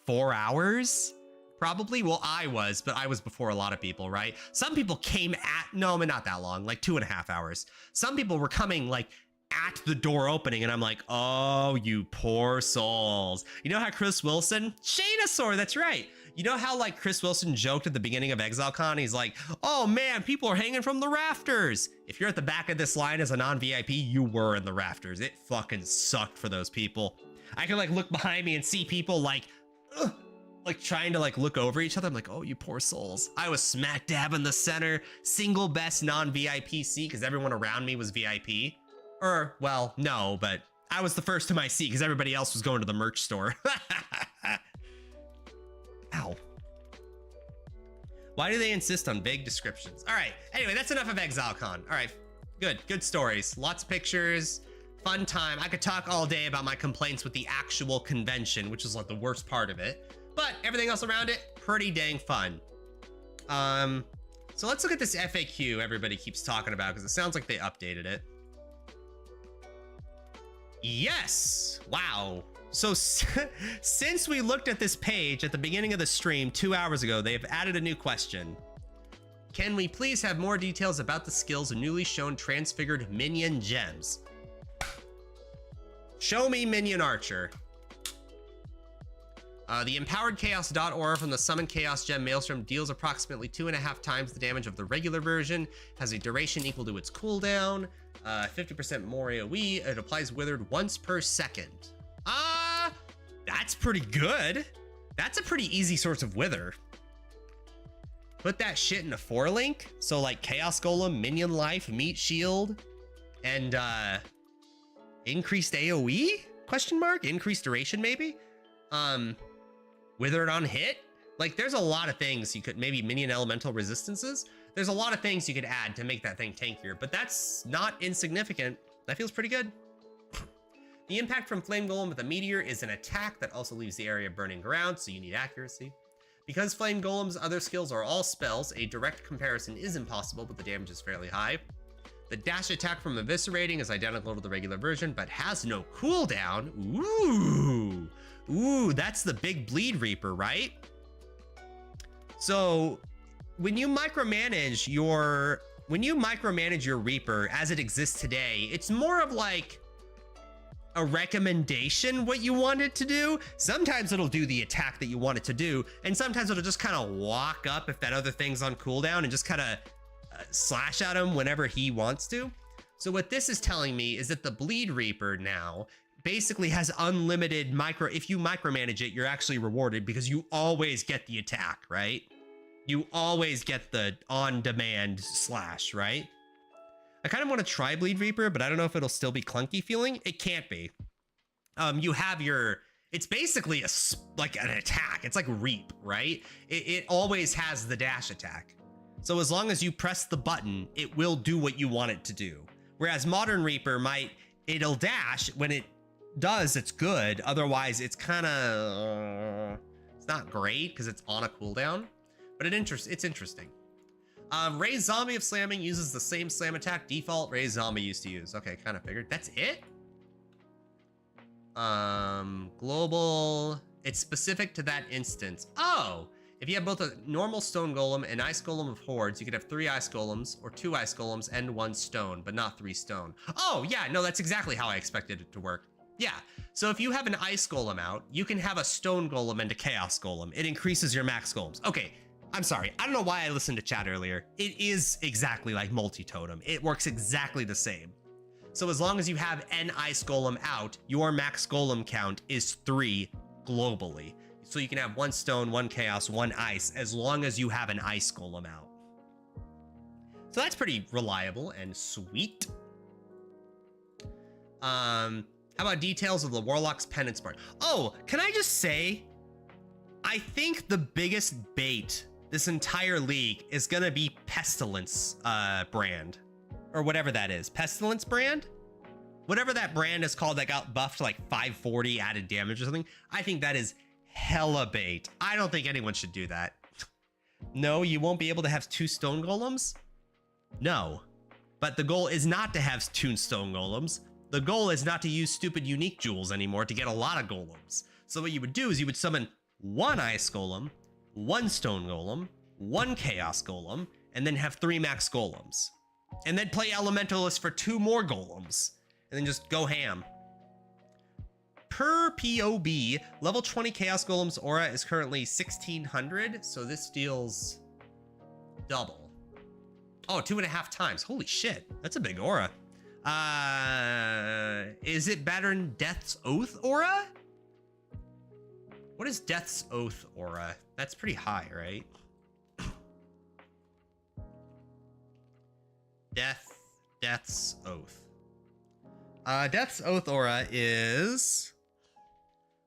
4 hours? Probably. Well, I was, but I was before a lot of people, right? Some people came at, no, not that long, like 2.5 hours. Some people were coming like at the door opening, and I'm like, oh, you poor souls. You know how Chris Wilson, Shanasaur, that's right. You know how like Chris Wilson joked at the beginning of ExileCon? He's like, oh man, people are hanging from the rafters. If you're at the back of this line as a non-VIP, you were in the rafters. It fucking sucked for those people. I could like look behind me and see people like trying to like look over each other. I'm like, oh, you poor souls. I was smack dab in the center, single best non-VIP seat because everyone around me was VIP. Or, well, no, but I was the first to my seat because everybody else was going to the merch store. Ow. Why do they insist on vague descriptions? All right, anyway, that's enough of ExileCon. All right, good stories, lots of pictures, fun time. I could talk all day about my complaints with the actual convention, which is like the worst part of it, but everything else around it, pretty dang fun. So let's look at this FAQ everybody keeps talking about because it sounds like they updated it. Yes, wow. So since we looked at this page at the beginning of the stream 2 hours ago, they have added a new question. Can we please have more details about the skills of newly shown transfigured minion gems? Show me Minion Archer. The empowered chaos dot aura from the summon chaos gem Maelstrom deals approximately 2.5 times the damage of the regular version, has a duration equal to its cooldown, 50% more AoE, it applies withered once per second. That's pretty good. That's a pretty easy source of wither. Put that shit in a 4-link. So like Chaos Golem, Minion Life, Meat Shield, and increased AoE? Question mark? Increased duration maybe? Withered on hit? Like there's a lot of things you could, maybe Minion Elemental Resistances. There's a lot of things you could add to make that thing tankier, but that's not insignificant. That feels pretty good. The impact from Flame Golem with a meteor is an attack that also leaves the area burning ground, so you need accuracy. Because Flame Golem's other skills are all spells, a direct comparison is impossible, but the damage is fairly high. The dash attack from Eviscerating is identical to the regular version, but has no cooldown. Ooh, that's the big Bleed Reaper, right? So when you micromanage your Reaper as it exists today, it's more of like a recommendation what you want it to do. Sometimes it'll do the attack that you want it to do, and sometimes it'll just kind of walk up if that other thing's on cooldown and just kind of slash at him whenever he wants to. So what this is telling me is that the Bleed Reaper now basically has unlimited if you micromanage it, you're actually rewarded because you always get the attack, right? You always get the on-demand slash, right? I kind of want to try Bleed Reaper, but I don't know if it'll still be clunky feeling. It can't be. You have it's basically like an attack. It's like Reap, right? It always has the dash attack. So as long as you press the button, it will do what you want it to do. Whereas Modern Reaper it'll dash. When it does, it's good. Otherwise, it's kind of, it's not great because it's on a cooldown, but it's interesting. Ray's Zombie of Slamming uses the same slam attack default Ray's Zombie used to use. Okay, kind of figured. That's it? Global, it's specific to that instance. Oh, If you have both a normal stone golem and ice golem of hordes, you could have 3 ice golems or 2 ice golems and 1 stone, but not 3 stone. Oh, yeah, no, that's exactly how I expected it to work. Yeah, so if you have an ice golem out, you can have a stone golem and a chaos golem. It increases your max golems. Okay, I'm sorry. I don't know why I listened to chat earlier. It is exactly like multi-totem. It works exactly the same. So as long as you have an ice golem out, your max golem count is 3 globally. So you can have 1 stone, 1 chaos, 1 ice, as long as you have an ice golem out. So that's pretty reliable and sweet. How about details of the Warlock's Penance Bar? Oh, can I just say, I think the biggest bait this entire league is gonna be Pestilence brand. Or whatever that is. Pestilence brand? Whatever that brand is called that got buffed to like 540 added damage or something. I think that is hella bait. I don't think anyone should do that. No, you won't be able to have 2 stone golems? No. But the goal is not to have 2 stone golems. The goal is not to use stupid unique jewels anymore to get a lot of golems. So what you would do is you would summon 1 ice golem, 1 stone golem, 1 chaos golem, and then have 3 max golems. And then play Elementalist for 2 more golems. And then just go ham. Per POB, level 20 Chaos Golem's aura is currently 1600, so this deals double. Oh, 2.5 times. Holy shit, that's a big aura. Is it better than Death's Oath aura? What is Death's Oath aura? That's pretty high, right? Death's Oath. Death's Oath aura is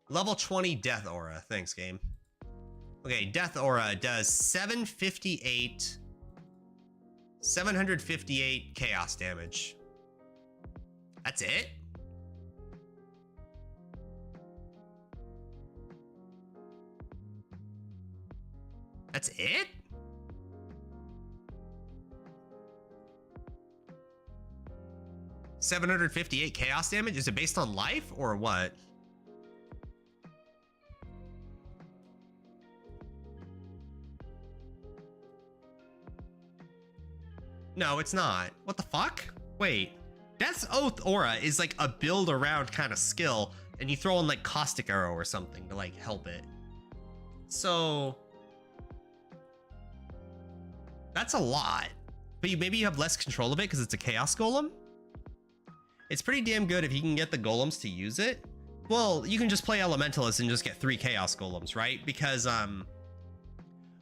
level 20 Death aura. Thanks, game. Okay, Death aura does 758 chaos damage. That's it? That's it? $758 chaos damage? Is it based on life or what? No, it's not. What the fuck? Wait. Death's Oath aura is like a build around kind of skill, and you throw in like Caustic Arrow or something to like help it. So that's a lot. But maybe you have less control of it because it's a Chaos Golem? It's pretty damn good if you can get the golems to use it. Well, you can just play Elementalist and just get 3 Chaos Golems, right? Because,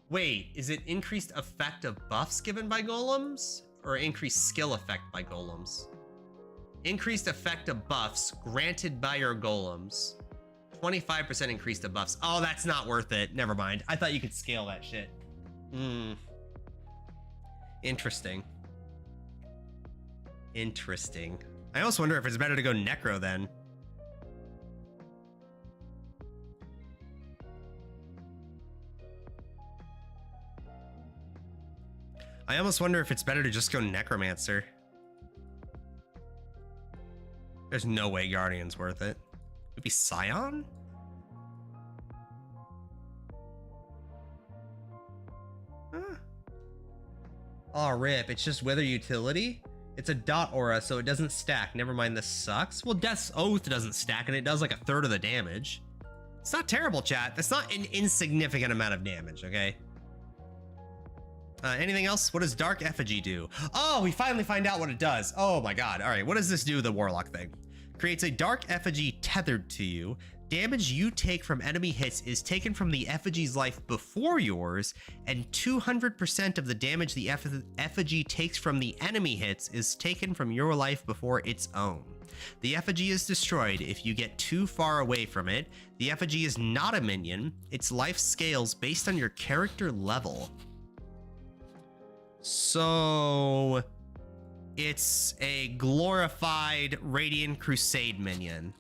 wait, is it increased effect of buffs given by golems? Or increased skill effect by golems? Increased effect of buffs granted by your golems. 25% increased of buffs. Oh, that's not worth it. Never mind. I thought you could scale that shit. Interesting. Interesting. I almost wonder if it's better to go Necro then. I almost wonder if it's better to just go Necromancer. There's no way Guardian's worth it. It'd be Scion? Huh. Oh, rip. It's just Wither Utility? It's a dot aura, so it doesn't stack. Never mind, this sucks. Well, Death's Oath doesn't stack, and it does like 1/3 of the damage. It's not terrible, chat. That's not an insignificant amount of damage, okay? Anything else? What does Dark Effigy do? Oh, we finally find out what it does. Oh my god. All right, what does this do, the Warlock thing? Creates a Dark Effigy tethered to you. Damage you take from enemy hits is taken from the effigy's life before yours, and 200% of the damage the effigy takes from the enemy hits is taken from your life before its own. The effigy is destroyed if you get too far away from it. The effigy is not a minion. Its life scales based on your character level. So it's a glorified Radiant Crusade minion.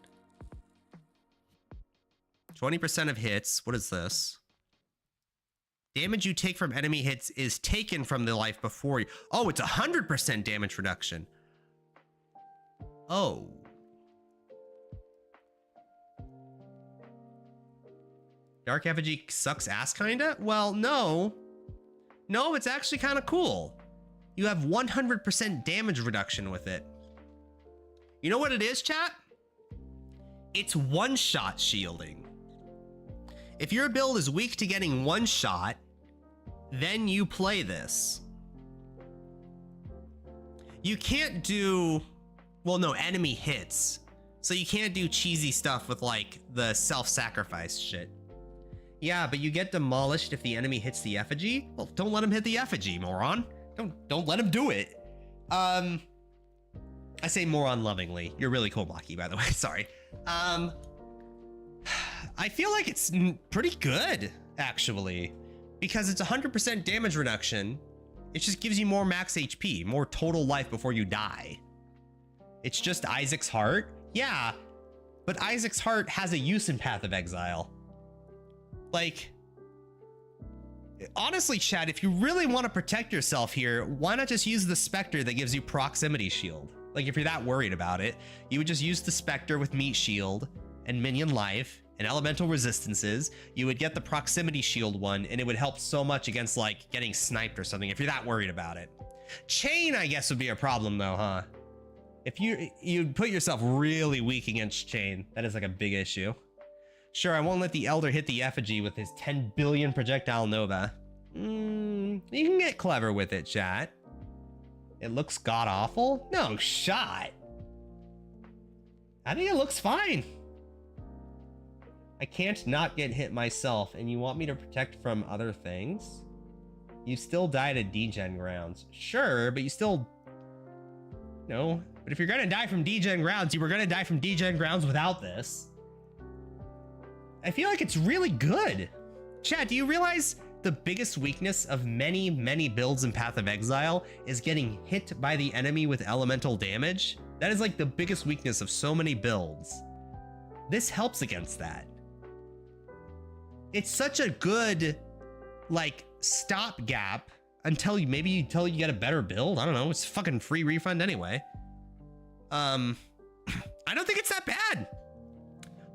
20% of hits. What is this? Damage you take from enemy hits is taken from the life before you. Oh, it's 100% damage reduction. Oh. Dark effigy sucks ass kinda? Well, no. No, it's actually kind of cool. You have 100% damage reduction with it. You know what it is, chat? It's one-shot shielding. If your build is weak to getting one shot, then you play this. You can't do, well, no, enemy hits. So you can't do cheesy stuff with like the self-sacrifice shit. Yeah, but you get demolished if the enemy hits the effigy? Well, don't let him hit the effigy, moron. Don't let him do it. I say moron lovingly. You're really cool, Maki, by the way. Sorry. I feel like it's pretty good, actually, because it's 100% damage reduction. It just gives you more max HP, more total life before you die. It's just Isaac's Heart. Yeah, but Isaac's Heart has a use in Path of Exile. Like, honestly, chat, if you really want to protect yourself here, why not just use the Spectre that gives you proximity shield? Like, if you're that worried about it, you would just use the Spectre with meat shield and minion life and elemental resistances. You would get the proximity shield one, and it would help so much against like getting sniped or something if you're that worried about it. Chain, I guess, would be a problem though, huh? If you'd put yourself really weak against chain, that is like a big issue. Sure, I won't let the Elder hit the effigy with his 10 billion projectile nova. You can get clever with it, chat. It looks god-awful? No shot. I think it looks fine. I can't not get hit myself, and you want me to protect from other things? You still died at degen grounds. Sure, but you still... No. But if you're gonna die from degen grounds, you were gonna die from degen grounds without this. I feel like it's really good. Chat, do you realize the biggest weakness of many, many builds in Path of Exile is getting hit by the enemy with elemental damage? That is like the biggest weakness of so many builds. This helps against that. It's such a good, like, stopgap until you get a better build. I don't know. It's fucking free refund anyway. I don't think it's that bad.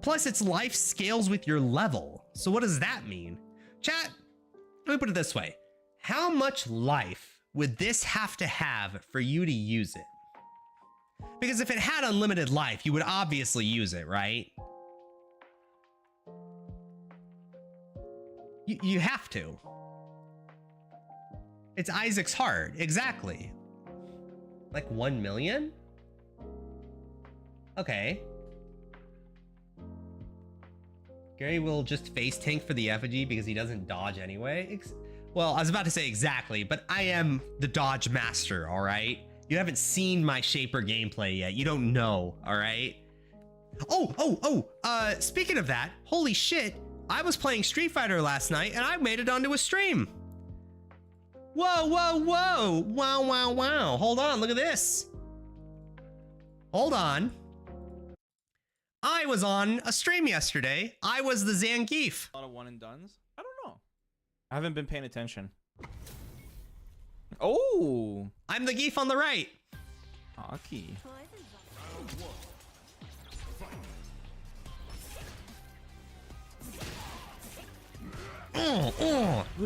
Plus, its life scales with your level. So what does that mean? Chat, let me put it this way. How much life would this have to have for you to use it? Because if it had unlimited life, you would obviously use it, right? You have to. It's Isaac's Heart, exactly. Like 1 million? Okay. Gary will just face tank for the effigy because he doesn't dodge anyway. Well, I was about to say exactly, but I am the dodge master, all right? You haven't seen my Shaper gameplay yet. You don't know, all right? Speaking of that, holy shit, I was playing Street Fighter last night and I made it onto a stream. Whoa, whoa, whoa. Wow, wow, wow. Hold on, look at this. Hold on. I was on a stream yesterday. I was the Zangief. A lot of one and dones. I don't know. I haven't been paying attention. Oh, I'm the Geef on the right. Aki.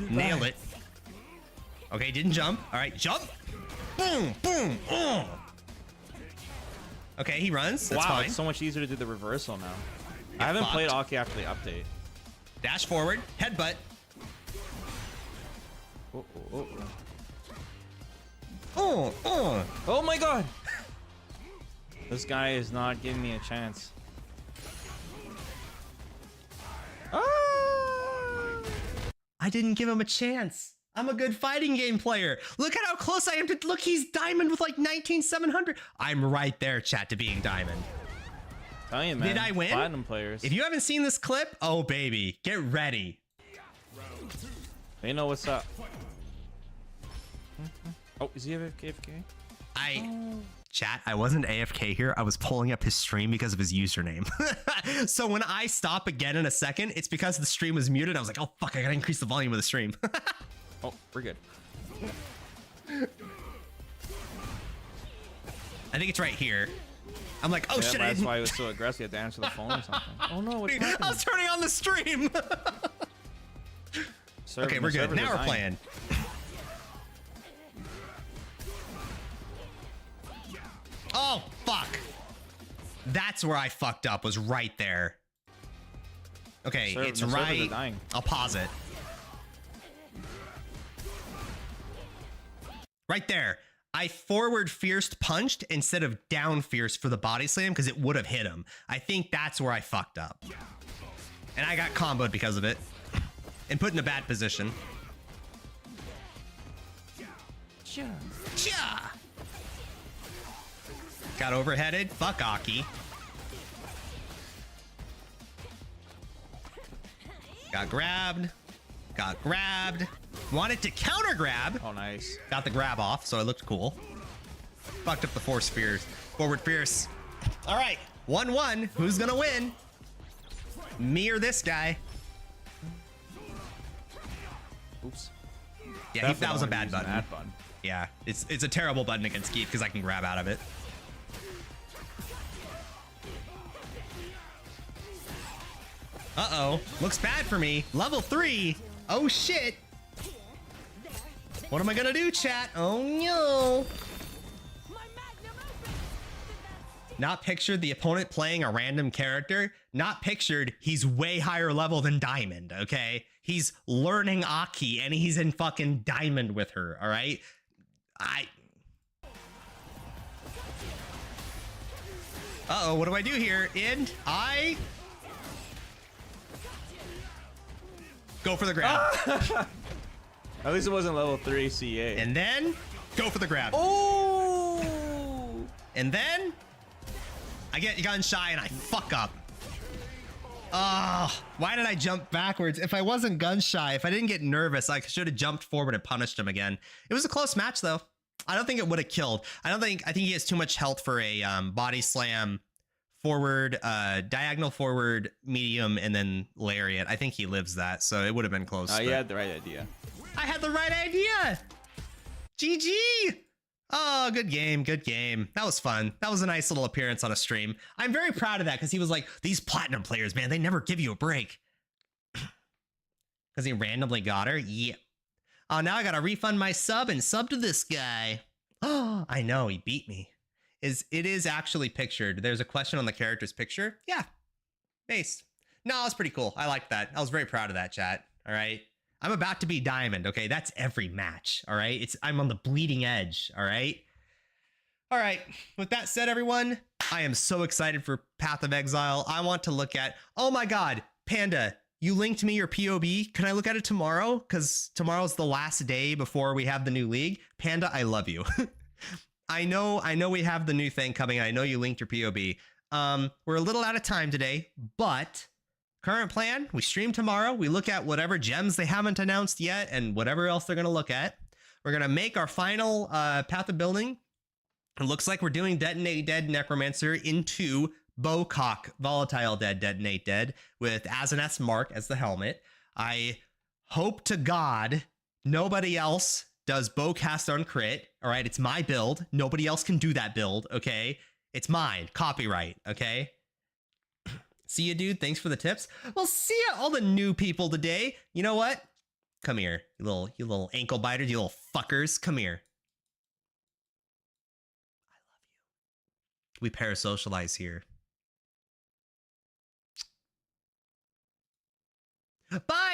Nail it. Okay, didn't jump. All right, jump. Boom, boom. Okay, he runs. That's fine. It's so much easier to do the reversal now. I haven't played Aki after the update. Dash forward, headbutt. Oh my god! This guy is not giving me a chance. I didn't give him a chance. I'm a good fighting game player. Look at how close I am to, look, he's diamond with like 19,700. I'm right there, chat, to being diamond. Tell you, man. Did I win? Platinum players. If you haven't seen this clip, oh baby, get ready. They know what's up. Oh, is he AFK? Chat, I wasn't AFK here. I was pulling up his stream because of his username. So when I stop again in a second, it's because the stream was muted. I was like, oh fuck, I gotta increase the volume of the stream. Oh, we're good. I think it's right here. I'm like, oh shit. That's why he was so aggressive. He had to answer the phone or something. Oh no, what's happening? I was turning on the stream. Okay, we're good. Now we're playing. Oh, fuck. That's where I fucked up, was right there. Okay, it's right. I'll pause it. Right there. I forward fierce punched instead of down fierce for the body slam because it would have hit him. I think that's where I fucked up. And I got comboed because of it. And put in a bad position. Cha! Got overheaded. Fuck Aki. Got grabbed. Got grabbed. Wanted to counter grab. Oh, nice. Got the grab off, so it looked cool. Fucked up the force fierce. Forward fierce. All right, 1-1. Who's gonna win? Me or this guy? Oops. Yeah, that was a bad button. Yeah, it's a terrible button against Keith because I can grab out of it. Uh-oh. Looks bad for me. Level 3. Oh, shit. What am I gonna do, chat? Oh, no. Not pictured the opponent playing a random character. Not pictured he's way higher level than Diamond, okay? He's learning Aki, and he's in fucking Diamond with her, all right? Uh-oh, what do I do here? I go for the grab. At least it wasn't level 3 CA. And then go for the grab. Oh! And then I get gun shy and I fuck up. Oh, why did I jump backwards? If I wasn't gun shy, if I didn't get nervous, I should have jumped forward and punished him again. It was a close match though. I don't think it would have killed. I think he has too much health for a body slam forward, diagonal forward, medium, and then lariat. I think he lives that, so it would have been close. You had the right idea. I had the right idea. GG. Oh, good game. Good game. That was fun. That was a nice little appearance on a stream. I'm very proud of that because he was like, these platinum players, man, they never give you a break. Because he randomly got her. Yeah. Oh, now I got to refund my sub and sub to this guy. Oh, I know. He beat me. It is actually pictured. There's a question on the character's picture. Yeah. Base. No, it's pretty cool. I like that. I was very proud of that, chat. All right. I'm about to be Diamond, okay? That's every match, all right? I'm on the bleeding edge, all right? All right, with that said, everyone, I am so excited for Path of Exile. I want to look at, oh my God, Panda, you linked me your POB. Can I look at it tomorrow? Because tomorrow's the last day before we have the new league. Panda, I love you. I know we have the new thing coming. I know you linked your POB. We're a little out of time today, but current plan, we stream tomorrow. We look at whatever gems they haven't announced yet and whatever else they're going to look at. We're going to make our final Path of Building. It looks like we're doing Detonate Dead Necromancer into Bowcock Volatile Dead Detonate Dead with Azaneth's Mark as the helmet. I hope to God nobody else does Bowcast on crit. All right, it's my build. Nobody else can do that build, okay? It's mine. Copyright, okay? See you, dude. Thanks for the tips. Well, see ya, all the new people today. You know what? Come here, you little ankle biters, you little fuckers. Come here. I love you. We parasocialize here. Bye.